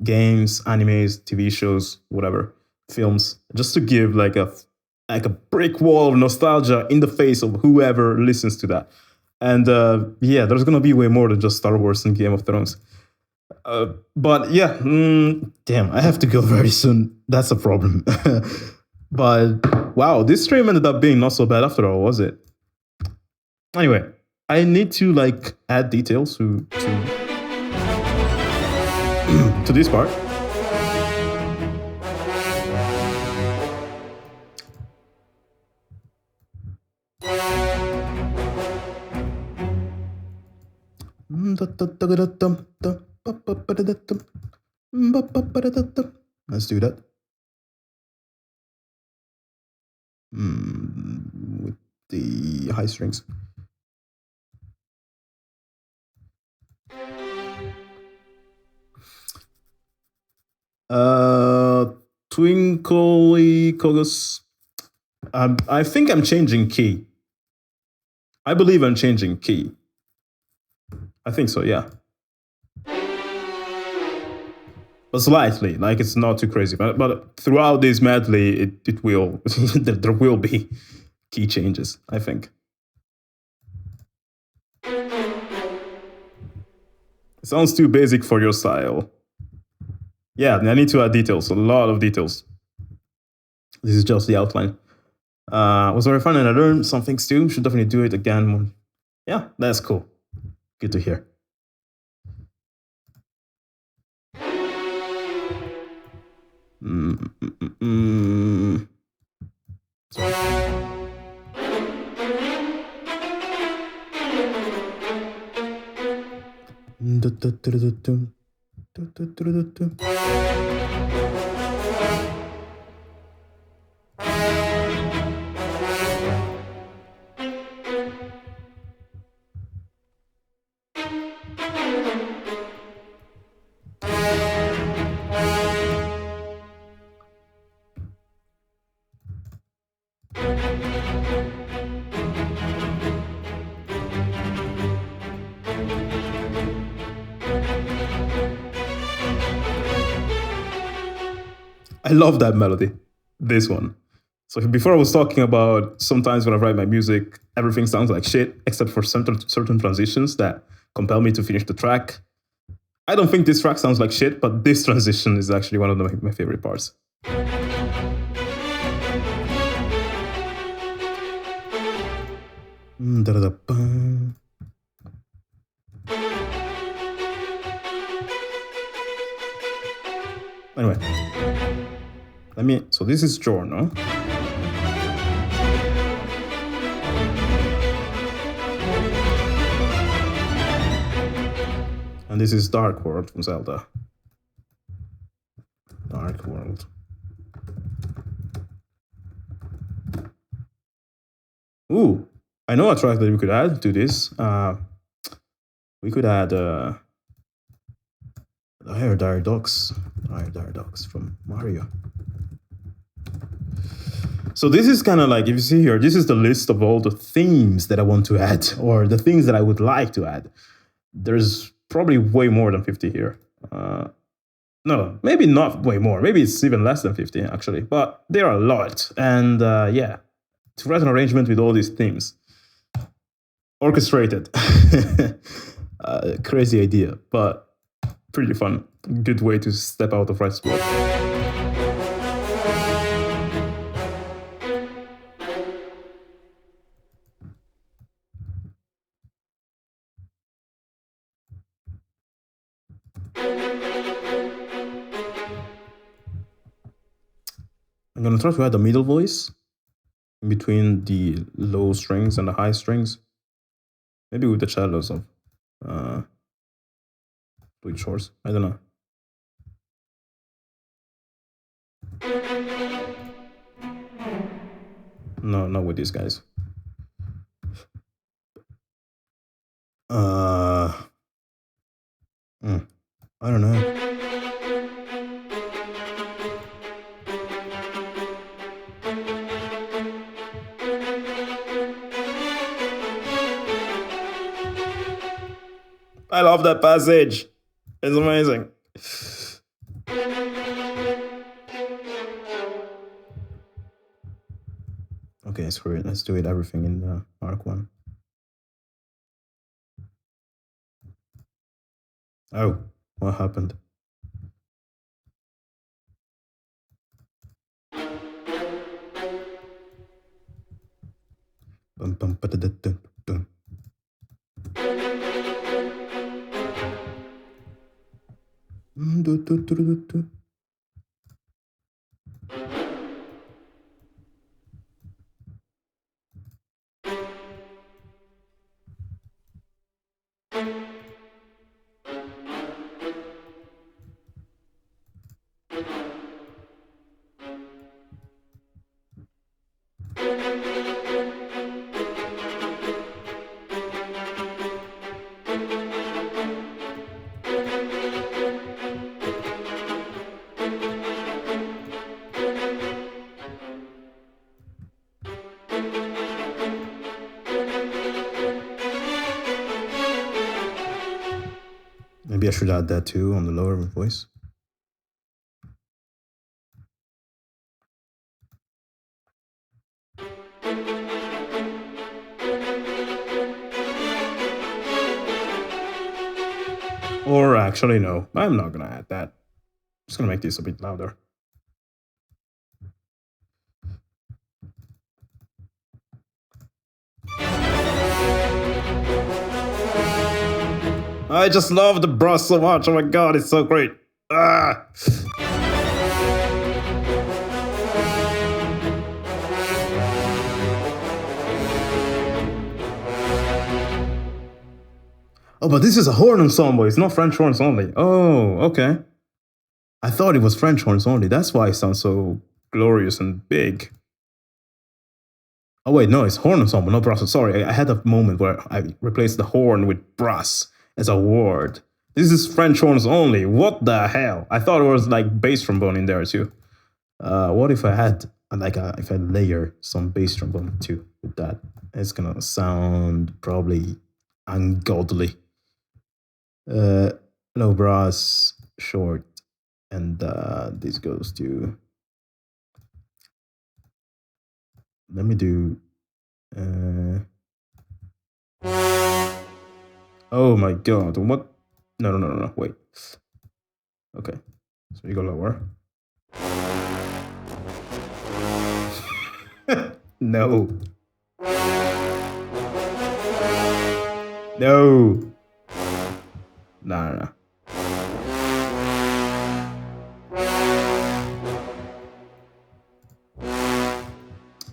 games, animes, TV shows, whatever, films, just to give like a brick wall of nostalgia in the face of whoever listens to that. And yeah, there's gonna be way more than just Star Wars and Game of Thrones. But yeah, damn, I have to go very soon. That's a problem. But wow, this stream ended up being not so bad after all, was it? Anyway, I need to like add details to to this part. Let's do that. With the high strings. Twinkly Cogos. I think I'm changing key. I believe I'm changing key. I think so, yeah. But slightly, like it's not too crazy. But throughout this medley, it will there will be key changes, I think. It sounds too basic for your style. Yeah, I need to add details, a lot of details. This is just the outline. Was very fun and I learned some things too. Should definitely do it again. Yeah, that's cool. Good to hear. I love that melody, this one. So before I was talking about sometimes when I write my music, everything sounds like shit, except for certain transitions that compel me to finish the track. I don't think this track sounds like shit, but this transition is actually one of my favorite parts. Anyway, so this is Giorno. And this is Dark World from Zelda. Dark World. Ooh, I know a track that we could add to this. We could add The Higher Diredox. Higher Diredox from Mario. So this is kind of like, if you see here, this is the list of all the themes that I want to add, or the things that I would like to add. There's probably way more than 50 here. No, maybe not way more. Maybe it's even less than 50, actually. But there are a lot. And yeah, to write an arrangement with all these themes. Orchestrated. Crazy idea, but pretty fun. Good way to step out of writer's block. I'm gonna try to add a middle voice in between the low strings and the high strings. Maybe with the cellos of Fluid Shores. I don't know. No, not with these guys. I don't know. I love that passage. It's amazing. Okay, screw it. Let's do it everything in Mark 1. Oh, what happened? Bum, bum, ba-da-da-dum, dum. Do. Maybe I should add that too on the lower voice. Or actually, no, I'm not gonna add that. I'm just gonna make this a bit louder. I just love the brass so much. Oh my god, it's so great. Ah! Oh, but this is a horn ensemble. It's not French horns only. Oh, okay. I thought it was French horns only. That's why it sounds so glorious and big. Oh wait, no, it's horn ensemble, not brass. Sorry, I had a moment where I replaced the horn with brass as a word. This is French horns only. What the hell? I thought it was like bass trombone in there too. What if I had if I layer some bass trombone too with that? It's gonna sound probably ungodly. Low brass, short, and this goes to. Let me do. Oh my god! What? No! Wait. Okay, so you go lower. No. No. No.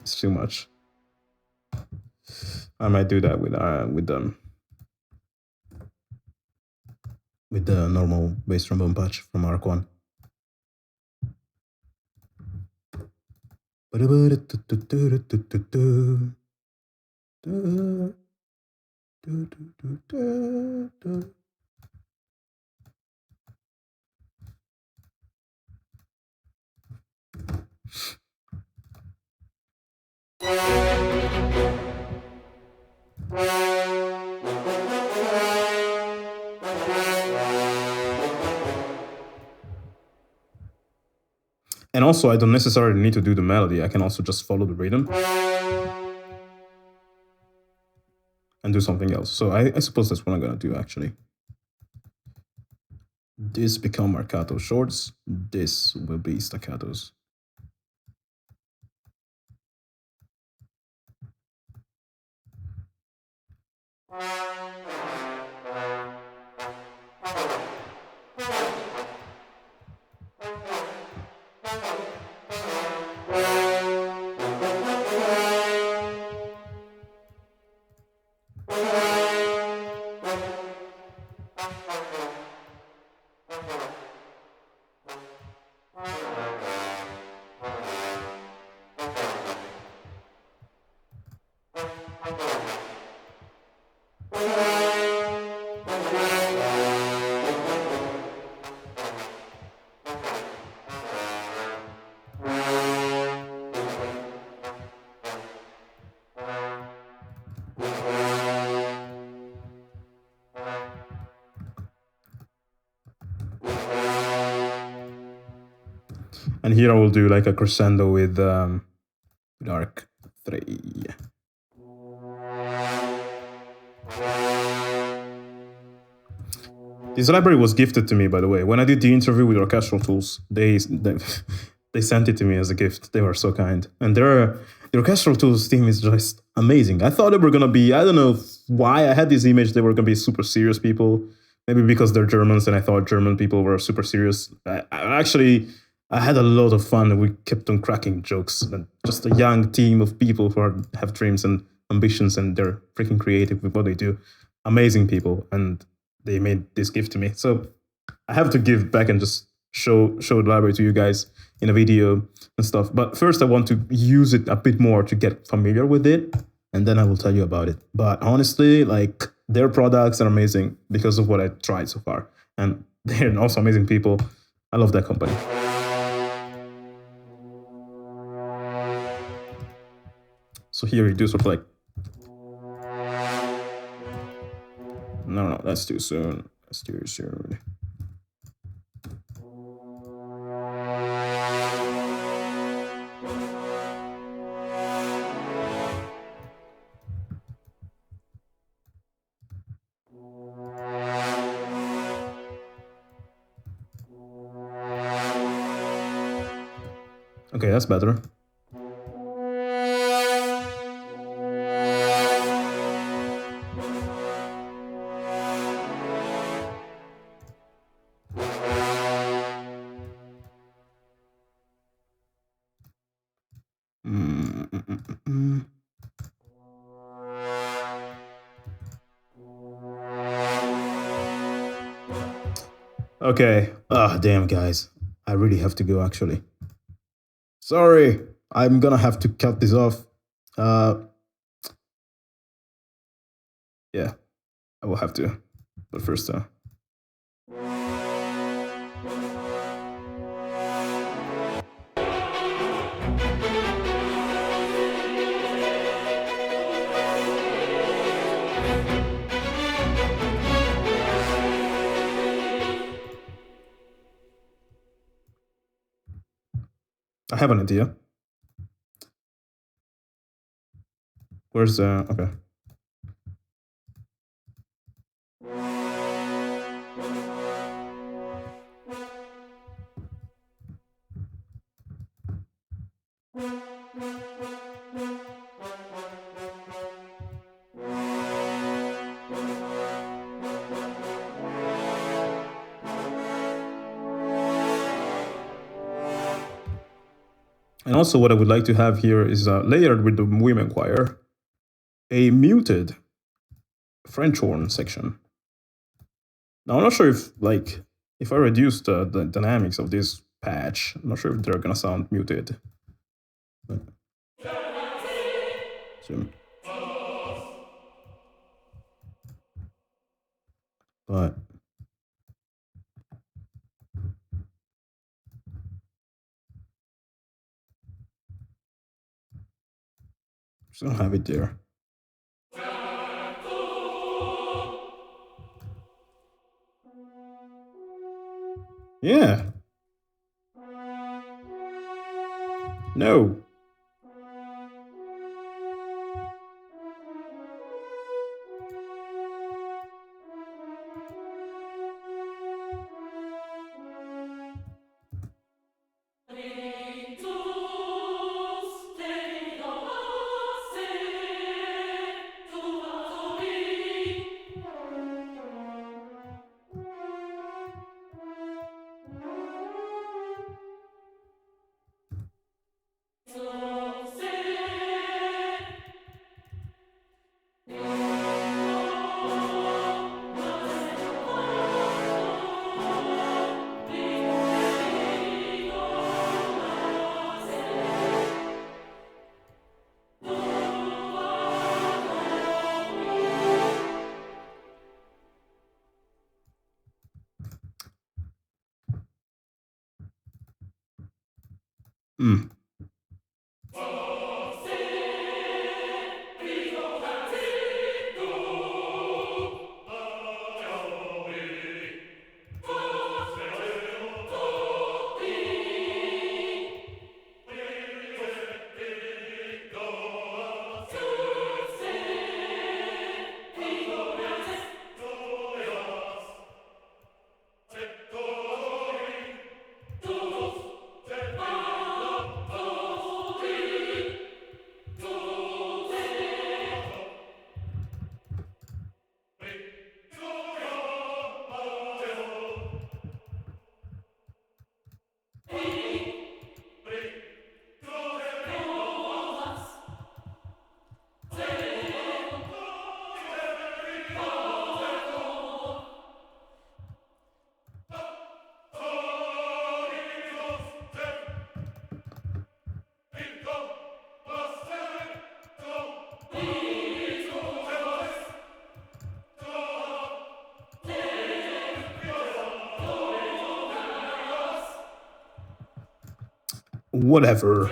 It's too much. I might do that with the normal bass trombone patch from Arc 1. And also, I don't necessarily need to do the melody. I can also just follow the rhythm and do something else. So I suppose that's what I'm gonna do, actually. This become marcato shorts. This will be staccatos. And here I will do like a crescendo with arc 3. This library was gifted to me, by the way. When I did the interview with Orchestral Tools, they sent it to me as a gift. They were so kind. And the Orchestral Tools team is just amazing. I thought they were going to be, I don't know why I had this image, they were going to be super serious people. Maybe because they're Germans and I thought German people were super serious. I had a lot of fun and we kept on cracking jokes. And just a young team of people who have dreams and ambitions and they're freaking creative with what they do. Amazing people. And they made this gift to me. So I have to give back and just show the library to you guys in a video and stuff. But first I want to use it a bit more to get familiar with it. And then I will tell you about it. But honestly, like their products are amazing because of what I tried so far. And they're also amazing people. I love that company. So here you do sort of like, no, that's too soon. That's too soon. Okay, that's better. Okay. Ah, damn, guys. I really have to go, actually. Sorry. I'm gonna have to cut this off. Yeah, I will have to. But first, I have an idea. Where's okay. And also what I would like to have here is layered with the women choir, a muted French horn section. Now I'm not sure if I reduce the dynamics of this patch, I'm not sure if they're gonna sound muted. But just gonna have it there. Yeah. No. Hmm. Whatever.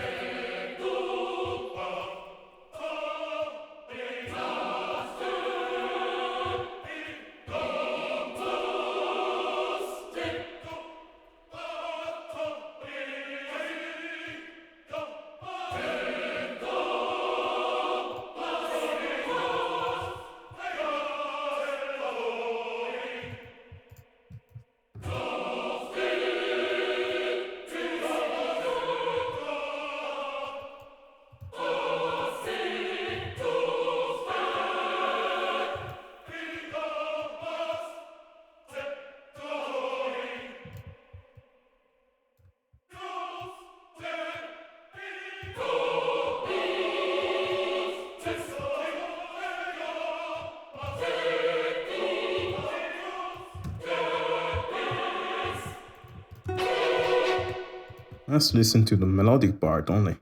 Let's listen to the melodic part only.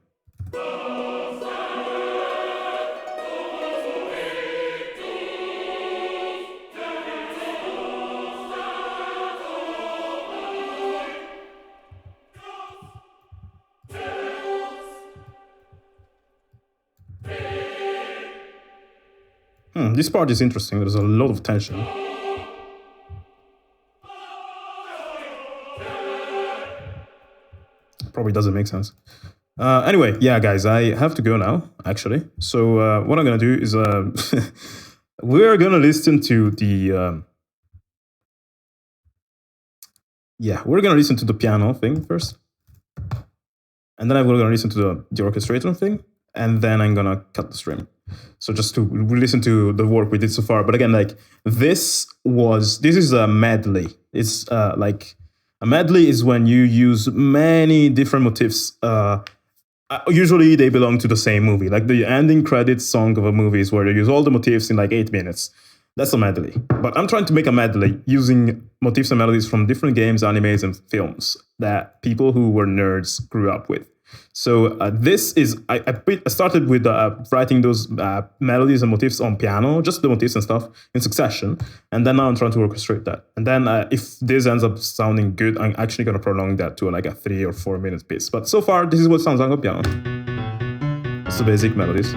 This part is interesting. There's a lot of tension. Probably doesn't make sense. Anyway, yeah, guys, I have to go now, actually. So what I'm going to do is we're going to listen to the... we're going to listen to the piano thing first. And then I'm going to listen to the orchestrator thing. And then I'm going to cut the stream. So just to listen to the work we did so far. But again, like, this is a medley. It's like... A medley is when you use many different motifs. Usually they belong to the same movie. Like the ending credits song of a movie is where they use all the motifs in like 8 minutes. That's a medley. But I'm trying to make a medley using motifs and melodies from different games, animes, and films that people who were nerds grew up with. So this is, I started with writing those melodies and motifs on piano, just the motifs and stuff in succession. And then now I'm trying to orchestrate that. And then if this ends up sounding good, I'm actually going to prolong that to like a 3 or 4 minute piece. But so far, this is what sounds like on piano. It's the basic melodies.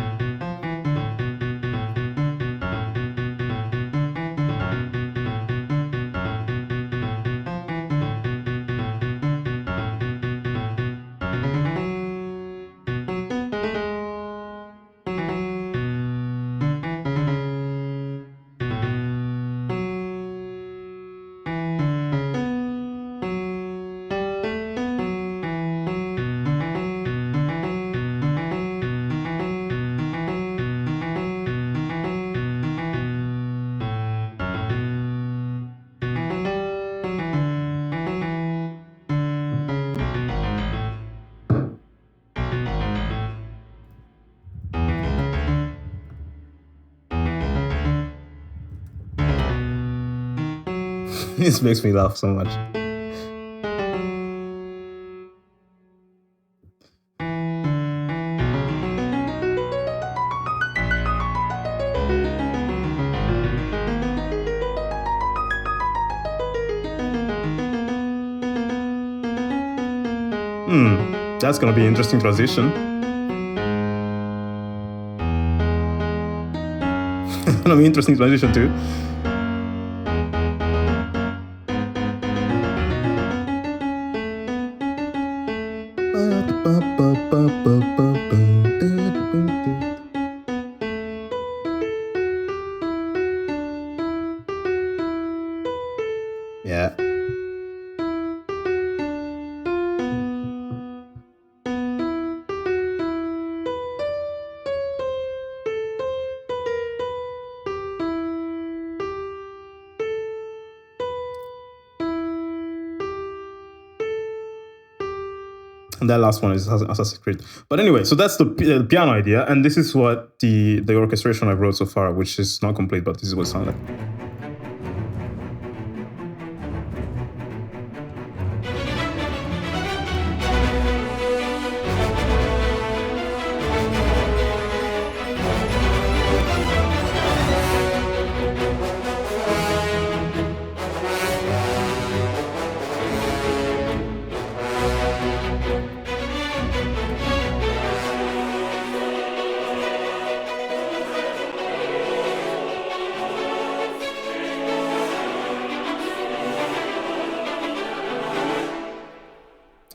This makes me laugh so much. That's gonna be an interesting transition. Gonna be interesting transition too. Yeah. And that last one is Assassin's Creed. But anyway, so that's the piano idea, and this is what the orchestration I wrote so far, which is not complete, but this is what it sounded like.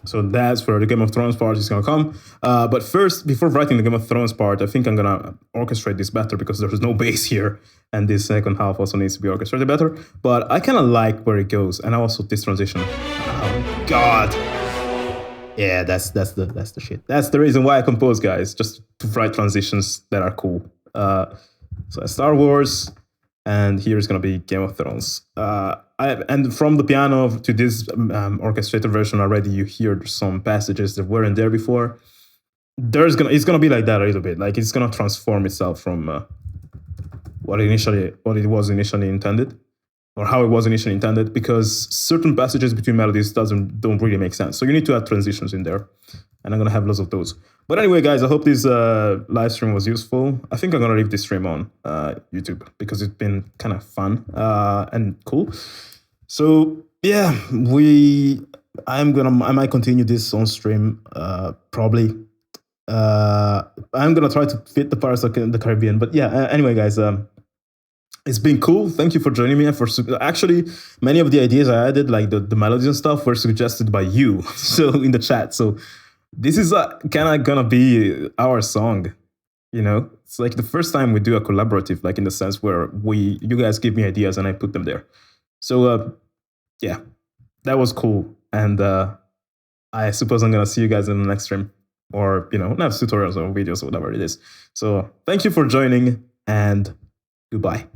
So that's where the Game of Thrones part is going to come. But first, before writing the Game of Thrones part, I think I'm going to orchestrate this better because there's no bass here. And this second half also needs to be orchestrated better. But I kind of like where it goes. And also this transition. Oh, God. Yeah, that's the shit. That's the reason why I compose, guys. Just to write transitions that are cool. So Star Wars. And here's going to be Game of Thrones. And from the piano to this orchestrated version already, you hear some passages that weren't there before. It's gonna be like that a little bit. Like it's gonna transform itself from what it was initially intended, or how it was initially intended, because certain passages between melodies don't really make sense. So you need to add transitions in there, and I'm gonna have lots of those. But anyway, guys, I hope this live stream was useful. I think I'm gonna leave this stream on YouTube because it's been kind of fun and cool. So yeah, I might continue this on stream probably. I'm gonna try to fit the parts in the Caribbean. But yeah, anyway, guys, it's been cool. Thank you for joining me. Actually, many of the ideas I added, like the melodies and stuff, were suggested by you. So in the chat. So this is kind of gonna be our song. You know, it's like the first time we do a collaborative, like in the sense where you guys give me ideas and I put them there. So yeah, that was cool. And I suppose I'm gonna see you guys in the next stream, or next tutorials or videos or whatever it is. So thank you for joining, and goodbye.